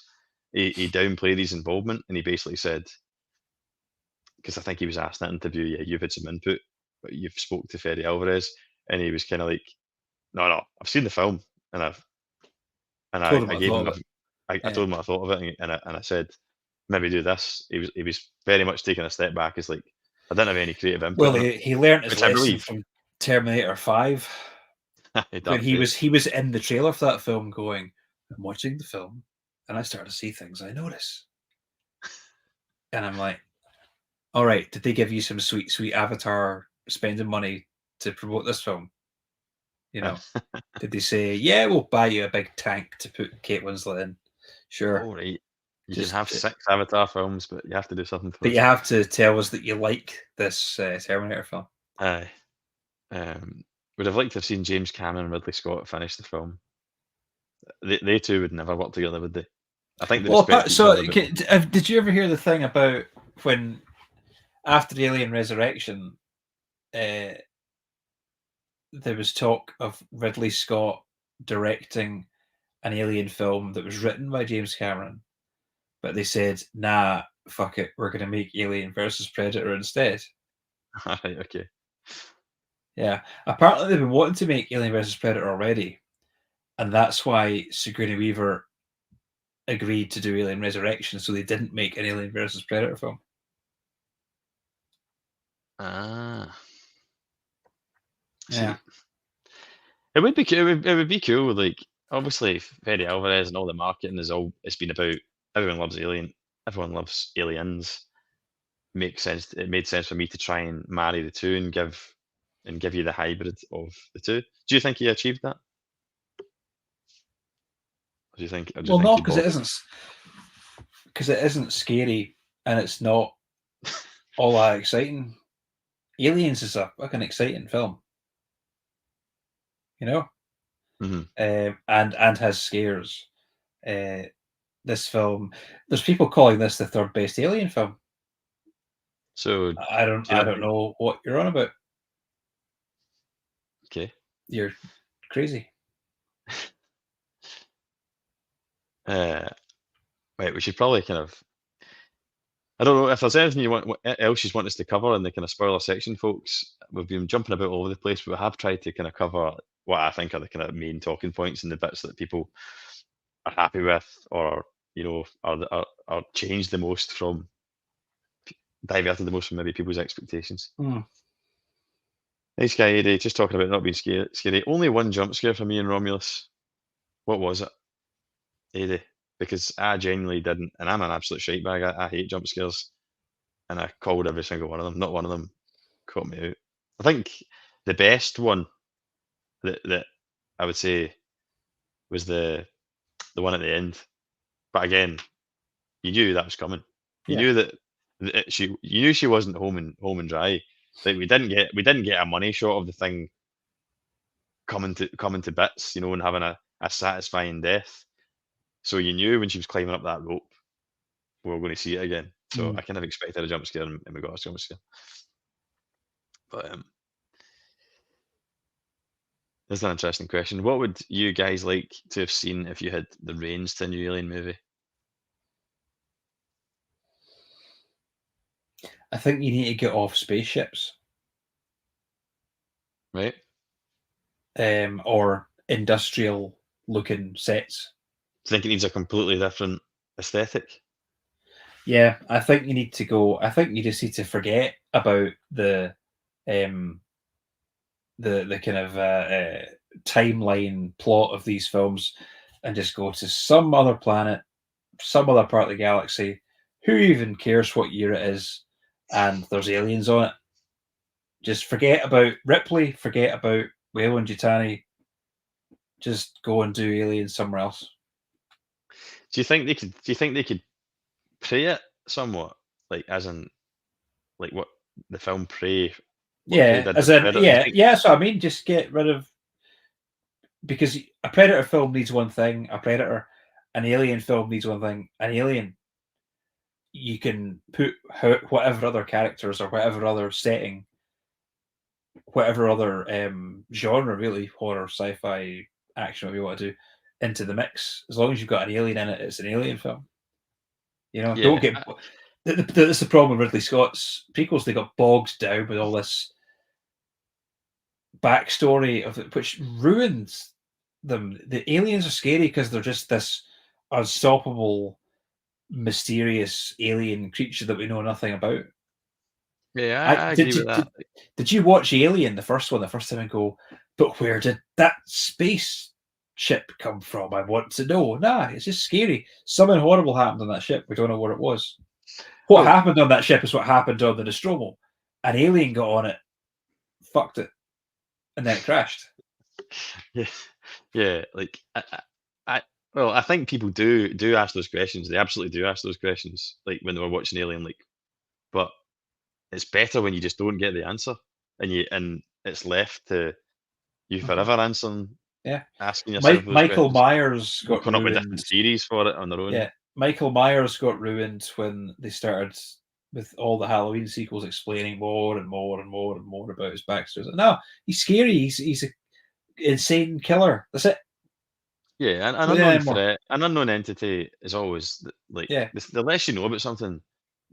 He downplayed his involvement, and he basically said, because I think he was asked in that interview, yeah, you've had some input, but you've spoke to Fede Alvarez, and he was kind of like, no, I've seen the film, and Told him I what I gave thought him, of it. I Yeah. told him what I thought of it, and I said, maybe do this. He was very much taking a step back, as like, I didn't have any creative Well, input in it, he learned his which I lesson believe. from Terminator 5 when Dark Fate. he was in the trailer for that film going, I'm watching the film and I start to see things I notice. And I'm like, all right, did they give you some sweet Avatar spending money to promote this film? You know, did they say, yeah, we'll buy you a big tank to put Kate Winslet in? Sure. All right. You can Just, have 6 Avatar films, but you have to do something for but you us. have to tell us that you like this Terminator film. Aye. Would have liked to have seen James Cameron and Ridley Scott finish the film. They two would never work together, would they? I think they Well, respect each so other, but did you ever hear the thing about when after the Alien Resurrection, there was talk of Ridley Scott directing an Alien film that was written by James Cameron, but they said, "Nah, fuck it, we're going to make Alien versus Predator instead." right, okay. Yeah, apparently they've been wanting to make Alien versus Predator already, and that's why Sigourney Weaver agreed to do Alien Resurrection, so they didn't make an Alien versus Predator film. Ah, Yeah. see. It would be cool. It would be cool. Like obviously, Fede Alvarez and all the marketing is all. It's been about everyone loves Alien. Everyone loves Aliens. Makes sense. It made sense for me to try and marry the two and give you the hybrid of the two. Do you think he achieved that? Or do you Well, think no, he bottled? because it isn't scary and it's not all that exciting. Aliens is a fucking exciting film, you know, Mhm. and has scares. Uh, this film, there's people calling this the third best Alien film. So, do you I not don't think? know what you're on about. Okay. You're crazy. Uh, right. We should probably kind of. I don't know if there's anything else you want us to cover in the kind of spoiler section, folks. We've been jumping about all over the place, but we have tried to kind of cover what I think are the kind of main talking points and the bits that people are happy with, or are changed the most from, diverted the most from maybe people's expectations. Hmm. Nice guy, Eddie, just talking about not being scary. Only one jump scare for me and Romulus. What was it, Eddie? Because I genuinely didn't, and I'm an absolute shite bag. I hate jump scares, and I called every single one of them. Not one of them caught me out. I think the best one that I would say was the one at the end But again, you knew that was coming. You Yeah. knew that you knew she wasn't home and dry. Like we didn't get a money shot of the thing coming to bits, and having a satisfying death. So you knew when she was climbing up that rope, we were going to see it again. So I kind of expected a jump scare, and we got a jump scare. But this is an interesting question. What would you guys like to have seen if you had the reins to a new Alien movie? I think you need to get off spaceships. Right? Or industrial looking sets. I think it needs a completely different aesthetic. Yeah, I think you need to go. I think you just need to forget about the kind of timeline plot of these films and just go to some other planet, some other part of the galaxy. Who even cares what year it is? And there's aliens on it. Just forget about Ripley. Forget about Whale and Yutani. Just go and do aliens somewhere else. Do you think they could Prey it somewhat, like as in, like what the film Prey? Yeah, did as with in, Predator? yeah. So I mean, just get rid of, because a Predator film needs one thing. A Predator, an Alien film needs one thing. An Alien, you can put whatever other characters or whatever other setting, whatever other genre, really, horror, sci-fi, action, whatever you want to do, into the mix. As long as you've got an alien in it, it's an Alien film. Don't Yeah, get. That's the problem with Ridley Scott's prequels. They got bogged down with all this backstory of it, which ruins them. The aliens are scary because they're just this unstoppable, mysterious alien creature that we know nothing about. I agree with that. Did you watch Alien, the first one, the first time, and go, but where did that space ship come from? I want to know. Nah, it's just scary. Something horrible happened on that ship. We don't know what it was. What happened on that ship is what happened on the Nostromo. An alien got on it, fucked it, and then it crashed. Yeah. Like I think people do ask those questions. They absolutely do ask those questions, like when they were watching Alien. Like, but it's better when you just don't get the answer, and it's left to you forever answering. Yeah, asking yourself those Michael questions. Myers got coming up with ruined. different theories for it on their own. Yeah, Michael Myers got ruined when they started with all the Halloween sequels explaining more and more and more and more about his backstory. No, he's scary. He's an insane killer. That's it. Yeah, an unknown threat, an unknown entity is always like the less you know about something,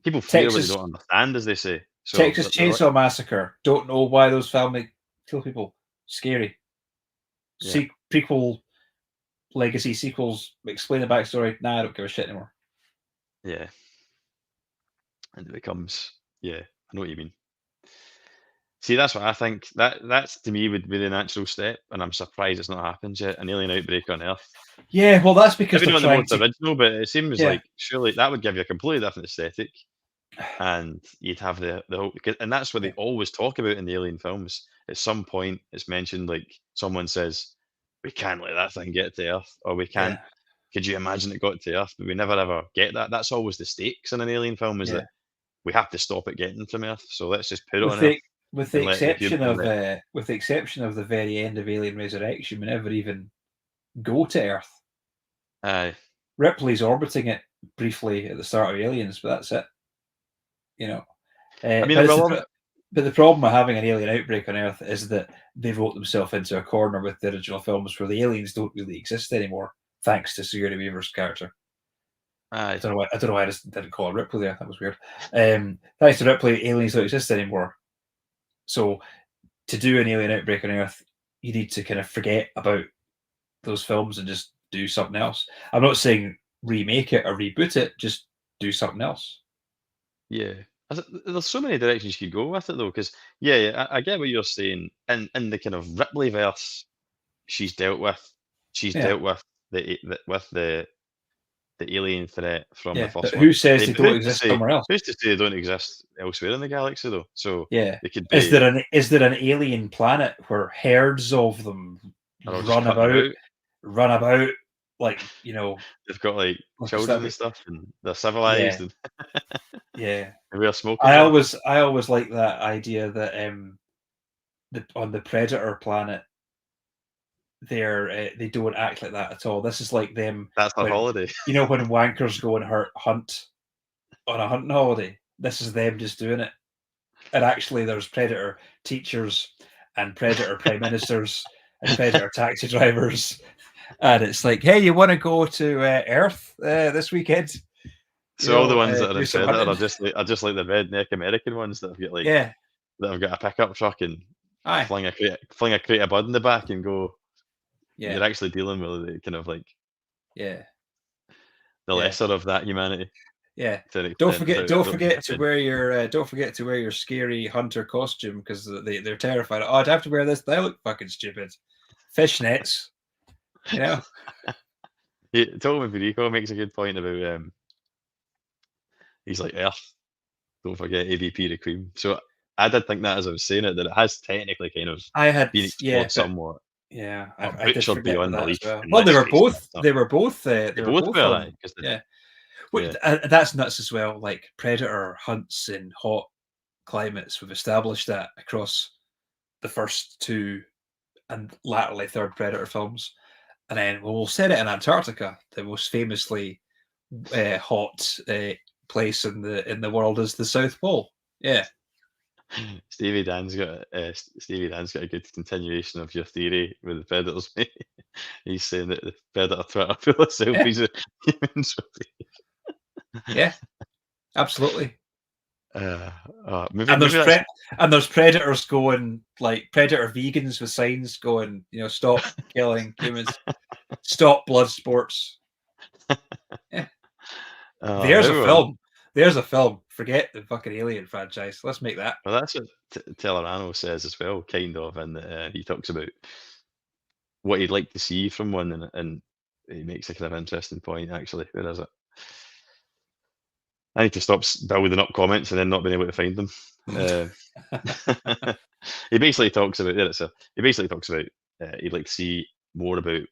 people fear what they don't understand, as they say. So Texas Chainsaw Massacre. Don't know why those family kill people. Scary. Prequel, legacy sequels explain the backstory. Nah, I don't give a shit anymore. Yeah, and it becomes I know what you mean. See, that's what I think. That's to me would be the natural step, and I'm surprised it's not happened yet. An alien outbreak on Earth. Yeah, well, that's because maybe not the most original, but it seems like surely that would give you a completely different aesthetic, and you'd have the whole. And that's what they always talk about in the Alien films. At some point, it's mentioned like someone says, "We can't let that thing get to Earth," or "We can't." Could you imagine it got to Earth? But we never ever get that. That's always the stakes in an Alien film, is that we have to stop it getting from Earth. So let's just put it on Earth. With the exception of the very end of Alien Resurrection, we never even go to Earth. Aye. Ripley's orbiting it briefly at the start of Aliens, but that's it. I mean, but the problem with having an alien outbreak on Earth is that they wrote themselves into a corner with the original films where the aliens don't really exist anymore, thanks to Sigourney Weaver's character. Aye. I don't know why I just didn't call her Ripley there. That was weird. Thanks to Ripley, aliens don't exist anymore. So to do an alien outbreak on Earth, you need to kind of forget about those films and just do something else. I'm not saying remake it or reboot it, just do something else. Yeah. There's so many directions you could go with it, though, because I get what you're saying. In the kind of Ripley verse, she's dealt with the alien threat from the first one. Who says they don't exist somewhere else? Who's to say they don't exist elsewhere in the galaxy, though? So it could be. Is there an alien planet where herds of them run about like, you know, They've got like like a children and celebrity. stuff, and they're Yeah, civilized, and yeah. they wear smoking I jackets. always like that idea that on the Predator planet, they don't act like that at all. This is like them That's their when holiday. when wankers go and hunt on a hunting holiday. This is them just doing it. And actually, there's Predator teachers and Predator prime ministers and Predator taxi drivers, and it's like, hey, you want to go to Earth this weekend? So all the ones that are Do in some Predator hunting. are just like the redneck American ones that have got like Yeah, that have got a pickup truck and aye, fling a crate of bud in the back and go. yeah, You're actually dealing with the kind of like yeah, the yeah. lesser of that humanity Yeah. to an extent without Don't ever being forget to happen. wear your scary hunter costume because they're terrified. Oh, I'd have to wear this. They look fucking stupid. Fishnets, you know. Total Rico makes a good point about he's like Earth. Don't forget AVP the Queen. So I did think that as I was saying it, that it has technically kind of I had been yeah, explored but somewhat, yeah, or I did butchered forget about beyond that as belief. well. And Well, let's face it, they they were both both were like because yeah. yeah, That's nuts as well. Like predator hunts in hot climates. We've established that across the first two and latterly third Predator films. And then we'll set it in Antarctica, the most famously hot place in the world is the South Pole. Yeah, Stevie Dan's got a good continuation of your theory with the predators. He's saying that the predator Twitter full of yeah, selfies of humans. yeah, absolutely. Uh, maybe And maybe that's there's predators going like predator vegans with signs going, stop killing humans, stop blood sports. Yeah, there's a maybe we're film. There's a film. Forget the fucking Alien franchise. Let's make that. well. That's what Tellerano says as well, kind of, and he talks about what he'd like to see from one, and he makes a kind of interesting point. Actually, where is it? I need to stop building up comments and then not being able to find them. He basically talks about he basically talks about he'd like to see more about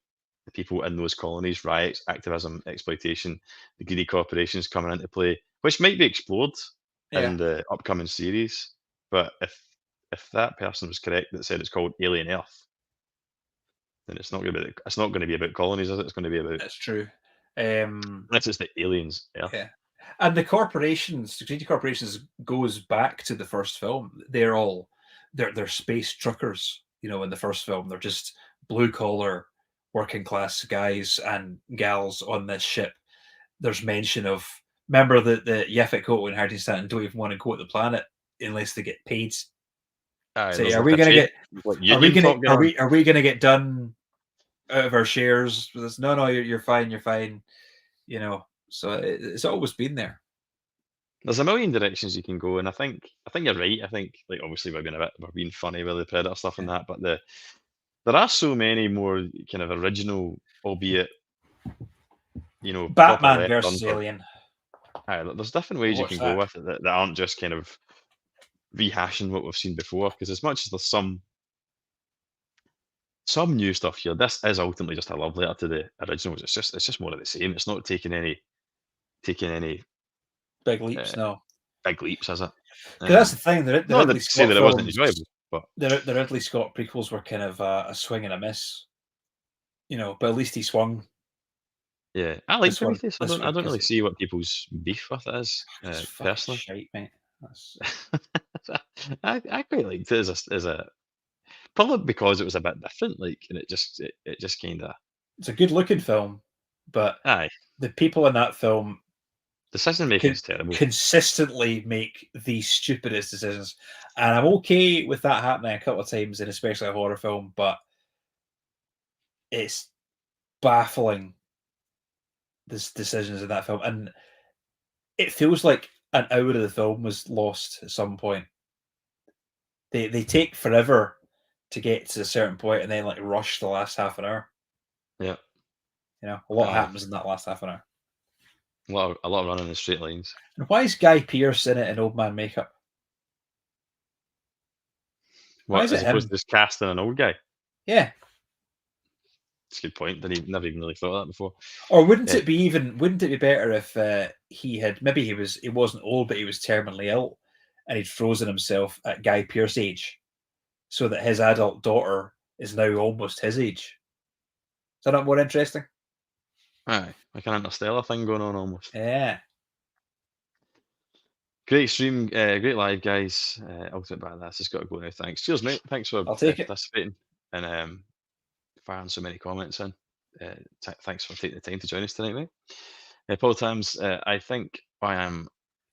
the people in those colonies, riots, activism, exploitation, the greedy corporations coming into play, which might be explored Yeah, in the upcoming series. But if that person was correct that said it's called Alien Earth, then it's not going to be about colonies, is it? It's going to be about that's true. unless it's the aliens Earth. Yeah. And the greedy corporations goes back to the first film. They're space truckers, in the first film. They're just blue collar working class guys and gals on this ship. There's mention of remember the Yefik Koto and Hardy Stanton don't even want to go to the planet unless they get paid. Aye, Say, there's are like we a gonna trade, get like are we union gonna talk going on. are we gonna get done out of our shares with this? No, you're fine, you're fine. So it's always been there. There's a million directions you can go, and I think you're right. I think like obviously we're being funny with the predator stuff and Yeah. that, but there are so many more kind of original, albeit proper Batman left turns. versus Or Alien. there's different I ways you watched can go that. with it that aren't just kind of rehashing what we've seen before. Because as much as there's some new stuff here, this is ultimately just a love letter to the originals. It's just more of the same. It's not taking any Big uh, leaps, no. big leaps, is it? Because that's the thing. The Not Ridley that to say Scott that it wasn't films, enjoyable, but the Ridley Scott prequels were kind of a swing and a miss. But at least he swung. yeah, I like Prometheus. I This don't I one, don't because really see what people's beef with it is, it's fucking personally. shite, mate. That's I quite liked it as a probably because it was a bit different, like, and it just kinda it's a good looking film, but aye, the people in that film decision can making's terrible. consistently make the stupidest decisions, and I'm okay with that happening a couple of times, in especially a horror film, but it's baffling the decisions in that film, and it feels like an hour of the film was lost at some point. They take forever to get to a certain point and then like rush the last half an hour. Yeah, A lot aye, happens in that last half an hour. a lot of running in straight lines. And why is Guy Pearce in it in old man makeup? Why What, is as it opposed him? to just casting an old guy? Yeah, It's a good point. Never even really thought of that before. Or wouldn't it be better if he wasn't old, but he was terminally ill, and he'd frozen himself at Guy Pearce age, so that his adult daughter is now almost his age? Is that not more interesting? Aye, like an interstellar thing going on almost. Yeah. Great stream, great live, guys. Ultimate Badass has got to go now. Thanks. Cheers, mate. Thanks for I'll take it. participating and firing so many comments in. Thanks for taking the time to join us tonight, mate. Paul Tams, I think I am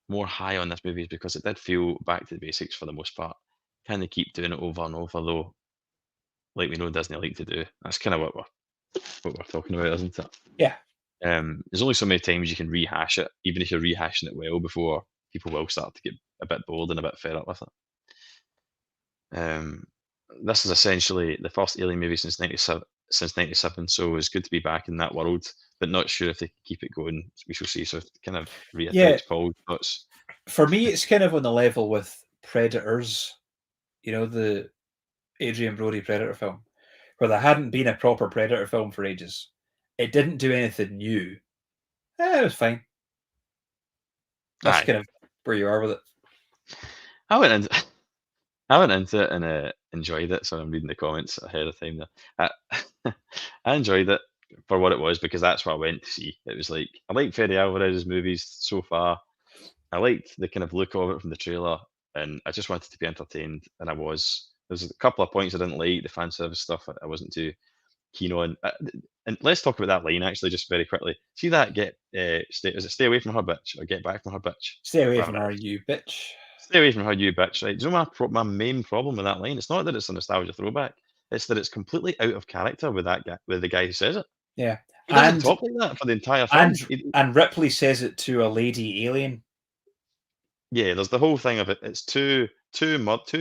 more high on this movie is because it did feel back to the basics for the most part. Kind of keep doing it over and over, though, like we know Disney like to do. That's kind of what we're talking about, isn't it? Yeah. There's only so many times you can rehash it, even if you're rehashing it well, before people will start to get a bit bored and a bit fed up with it. This is essentially the first Alien movie since '97, so it's good to be back in that world, but not sure if they can keep it going. We shall see. So kind of reiterate Paul's thoughts. For me, it's kind of on the level with Predators, the Adrian Brody Predator film, where there hadn't been a proper Predator film for ages. It didn't do anything new. It was fine. That's kind of where you are with it. I went into it and enjoyed it. So I'm reading the comments ahead of time there. I enjoyed it for what it was because that's what I went to see. It was like, I like Fede Alvarez's movies so far. I liked the kind of look of it from the trailer, and I just wanted to be entertained, and I was. There's a couple of points I didn't like, the fan service stuff I wasn't too keen on. And let's talk about that line actually, just very quickly. See that stay away from her bitch, or get back from her bitch? Stay away from her, you bitch. Stay away from her, you bitch. Right? Do you know my main problem with that line? It's not that it's a nostalgia throwback. It's that it's completely out of character with that guy, with the guy who says it. Yeah, he doesn't talk like that for the entire film. And Ripley says it to a lady alien. Yeah, there's the whole thing of it. It's two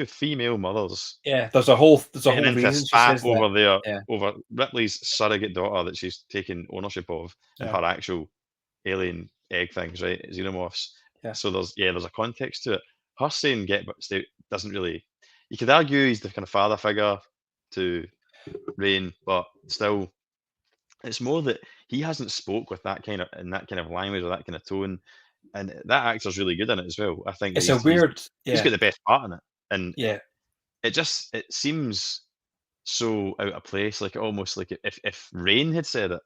female mothers. Yeah, there's a whole reason she says over that. there over Ripley's surrogate daughter that she's taken ownership of, and her actual alien egg things, right? Xenomorphs. Yeah. So there's a context to it. Her saying stay doesn't really. You could argue he's the kind of father figure to Rain, but still, it's more that he hasn't spoke with that kind of language or that kind of tone. And that actor's really good in it as well. I think it's weird. He's got the best part in it, and yeah, it seems so out of place. Like almost like if Rain had said it,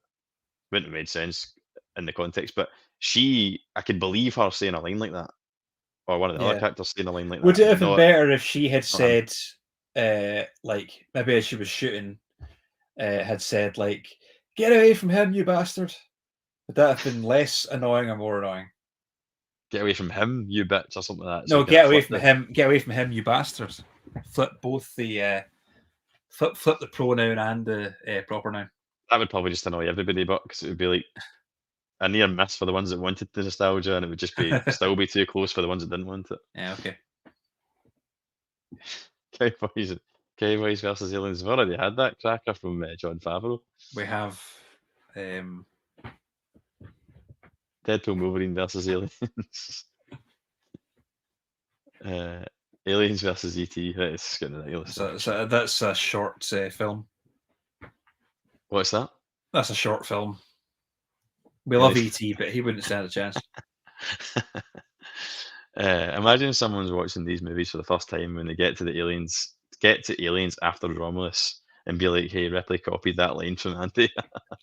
wouldn't have made sense in the context. But I could believe her saying a line like that, or one of the other characters saying a line like that. Would it have been better if she had said, like maybe as she was shooting, had said like, "Get away from him, you bastard"? Would that have been less annoying or more annoying? Get away from him, you bitch, or something like that. No, get away from him. Get away from him, you bastard. Flip both the flip the pronoun and the proper noun. That would probably just annoy everybody, but because it would be like a near miss for the ones that wanted the nostalgia, and it would just be still be too close for the ones that didn't want it. Yeah, okay. Cowboys versus Aliens. We've already had that cracker from Jon Favreau. We have Deadpool Wolverine versus Aliens. Aliens versus ET. It's getting ridiculous. That's a short film. What's that? That's a short film. We love ET, but he wouldn't stand a chance. Imagine someone's watching these movies for the first time when they get to Aliens after Romulus and be like, "Hey, Ripley copied that line from Andy."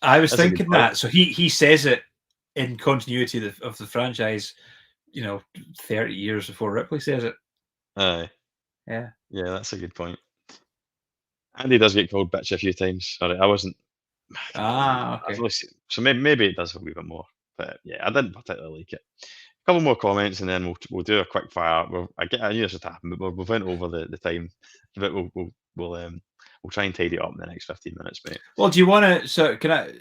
I was thinking that. So he says it in continuity of the franchise, 30 years before Ripley says it. Aye. Yeah. Yeah, that's a good point. Andy does get called bitch a few times. Sorry, I wasn't. Okay. So maybe it does a wee bit more, but yeah, I didn't particularly like it. A couple more comments, and then we'll do a quick fire. I knew this would happen, but we've went over the time, but we'll try and tidy it up in the next 15 minutes, mate. Well, do you want to? So can I?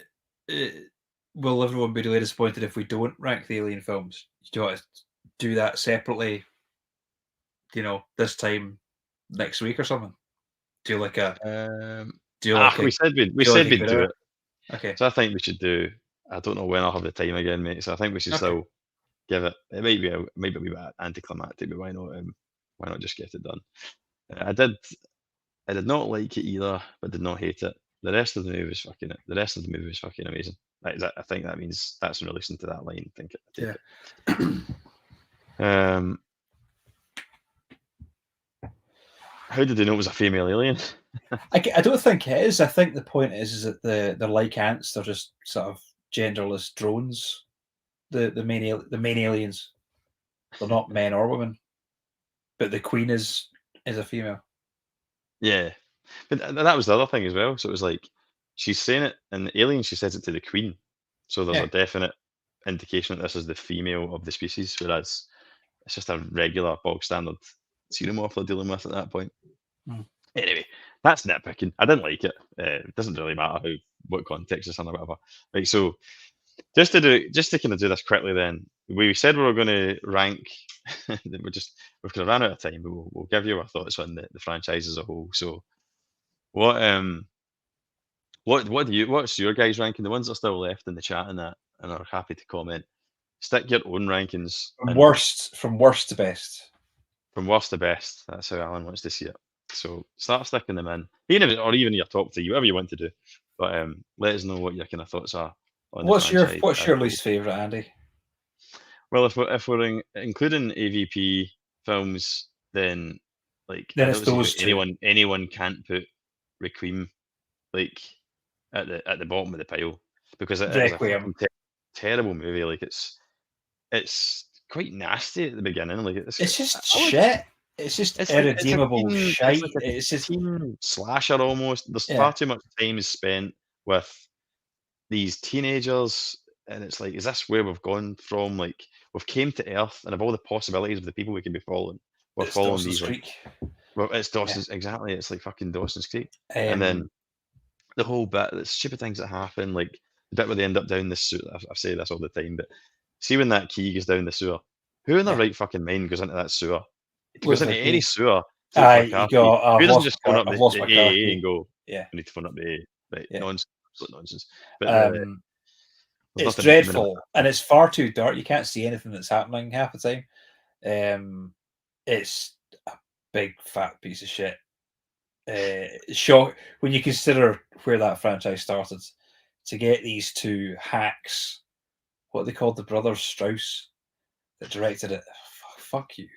Will everyone be really disappointed if we don't rank the Alien films? Do you want to do that separately? This time next week or something. Do like a. We said we'd do it. Okay. So I think we should do. I don't know when I'll have the time again, mate. So I think we should still give it. It might be a bit anticlimactic, but why not? Why not just get it done? I did not like it either, but did not hate it. The rest of the movie was fucking amazing. I think that means that's in relation to that line. I take it. How did they know it was a female alien? I don't think it is. I think the point is that they're like ants. They're just sort of genderless drones. The main aliens. They're not men or women, but the queen is a female. Yeah, but that was the other thing as well. So it was like she's saying it, and the alien, she says it to the queen. So there's a definite indication that this is the female of the species, whereas it's just a regular bog standard xenomorph they're dealing with at that point. Anyway, that's nitpicking. I didn't like it. It doesn't really matter what context it's in or whatever. Right, so just to kind of do this quickly, then we said we were going to rank. we've kind of ran out of time, but we'll give you our thoughts on the franchise as a whole. So, what's your guys' ranking? The ones that are still left in the chat and that, and are happy to comment. Stick your own rankings. From worst to best. From worst to best. That's how Alan wants to see it. So start sticking them in, even your top three, whatever you want to do. But let us know what your kind of thoughts are on what's your least favourite, Andy? Well, if we're including AVP films, then it's those two. Anyone can't put Requiem at the bottom of the pile, because it is a fucking terrible movie. Like it's quite nasty at the beginning. Like it's just shit. It's just irredeemable shite. It's just teen slasher almost. There's far too much time is spent with these teenagers, and it's like, is this where we've gone from? Like, we've came to Earth, and of all the possibilities of the people we can be following, we're following Dawson's these. Creek. Well, it's Dawson's exactly. It's like fucking Dawson's Creek, and then the whole bit, the stupid things that happen, like the bit where they end up down the sewer. I've said this all the time, but see when that key goes down the sewer, who in their right fucking mind goes into that sewer? It goes into any sewer. Who doesn't just phone up the AA and go, I need to phone up the AA? Right, nonsense, absolute nonsense. But it's dreadful, and it's far too dark. You can't see anything that's happening half the time. It's a big fat piece of shit. Shock when you consider where that franchise started, to get these two hacks, what they called the brothers Strauss, that directed it. Fuck you.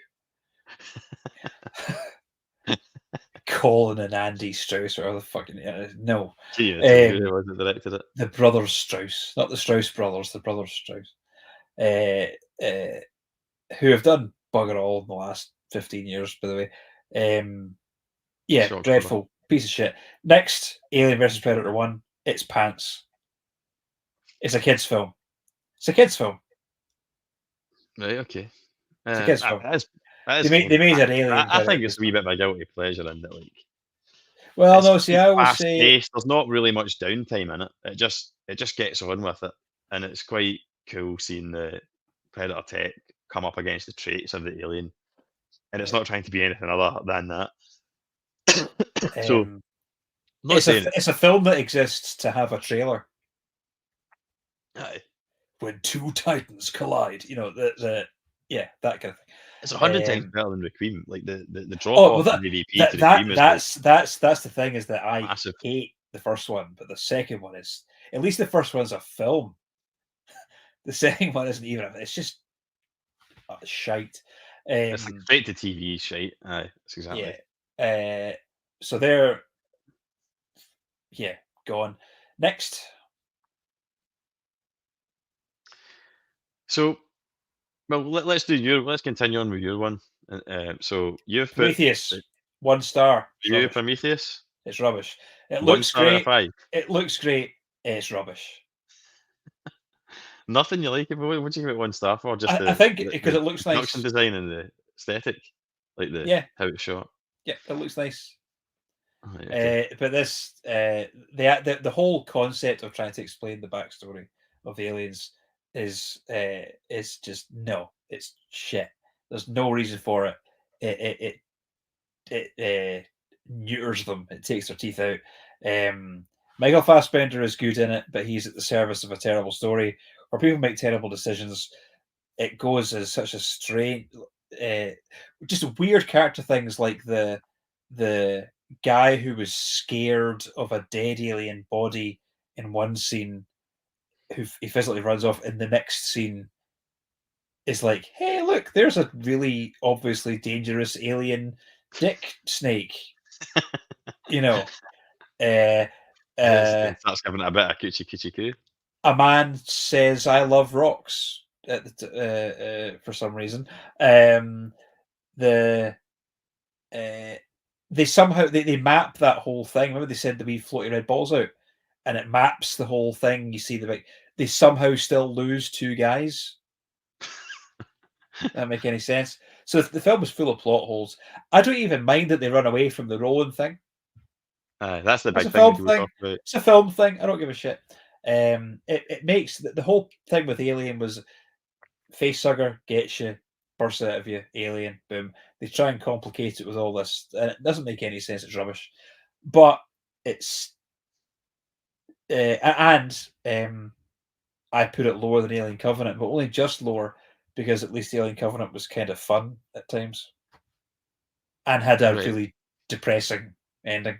Colin and Andy Strauss, or the fucking no. Who was it directed it? The brothers Strauss, not the Strauss brothers, the brothers Strauss, who have done bugger all in the last 15 years, by the way. Dreadful piece of shit. Next, Alien vs Predator 1. It's pants. It's a kids' film. Right. Okay. It's a kids' film. They made an alien. I think it's a wee bit of a guilty pleasure in that. Like, well, no. See, I would say there's not really much downtime in it. It just gets on with it, and it's quite cool seeing the Predator tech come up against the traits of the alien, and it's not trying to be anything other than that. So, it's a film that exists to have a trailer. Aye. When two titans collide, that kind of thing. It's 100 times better than Requiem. Like the drop off from AVP to Requiem that's the thing, is that I hate the first one, but the second one is, at least the first one's a film. The second one isn't even. It's just shite. It's like straight to TV shite. Aye, that's exactly. Yeah. So they're gone. Next. So, well, let's continue on with your one. So you've put Prometheus, 1 star. You Prometheus? It's rubbish. It 1 looks star great. out of 5. It looks great. It's rubbish. Nothing you like? What do you give it 1 star for? Just I think because it looks nice. Production design and the aesthetic, like how it's shot. Yeah, it looks nice. Oh, okay. But this, the whole concept of trying to explain the backstory of the aliens is just no. It's shit. There's no reason for it. It neuters them. It takes their teeth out. Michael Fassbender is good in it, but he's at the service of a terrible story where people make terrible decisions. It goes as such a strange, just weird character things, like the guy who was scared of a dead alien body in one scene, who he physically runs off in the next scene, is like, hey, look, there's a really obviously dangerous alien dick snake. You know, It starts giving it a bit of coochie coochie coo. a man says, "I love rocks," for some reason. The they somehow they map that whole thing. Remember, they said the wee floaty red balls out, and it maps the whole thing. You see the big. They somehow still lose two guys. That make any sense? So the film is full of plot holes. I don't even mind that they run away from the Roland thing. That's the It's big a thing that film people thing. talk about. It's a film thing. I don't give a shit. It makes the whole thing with Alien was facehugger gets you, bursts out of you, Alien, boom. They try and complicate it with all this, and it doesn't make any sense. It's rubbish, but it's I put it lower than Alien Covenant, but only just lower because at least Alien Covenant was kind of fun at times and had a Right. really depressing ending,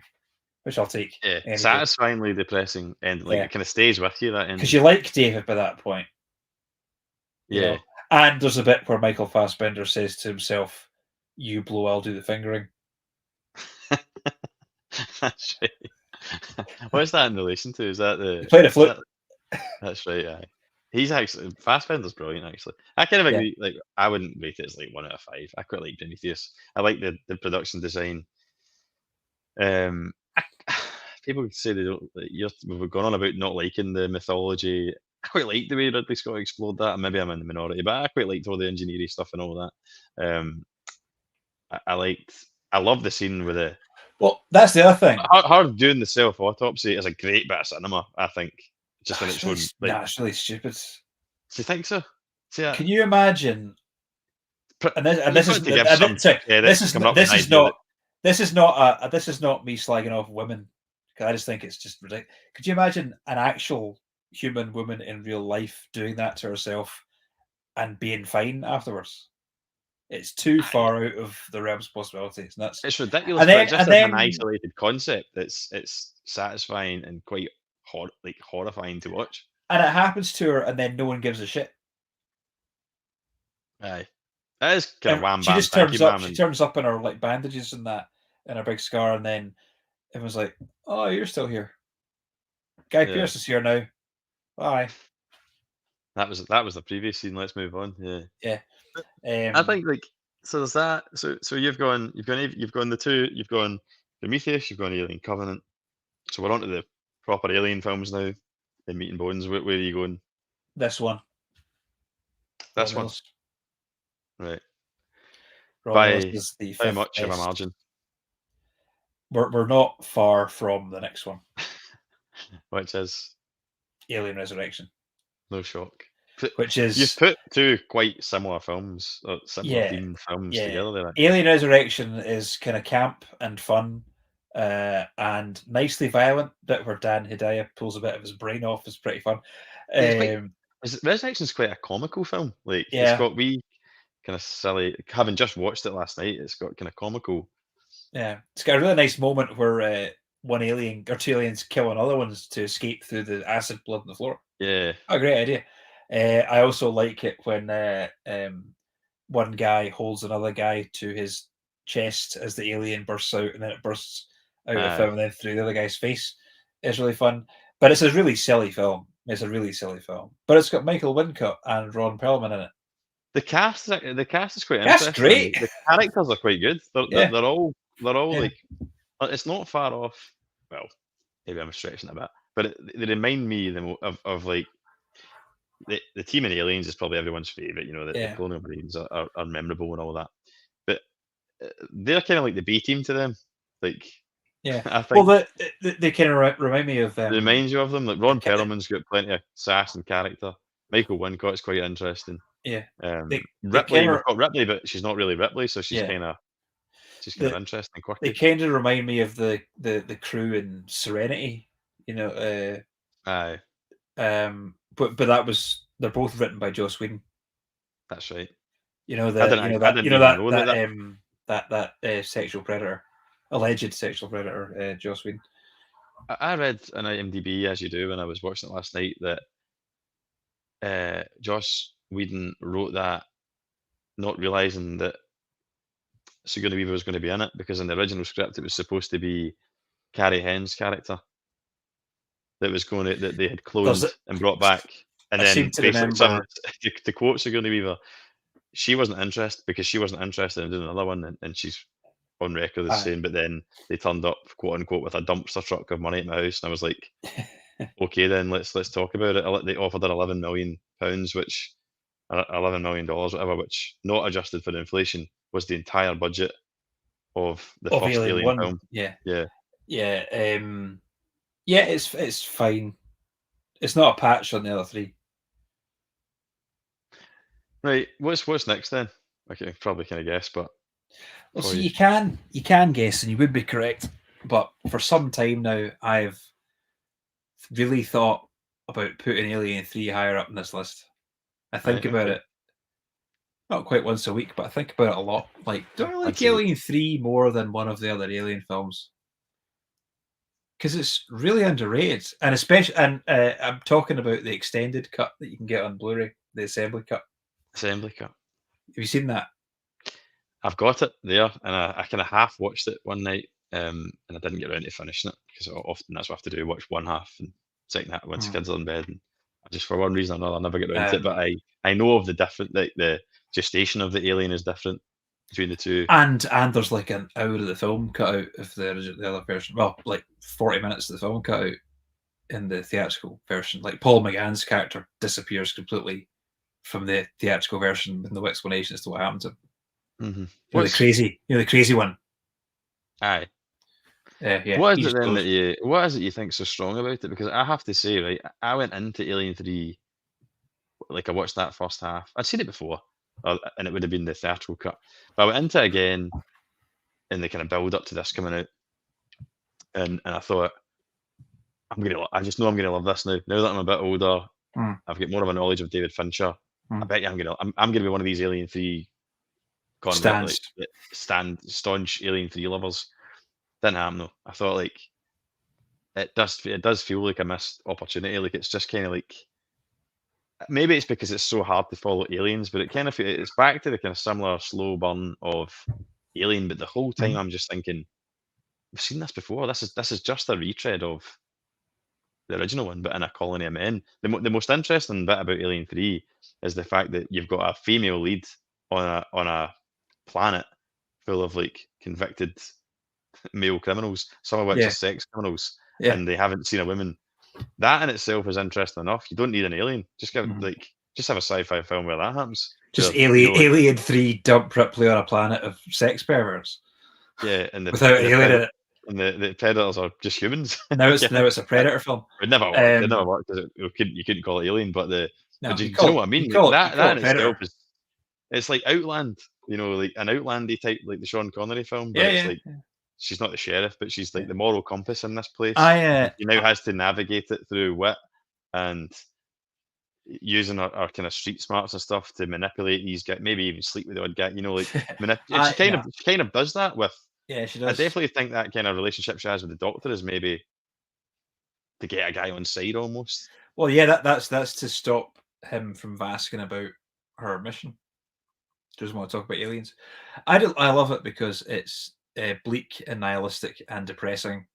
which I'll take Yeah. any day. Satisfyingly depressing, and like Yeah. it kind of stays with you, that ending. Because you like David by that point. You Yeah. know? And there's a bit where Michael Fassbender says to himself, "You blow, I'll do the fingering." That's right. What's that in relation to? Is that the? He played a Is flute. that, that's right. Aye. He's actually Fassbender's brilliant. Actually, I kind of Yeah. agree. Like, I wouldn't rate it as like 1 out of 5. I quite like Prometheus. I like the production design. I, people say they don't. Like, we've gone on about not liking the mythology. I quite like the way Ridley Scott explored that. Maybe I'm in the minority, but I quite liked all the engineering stuff and all that. I liked. I love the scene with the Well, that's the other thing. her doing the self autopsy is a great bit of cinema. I think just when it's really, shown. Like, it's really stupid. do you think so? See, Can you imagine? And this, and you've this got is to give some sorry, credit this to is coming up with this an is idea not this is not me slagging off women. 'Cause I just think it's just ridiculous. Could you imagine an actual human woman in real life doing that to herself and being fine afterwards? It's too far out of the realms of possibilities. And that's it's ridiculous, and but then just and as an then isolated concept, it's satisfying and quite horrifying to watch. and it happens to her, and then no one gives a shit. Aye, that is kind of And wham she bam, just thank you, turns up. ma'am, She and turns up in her like bandages and that, and her big scar, and then everyone's like, "Oh, you're still here. Guy yeah, Pearce is here now. Bye." that was the previous scene. Let's move on. Yeah, Yeah. I think like so. There's that. So you've gone the two. You've gone Prometheus. You've gone Alien Covenant. So we're on to the proper Alien films now. The Meat and Bones. Where are you going? This one, This one, Romulus. right? Romulus By is the how fifth much of a best. margin? We're not far from the next one, Which is Alien Resurrection, no shock. which You've is put two quite similar films, or similar yeah, themed films yeah. together there. Alien Resurrection is kind of camp and fun, and nicely violent. Bit where Dan Hedaya pulls a bit of his brain off is pretty fun. It's quite. Um, Resurrection's quite a comical film. Like it's yeah, got wee kind of silly. Having just watched it last night, it's got kind of comical. yeah. It's got a really nice moment where one alien or two aliens kill another ones to escape through the acid blood on the floor. Yeah, Oh, great idea. I also like it when one guy holds another guy to his chest as the alien bursts out, and then it bursts out of him and then through the other guy's face. It's really fun, but it's a really silly film. It's a really silly film, but it's got Michael Wincott and Ron Perlman in it. the cast is quite That's interesting. great. The characters are quite good. Yeah. They're all Yeah. like. It's not far off. Well, maybe I'm stretching a bit, but they remind me of like the team in Aliens is probably everyone's favorite. You know, the Colonial Marines are memorable and all that, but they're kind of like the B team to them. Like, Yeah. I think Well, they kind of remind me of it reminds you of them. Like Ron the ki- Perlman's got plenty of sass and character. Michael Wincott's quite interesting. yeah. Ripley, we've got Ripley, but she's not really Ripley, so she's Yeah. kind of interesting and They quirky. kind of remind me of the crew in Serenity, you know. Aye, But they're both written by Joss Whedon. that's right. You know I didn't even know that. that sexual predator. alleged sexual predator, Joss Whedon. I read on IMDb, as you do, when I was watching it last night, that Joss Whedon wrote that not realizing that Sigourney Weaver was going to be in it, because in the original script it was supposed to be Carrie Henn's character that they had There's cloned and brought back, and I seem then to basically remember. to quote Sigourney Weaver, she wasn't interested in doing another one, and she's on record as saying, but then they turned up, quote unquote, with a dumpster truck of money at my house, and I was like, okay, then let's talk about it. They offered her £11 million, which $11 million, whatever, which not adjusted for inflation was the entire budget of the of first Alien Alien 1. film. Yeah. Yeah. Yeah. Yeah, it's fine. It's not a patch on the other three. Right. What's next then? Okay, probably kind of guess, but Well, for see, you. you can guess, and you would be correct. But for some time now, I've really thought about putting Alien 3 higher up in this list. I think Right, about okay. it not quite once a week, but I think about it a lot. Like, do I like Once a week. Alien 3 more than one of the other Alien films? Because it's really underrated, and especially, and I'm talking about the extended cut that you can get on Blu-ray, the assembly cut. Assembly cut. Have you seen that? I've got it there, and I kind of half watched it one night, and I didn't get around to finishing it, because often that's what I have to do, watch one half and second half once the kids are in bed, and I just, for one reason or another, I never get around to it. But I know of the different, like the gestation of the alien is different between the two. And there's like an hour of the film cut out of the other version. Well, like 40 minutes of the film cut out in the theatrical version. Like Paul McGann's character disappears completely from the theatrical version with no explanation as to what happened to him. Mm-hmm. The crazy one. Aye. Yeah. What is it then what is it you think so strong about it? Because I have to say, right, I went into Alien 3, like I watched that first half. I'd seen it before, and it would have been the theatrical cut. But I went into it again in the kind of build up to this coming out, and I thought, I just know I'm gonna love this now. Now that I'm a bit older, I've got more of a knowledge of David Fincher. I bet you I'm gonna be one of these Alien 3 convert, staunch Alien 3 lovers. Didn't happen though. I thought like it does feel like a missed opportunity. Like it's just kind of like, maybe it's because it's so hard to follow Aliens, but it's back to the kind of similar slow burn of Alien. But the whole time I'm just thinking, we've seen this before. This is just a retread of the original one, but in a colony of men. The most interesting bit about Alien 3 is the fact that you've got a female lead on a planet full of like convicted male criminals, some of which are sex criminals, and they haven't seen a woman. That in itself is interesting enough. You don't need an alien. Just have a sci-fi film where that happens. Just Alien 3 dump Ripley on a planet of sex perverts. Yeah, and without alien in it. And the predators are just humans. Now it's a predator film. It never worked. It never worked because you couldn't call it Alien. But do you know what I mean? That in itself is, it's like Outland. Like an Outlandy type, like the Sean Connery film. But it's like, she's not the sheriff, but she's like the moral compass in this place. She now has to navigate it through wit and using her kind of street smarts and stuff to manipulate these guys, maybe even sleep with the odd guy. She kind of does that with. Yeah, she does. I definitely think that kind of relationship she has with the Doctor is maybe to get a guy on side almost. Well, yeah, that's to stop him from asking about her mission. Doesn't want to talk about aliens. I love it because it's bleak and nihilistic and depressing,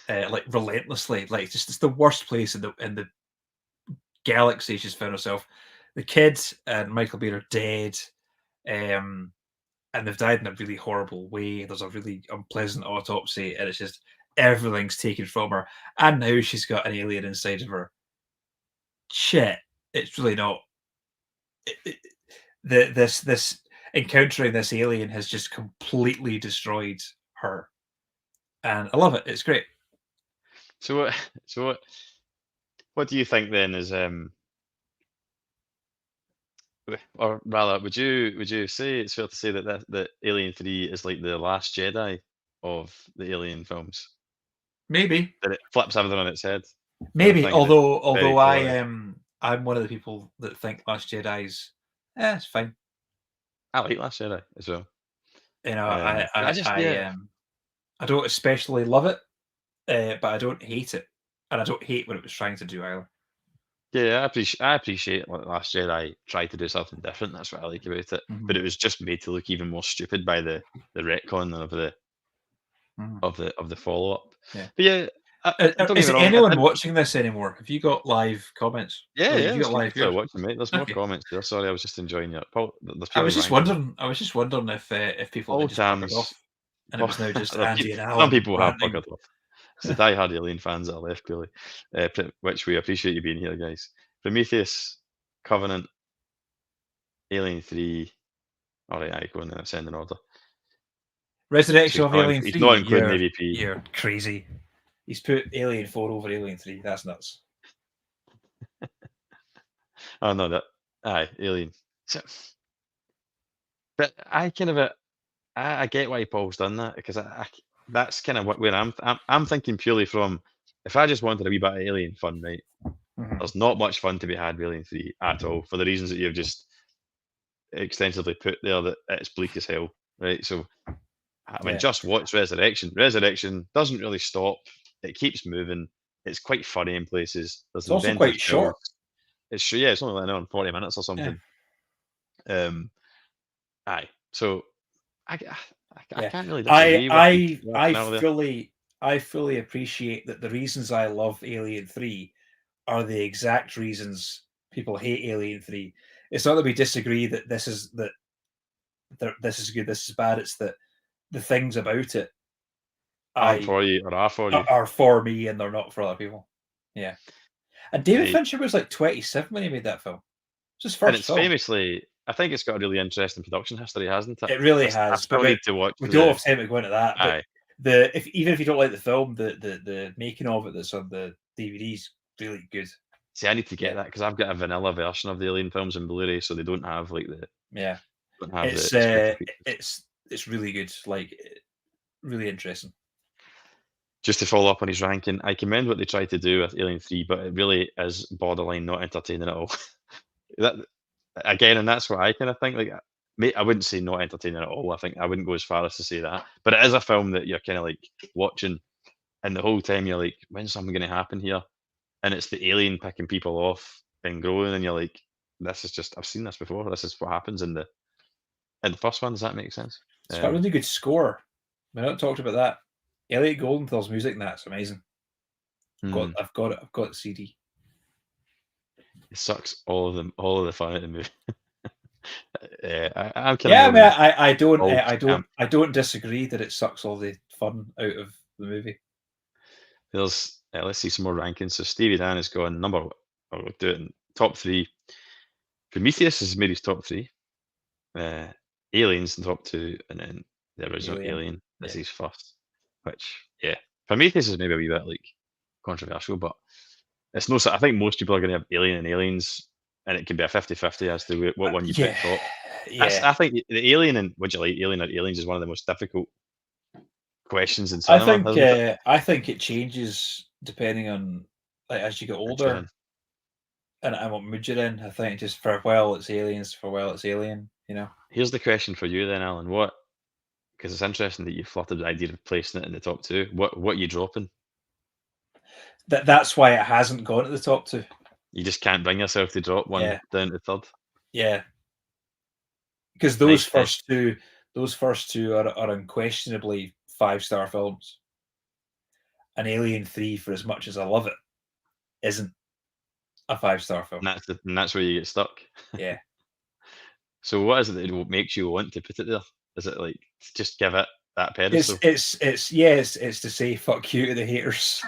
like relentlessly. Like it's the worst place in the galaxy she's found herself. The kids and Michael Bean are dead, and they've died in a really horrible way. There's a really unpleasant autopsy, and it's just everything's taken from her. And now she's got an alien inside of her. Shit, it's really not. This encountering this alien has just completely destroyed her, and I love it. It's great. So what do you think then is or rather, would you say it's fair to say that Alien 3 is like the Last Jedi of the Alien films? Maybe that it flips everything on its head. Maybe, although I'm one of the people that think Last Jedi's it's fine. I like Last Jedi as well. I I don't especially love it, but I don't hate it, and I don't hate what it was trying to do either. Yeah, I appreciate like Last Jedi tried to do something different. That's what I like about it. But Mhm, it was just made to look even more stupid by the retcon mhm, of the follow up. yeah. But yeah, don't get Is me wrong. anyone watching this anymore? Have you got live comments? Yeah, Oh, yeah. have you There's got live people still viewers? watching, mate. There's more Okay. comments there. Sorry, I was just enjoying it. Paul, there's I purely was just ranking. wondering. I was just wondering if people All had just buggered Tams. off, and it was now just Andy and Some Allan people have ranting. buggered off. It's the die-hard Alien fans that are left, really. Which we appreciate you being here, guys. Prometheus, Covenant, Alien 3. All right, I go in the ascending order. So Resurrection of Alien he's 3. not including AVP. You're crazy. He's put Alien 4 over Alien 3. That's nuts. Oh no, that aye, Alien. So, but I kind of I get why Paul's done that because that's kind of where I'm thinking purely from if I just wanted a wee bit of Alien fun, right? Mhm. There's not much fun to be had with Alien 3 at all for the reasons that you've just extensively put there that it's bleak as hell, right? So I mean, Yeah. just watch Resurrection. Resurrection doesn't really stop. It keeps moving. It's quite funny in places. There's It's also inventive quite kills. short. It's only like an 40 minutes or Yeah. something. Aye. So I Yeah. can't really I disagree with the I I rationale there. fully I fully appreciate that the reasons I love Alien 3 are the exact reasons people hate Alien 3. It's not that we disagree that this is good, this is bad. It's that the things about it Aren't I for you or are for you. are for me and they're not for other people. Yeah. And David Right. Fincher was like 27 when he made that film. It's his And first it's film. famously, I think it's got a really interesting production history, hasn't it? It really I has. still need to watch We don't the. have time to go into that, but Aye. even if you don't like the film, the making of it that's on the DVD's really good. See, I need to get Yeah, that because I've got a vanilla version of the Alien films in Blu-ray, so they don't have like the yeah. don't have It's the special features. it's really good. Like really interesting. Just to follow up on his ranking, I commend what they tried to do with Alien 3, but it really is borderline not entertaining at all. that again, and that's what I kind of think. Like, I wouldn't say not entertaining at all. I think I wouldn't go as far as to say that, but it is a film that you're kind of like watching, and the whole time you're like, when's something going to happen here? And it's the alien picking people off and growing, and you're like, this is just I've seen this before. This is what happens in the first one. Does that make sense? It's got a really good score. We not talked about that. Elliot Goldenthal's music in that's amazing. hmm, I've got it. I've got the CD. it sucks all of the fun out of the movie. I'm kind of Yeah, I more mean, in Paul's camp. I don't disagree that it sucks all the fun out of the movie. There's let's see some more rankings. So Stevie Dan has gone number. We'll do it in top three. Prometheus has made his top three. Uh, Aliens in top two, and then the original Alien. Alien is Yeah. his first. Which, yeah, Prometheus is maybe a wee bit like controversial, but it's no. I think most people are going to have Alien and Aliens, and it can be a 50-50 as to what one you Yeah. put top. Yeah. I think the Alien and would you like Alien or Aliens is one of the most difficult questions in cinema, isn't it? I think it changes depending on like as you get Which you're older in. and what mood you're in. I think just for a while it's aliens, for a while it's alien, you know. Here's the question for you then, Alan. What? Because it's interesting that you flirted the idea of placing it in the top two. What are you dropping? That's why it hasn't gone to the top two. You just can't bring yourself to drop one Yeah. down to third. Yeah. Because Nice guy. those first two are unquestionably 5-star films. And Alien 3, for as much as I love it, isn't a 5-star film. And that's where you get stuck. Yeah. So what is it that makes you want to put it there? Is it like just give it that pedestal? It's to say fuck you to the haters.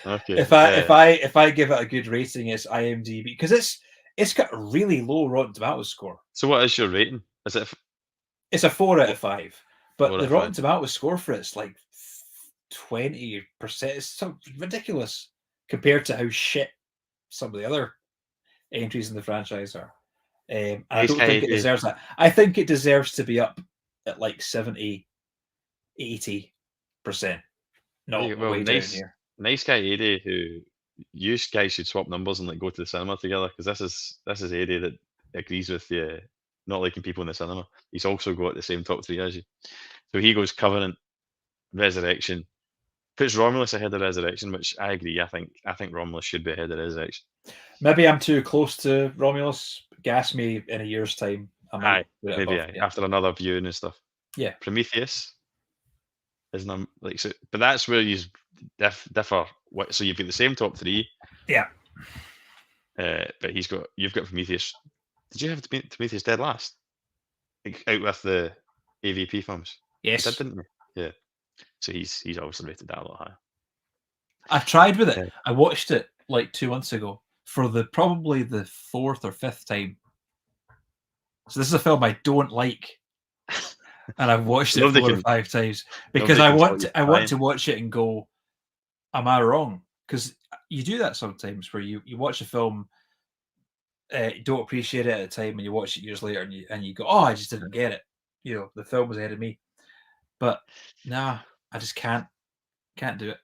Okay. If I give it a good rating, it's IMDb because it's got a really low Rotten Tomatoes score. So what is your rating? Is it It's a 4 out of 5, but 4 out the of Rotten 5? Tomatoes score for it's like 20%. It's so ridiculous compared to how shit some of the other entries in the franchise are. And I Nice don't guy, think it Dave. deserves that. I think it deserves to be up at like 70, 80%. Not Well, way down here. nice guy Eddie, who you guys should swap numbers and like go to the cinema together because this is Eddie that agrees with you not liking people in the cinema. He's also got the same top 3 as you. So he goes Covenant, Resurrection, puts Romulus ahead of Resurrection, which I agree. I think Romulus should be ahead of Resurrection. Maybe I'm too close to Romulus. Gas me in a year's time. I might put it Maybe above, yeah. after another viewing and stuff. Yeah. Prometheus is like so, but that's where you differ. So you've got the same top 3. Yeah. But you've got Prometheus. Did you have Prometheus dead last? Like, out with the AVP films? Yes. You did, didn't you? Yeah. So he's obviously rated that a lot higher. I tried with it. I watched it like 2 months ago for probably the 4th or 5th time. So this is a film I don't like, and I've watched it 4 or 5 times because I want to watch it and go, am I wrong? Because you do that sometimes where you watch a film, you don't appreciate it at the time, and you watch it years later, and you go, oh, I just didn't get it. You know, the film was ahead of me. But nah, I just can't do it.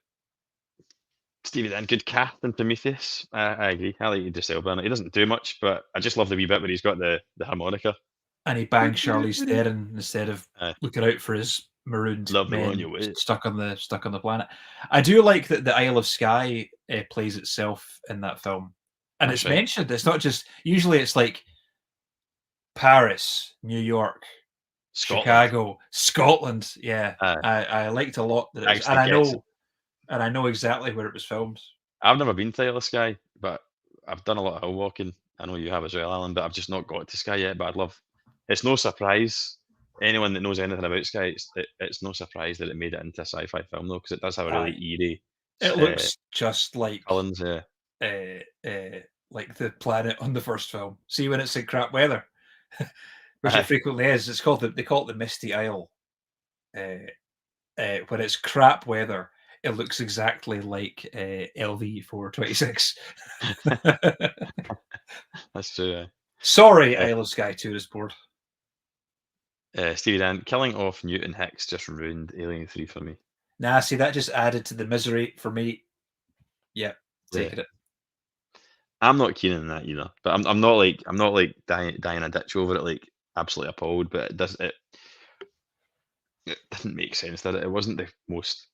Stevie then, good cast in Prometheus. I agree. I like Idris Elba in it. He doesn't do much, but I just love the wee bit where he's got the harmonica. And he bangs Charlize Theron instead of looking out for his marooned men stuck on the planet. I do like that the Isle of Skye plays itself in that film, and it's mentioned. It's not just usually it's like Paris, New York, Chicago, Scotland. Yeah, I liked a lot that, and I know exactly where it was filmed. I've never been to Isle of Skye, but I've done a lot of hill walking. I know you have as well, Alan, but I've just not got to Skye yet. But I'd love. It's no surprise. Anyone that knows anything about Skye, it's no surprise that it made it into a sci-fi film though, because it does have a really eerie. It looks just like Allan's, like the planet on the first film. See when it's in crap weather, which it frequently is. It's called they call it the Misty Isle. When it's crap weather, it looks exactly like LV 426. That's true. Sorry, Isle of Skye Tourist Board. Stevie Dan, killing off Newton Hicks just ruined Alien 3 for me. Nah, see, that just added to the misery for me. Yeah, taking it. I'm not keen on that either, but I'm not like dying a ditch over it, like absolutely appalled. But it didn't make sense, did it? It wasn't the most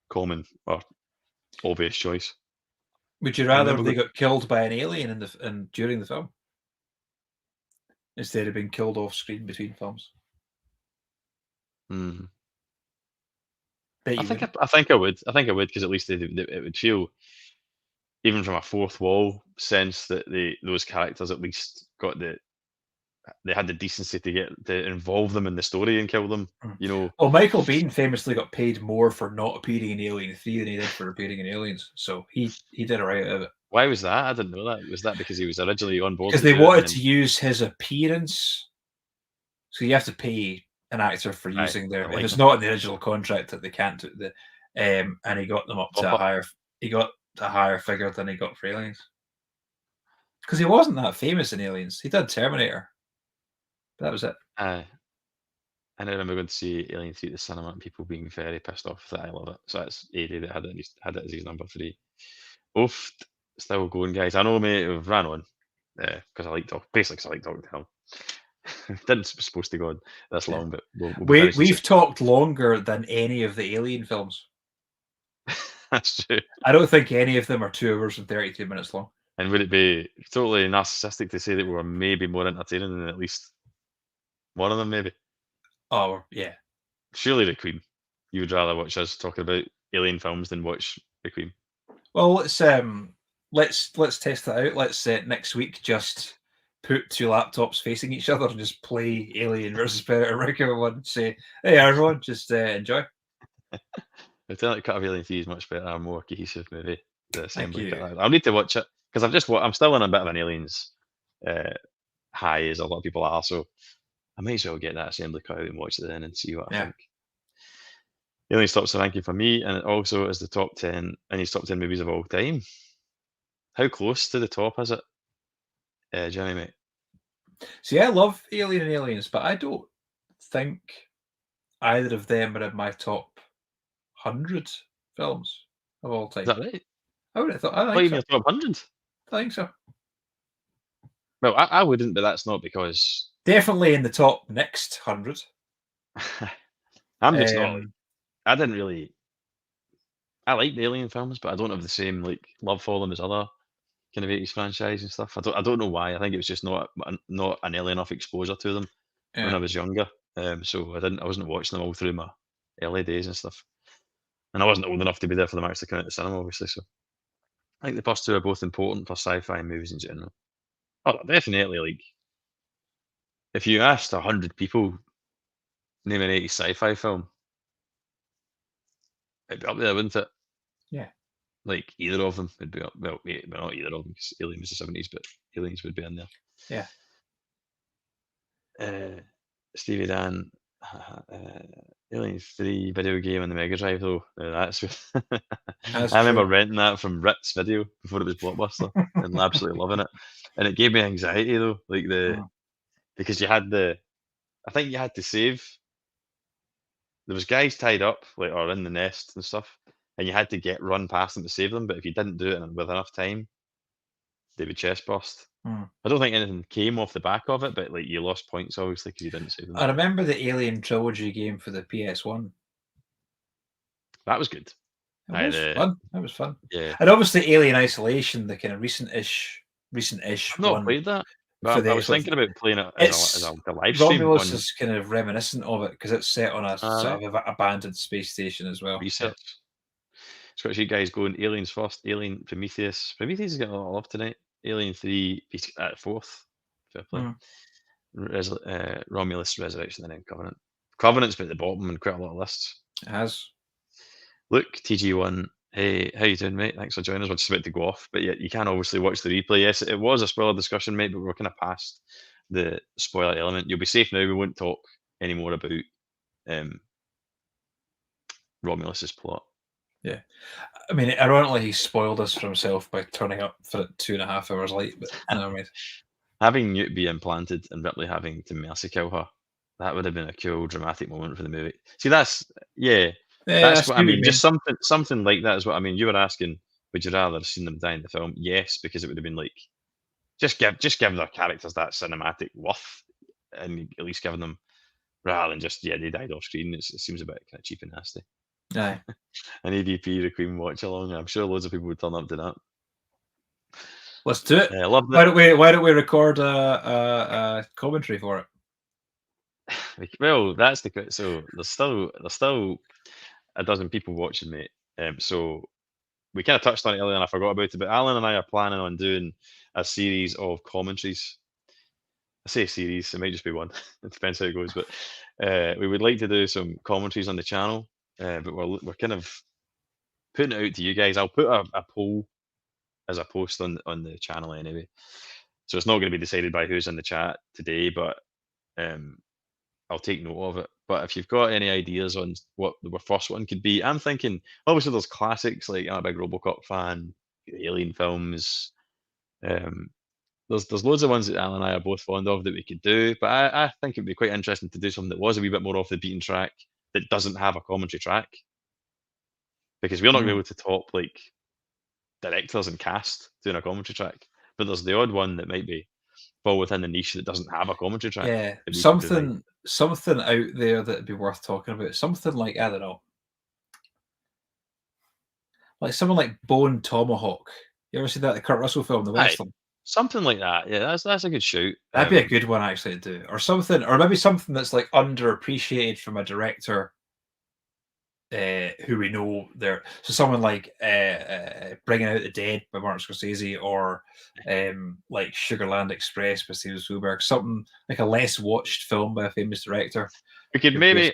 common or obvious choice. Would you rather they got killed by an alien during the film instead of being killed off screen between films? I think I would because at least it would feel, even from a fourth wall sense, that those characters at least got they had the decency to involve them in the story and kill them. You know. Well, Michael Biehn famously got paid more for not appearing in Alien 3 than he did for appearing in Aliens, so he did a right out of it. Why was that? I didn't know that. Was that because he was originally on board? Because they wanted to use his appearance, so you have to pay an actor for using their. If it's not in the original contract that they can't do the, and he got them up to a higher. He got a higher figure than he got for Aliens. Because he wasn't that famous in Aliens. He did Terminator. But that was it. I remember going to see Alien 3 at the cinema and people being very pissed off that I love it. So that's AD that had it as his number 3. Oof, still going, guys. I know, mate, we've ran on because I like talking to him. Didn't supposed to go on this long, but we've talked longer than any of the Alien films. That's true. I don't think any of them are 2 hours and 32 minutes long. And would it be totally narcissistic to say that we were maybe more entertaining than at least one of them, maybe? Oh, yeah. Surely Requiem. You would rather watch us talking about alien films than watch Requiem. Well, let's test that out. Let's next week just put 2 laptops facing each other and just play Alien versus Predator regular one and say, hey everyone, just enjoy. I tell you, Cut of Alien 3 is much better, a more cohesive movie. I'll need to watch it because I'm still on a bit of an Aliens high, as a lot of people are. So I might as well get that assembly cut out and watch it then and see what I think. Aliens tops the ranking for me, and it also is the top 10 in his top 10 movies of all time. How close to the top is it, Jimmy, mate? See, I love Alien and Aliens, but I don't think either of them are in my top 100 films of all time. Is that right? I would have thought. I think even your top 100? I think so. Well, I wouldn't, but that's not because Definitely in the top next 100. I'm just not like, I didn't really. I like the Alien films, but I don't have the same like love for them as other kind of 80s franchise and stuff. I don't know why. I think it was just not an early enough exposure to them when I was younger. So I wasn't watching them all through my early days and stuff. And I wasn't old enough to be there for them actually coming out the cinema, obviously. So I think the first two are both important for sci-fi movies in general. Oh, definitely. Like, if you asked 100 people name an 80s sci-fi film, it'd be up there, wouldn't it? Yeah. Like either of them would be up. Well, not either of them because Alien was the 70s, but Aliens would be in there. Yeah. Stevie Dan, Alien 3 video game on the Mega Drive though. That's I remember renting that from Ritz Video before it was Blockbuster and absolutely loving it. And it gave me anxiety though, like because you had I think you had to save. There was guys tied up like or in the nest and stuff, and you had to run past them to save them. But if you didn't do it with enough time, they would chest burst. I don't think anything came off the back of it, but like you lost points obviously because you didn't save them. I remember the Alien trilogy game for the PS1. That was good. It was fun. That was fun. Yeah, and obviously Alien Isolation, the kind of recent-ish. I've not played that. But I was thinking about playing it as a live stream. Romulus is kind of reminiscent of it because it's set on a sort of abandoned space station as well. Research. It's got you guys going Aliens first, Alien, Prometheus. Prometheus is getting a lot of love tonight. Alien 3 at fourth. Fair play. Romulus, Resurrection, and then Covenant. Covenant's been at the bottom in quite a lot of lists. It has. Look, TG1. Hey, how you doing, mate? Thanks for joining us. We're just about to go off, but yeah, you can obviously watch the replay. Yes, it was a spoiler discussion, mate, but we're kind of past the spoiler element. You'll be safe now. We won't talk anymore about Romulus's plot. Yeah, I mean, ironically, he spoiled us for himself by turning up for it 2.5 hours late. But never mind. Having Newt be implanted and Ripley having to mercy kill her, that would have been a cool, dramatic moment for the movie. See, that's what I mean. Just something like that is what I mean. You were asking, would you rather have seen them die in the film? Yes, because it would have been like, just give their characters that cinematic worth, and at least giving them rather than just they died off screen. It seems a bit kind of cheap and nasty. Aye. An ADP Requiem watch along. I'm sure loads of people would turn up to that. Let's do it. I love that. Why don't we record a commentary for it? Well, that's so there's still a dozen people watching, mate. So we kind of touched on it earlier and I forgot about it, but Allan and I are planning on doing a series of commentaries. I say series, it might just be one. It depends how it goes, but we would like to do some commentaries on the channel, but we're kind of putting it out to you guys. I'll put a poll as a post on the channel anyway, so it's not going to be decided by who's in the chat today, but I'll take note of it. But if you've got any ideas on what the first one could be, I'm thinking obviously there's classics like I'm a big RoboCop fan, Alien films. There's loads of ones that Allan and I are both fond of that we could do, but I think it'd be quite interesting to do something that was a wee bit more off the beaten track that doesn't have a commentary track, because we're not going to be able to top like directors and cast doing a commentary track, but there's the odd one that might be fall within the niche that doesn't have a commentary track. Yeah, something out there that'd be worth talking about. Something like, I don't know, like someone like Bone Tomahawk. You ever see that, the Kurt Russell film, the Western? Something like that. Yeah, that's a good shout. That'd be a good one actually to do, or something, or maybe something that's like underappreciated from a director who we know there. So someone like Bringing Out the Dead by Martin Scorsese, or like Sugarland Express by Steven Spielberg, something like a less watched film by a famous director. We could maybe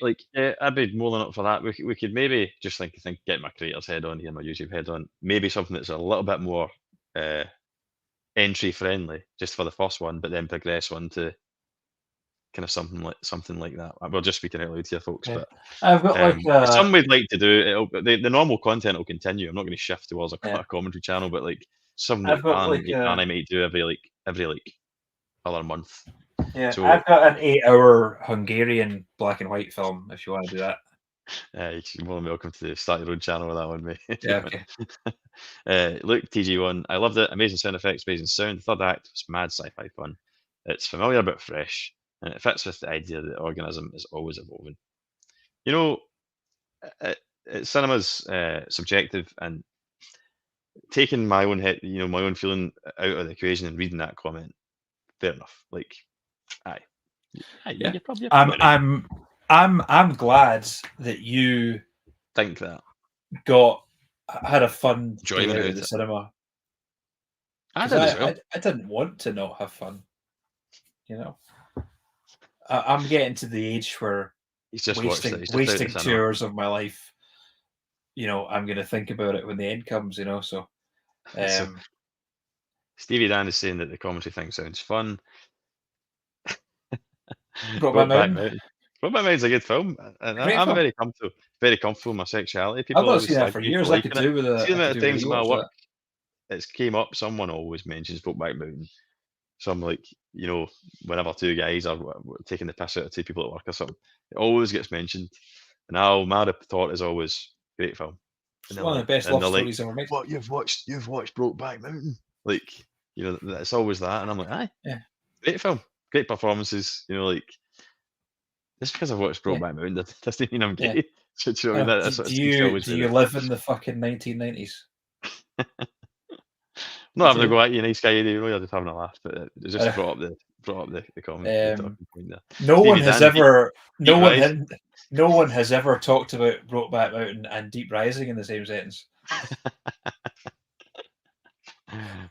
I'd be more than up for that. We could maybe just think get my creator's head on here, my YouTube head on. Maybe something that's a little bit more entry friendly, just for the first one, but then progress on to kind of something like that. We're just speaking out loud here, folks. Yeah. But I've got some we'd like to do. The normal content will continue. I'm not going to shift towards a commentary channel, but like something that I might do every other month. Yeah, so, I've got an 8-hour Hungarian black and white film if you want to do that. You're more than welcome to start your own channel with that one, mate. Yeah, okay. Luke TG1, I loved it. Amazing sound effects, amazing sound. The third act was mad sci-fi fun. It's familiar but fresh, and it fits with the idea that the organism is always evolving. You know, cinema's subjective, and taking my own head, my own feeling out of the equation and reading that comment, fair enough. Like, aye, Yeah. you're probably right. I'm glad that you Think that had a fun day enjoyment out out of of the it. cinema. I Because did as well. I didn't want to not have fun. I'm getting to the age where He's just watched it. He's just out of the wasting 2 cinema. hours of my life. I'm going to think about it when the end comes. So So Stevie Dan is saying that the commentary thing sounds fun. Brokeback Mountain. Brokeback Mountain's a good film, and Great I'm film. very comfortable with my sexuality. I've People not always seen that slag for me for years. I liking could it. do with See the amount of times in my rewatch work that. it's came up. Someone always mentions Brokeback Mountain. So I'm like, whenever two guys are taking the piss out of two people at work or something, it always gets mentioned. And now my thought is always great film. It's one of the best love stories ever made. What you've watched Brokeback Mountain, like it's always that, and I'm like, aye, Yeah, great film, great performances. Just because I've watched Brokeback Mountain doesn't mean I'm gay. Yeah. So, do you know what I mean? That sort of seems to always Do be you there. live in the fucking 1990s? Not having a go at you, nice guy. You're just having a laugh, but it just brought up the comment. The talking point there. No one has ever talked about Brokeback Mountain and Deep Rising in the same sentence.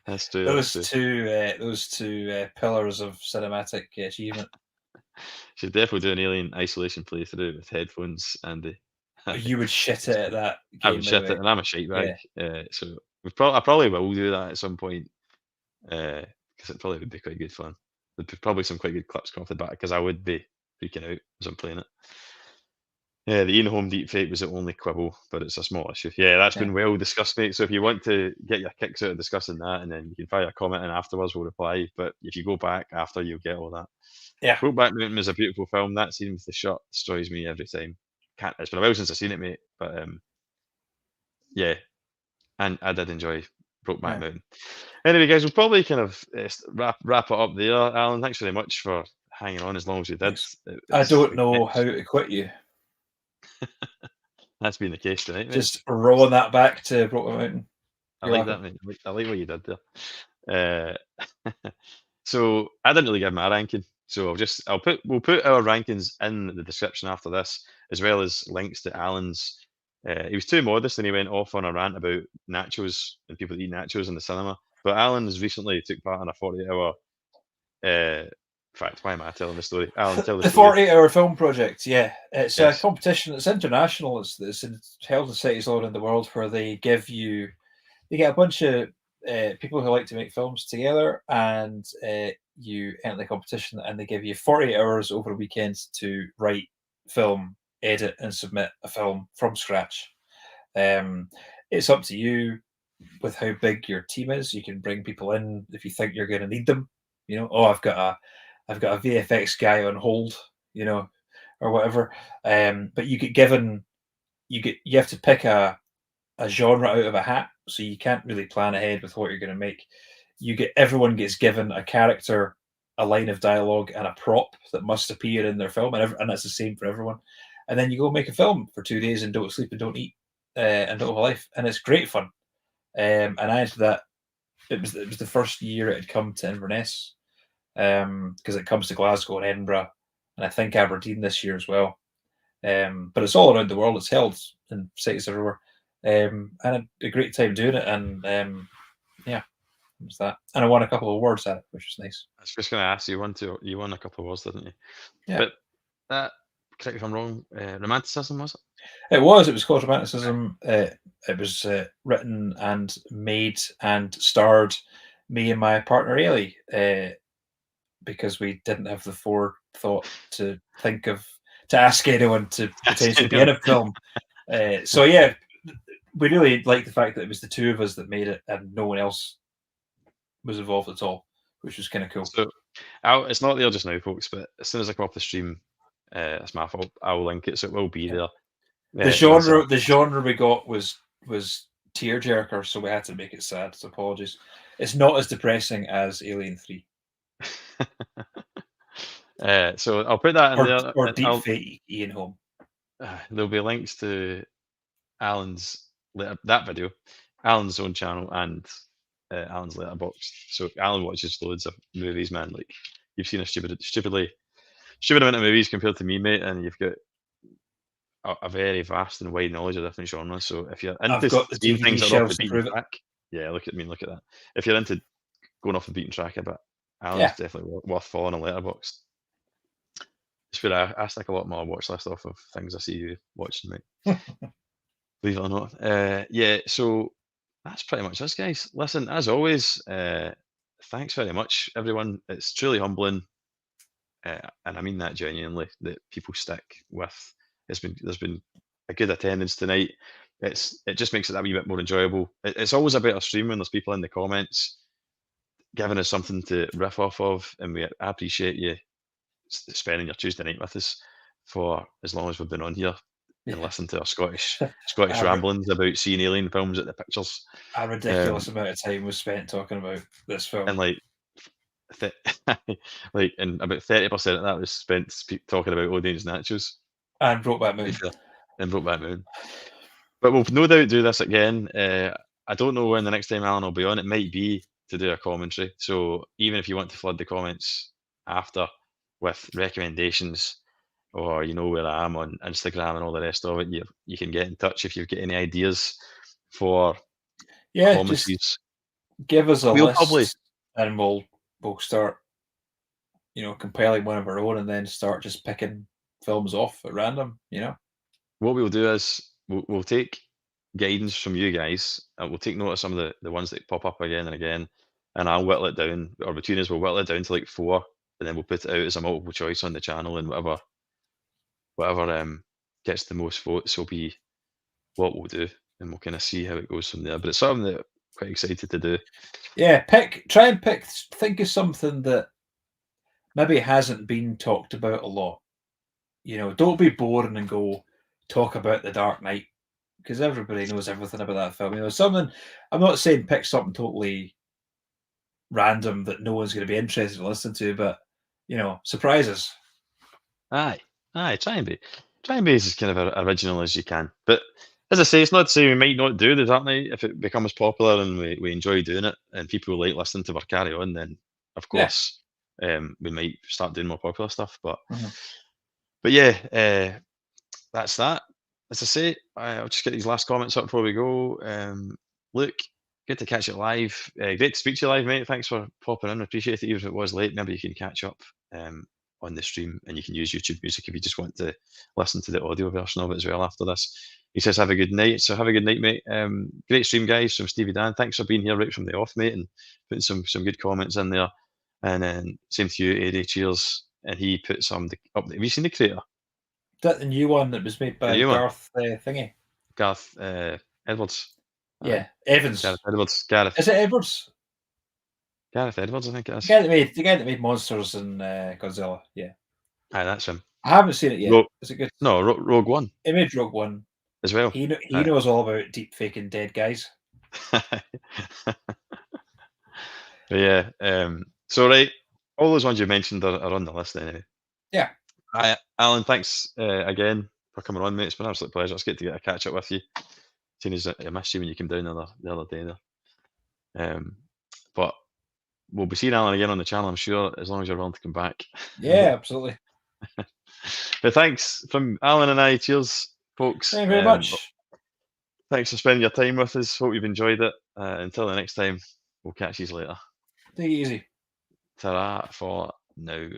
That's true. Those two pillars of cinematic achievement. Should definitely do an Alien Isolation playthrough with headphones and the. You would shit it at that game. I would shit it, and I'm a shite bag. So I probably will do that at some point, because it probably would be quite good fun. There'd be probably some quite good clips coming off the back, because I would be freaking out as I'm playing it. Yeah, the in-home deepfake was the only quibble, but it's a small issue. Yeah, that's been well discussed, mate. So if you want to get your kicks out of discussing that, and then you can fire a comment in afterwards, we'll reply. But if you go back after, you'll get all that. Yeah. Brokeback Mountain is a beautiful film. That scene with the shot destroys me every time. It's been a while since I've seen it, mate. But yeah, and I did enjoy Brokeback Mountain. Anyway, guys, we'll probably kind of wrap it up there. Alan, thanks very much for hanging on as long as you did. I don't know how to quit you. That's been the case tonight, mate. Just rolling that back to Brokeback Mountain. I like that, mate. I like what you did there. So I didn't really give my ranking. So we'll put our rankings in the description after this, as well as links to Alan's. He was too modest and he went off on a rant about nachos and people that eat nachos in the cinema. But Alan has recently took part in a 48-hour. In fact, why am I telling the story? Alan, tell the story. 48-hour film project. Yeah, it's Yes. a competition. It's international. It's held in cities all around the world where they get a bunch of people who like to make films together, and you enter the competition, and they give you 48 hours over a weekend to write, film, edit, and submit a film from scratch. It's up to you with how big your team is. You can bring people in if you think you're going to need them. I've got a VFX guy on hold, or whatever. But you have to pick a genre out of a hat, so you can't really plan ahead with what you're going to make. Everyone gets given a character, a line of dialogue, and a prop that must appear in their film, and that's the same for everyone. And then you go make a film for 2 days and don't sleep and don't eat and don't have a life, and it's great fun. And I entered that. It was the first year it had come to Inverness, because it comes to Glasgow and Edinburgh, and I think Aberdeen this year as well. But it's all around the world. It's held in cities everywhere. And I had a great time doing it, and yeah, it was that. And I won a couple of awards at it, which was nice. I was just going to ask you, you won a couple of awards, didn't you? Yeah. But that, correct me if I'm wrong, Romanticism, was it? It was called Romanticism. It was written and made and starred me and my partner Ailey, because we didn't have the forethought to ask anyone to potentially be in a film. So yeah, we really liked the fact that it was the two of us that made it and no one else was involved at all, which was kind of cool. So it's not there just now, folks, but as soon as I come off the stream, it's my fault. I'll link it, so it will be there. The genre we got was tearjerker, so we had to make it sad. So apologies. It's not as depressing as Alien 3 so I'll put that in there. or Deep Fate Ian Home. There'll be links to Alan's that video, Alan's own channel, and Alan's letterbox. So Alan watches loads of movies, man. Like, you've seen a stupid amount of movies compared to me, mate, and you've got a very vast and wide knowledge of different genres. So if you're into seeing things that are off the beaten track, yeah, look at that. If you're into going off the beaten track a bit, Alan's definitely worth following a letterbox. It's where I stick a lot more watch list off of things I see you watching, mate. Believe it or not. Yeah, so that's pretty much us, guys. Listen, as always, thanks very much, everyone. It's truly humbling, and I mean that genuinely, that people stick with. There's been a good attendance tonight. It just makes it that wee bit more enjoyable. It's always a better stream when there's people in the comments giving us something to riff off of, and I appreciate you spending your Tuesday night with us for as long as we've been on here and listen to our Scottish ramblings about seeing alien films at the pictures. A ridiculous amount of time was spent talking about this film, and like and about 30% of that was spent talking about Odeon's Nachos and Brokeback Moon. But we'll no doubt do this again. I don't know when the next time Alan will be on. It might be to do a commentary. So even if you want to flood the comments after with recommendations, or you know where I am on Instagram and all the rest of it, you can get in touch if you've got any ideas for commentaries. Just give us a list, and we'll start, compiling one of our own, and then start just picking films off at random. What we'll do is we'll take guidance from you guys, and we'll take note of some of the ones that pop up again and again, and I'll whittle it down, or between us we'll whittle it down to like 4, and then we'll put it out as a multiple choice on the channel, and whatever gets the most votes will be what we'll do, and we'll kind of see how it goes from there. But it's something that I'm quite excited to do. Yeah, think of something that maybe hasn't been talked about a lot. Don't be boring and go talk about The Dark Knight, because everybody knows everything about that film. Something, I'm not saying pick something totally random that no one's going to be interested in listening to, but surprise us. Aye, try and be as kind of original as you can. But as I say, it's not to say we might not do The Dark Knight if it becomes popular and we enjoy doing it and people like listening to our carry on. Then of course we might start doing more popular stuff. But yeah, that's that. As I say, I'll just get these last comments up before we go. Luke, good to catch it live. Great to speak to you live, mate. Thanks for popping in. I appreciate it, even if it was late. Maybe you can catch up on the stream, and you can use YouTube Music if you just want to listen to the audio version of it as well after this. He says, have a good night. So have a good night, mate. Great stream, guys, from Stevie Dan. Thanks for being here right from the off, mate, and putting some good comments in there. And then same to you, Eddie. Cheers. And he put some up. Have you seen The Creator? That the new one that was made by Garth thingy. Garth Edwards. Yeah, Evans. Gareth Edwards. Gareth. Is it Edwards? Gareth Edwards, I think it is. The guy that made Monsters and Godzilla. Yeah. Aye, that's him. I haven't seen it yet. Is it good? No, Rogue One. He made Rogue One as well. He knows all about deep faking dead guys. Yeah. So right, all those ones you mentioned are on the list anyway. Yeah. Alan, thanks again for coming on, mate. It's been an absolute pleasure. It's good to get a catch up with you. Seeing as I missed you when you came down the other day there. But we'll be seeing Alan again on the channel, I'm sure, as long as you're willing to come back. Yeah, absolutely. But thanks from Alan and I. Cheers, folks. Thank you very much. Thanks for spending your time with us. Hope you've enjoyed it. Until the next time, we'll catch you later. Take it easy. Ta-ra for now.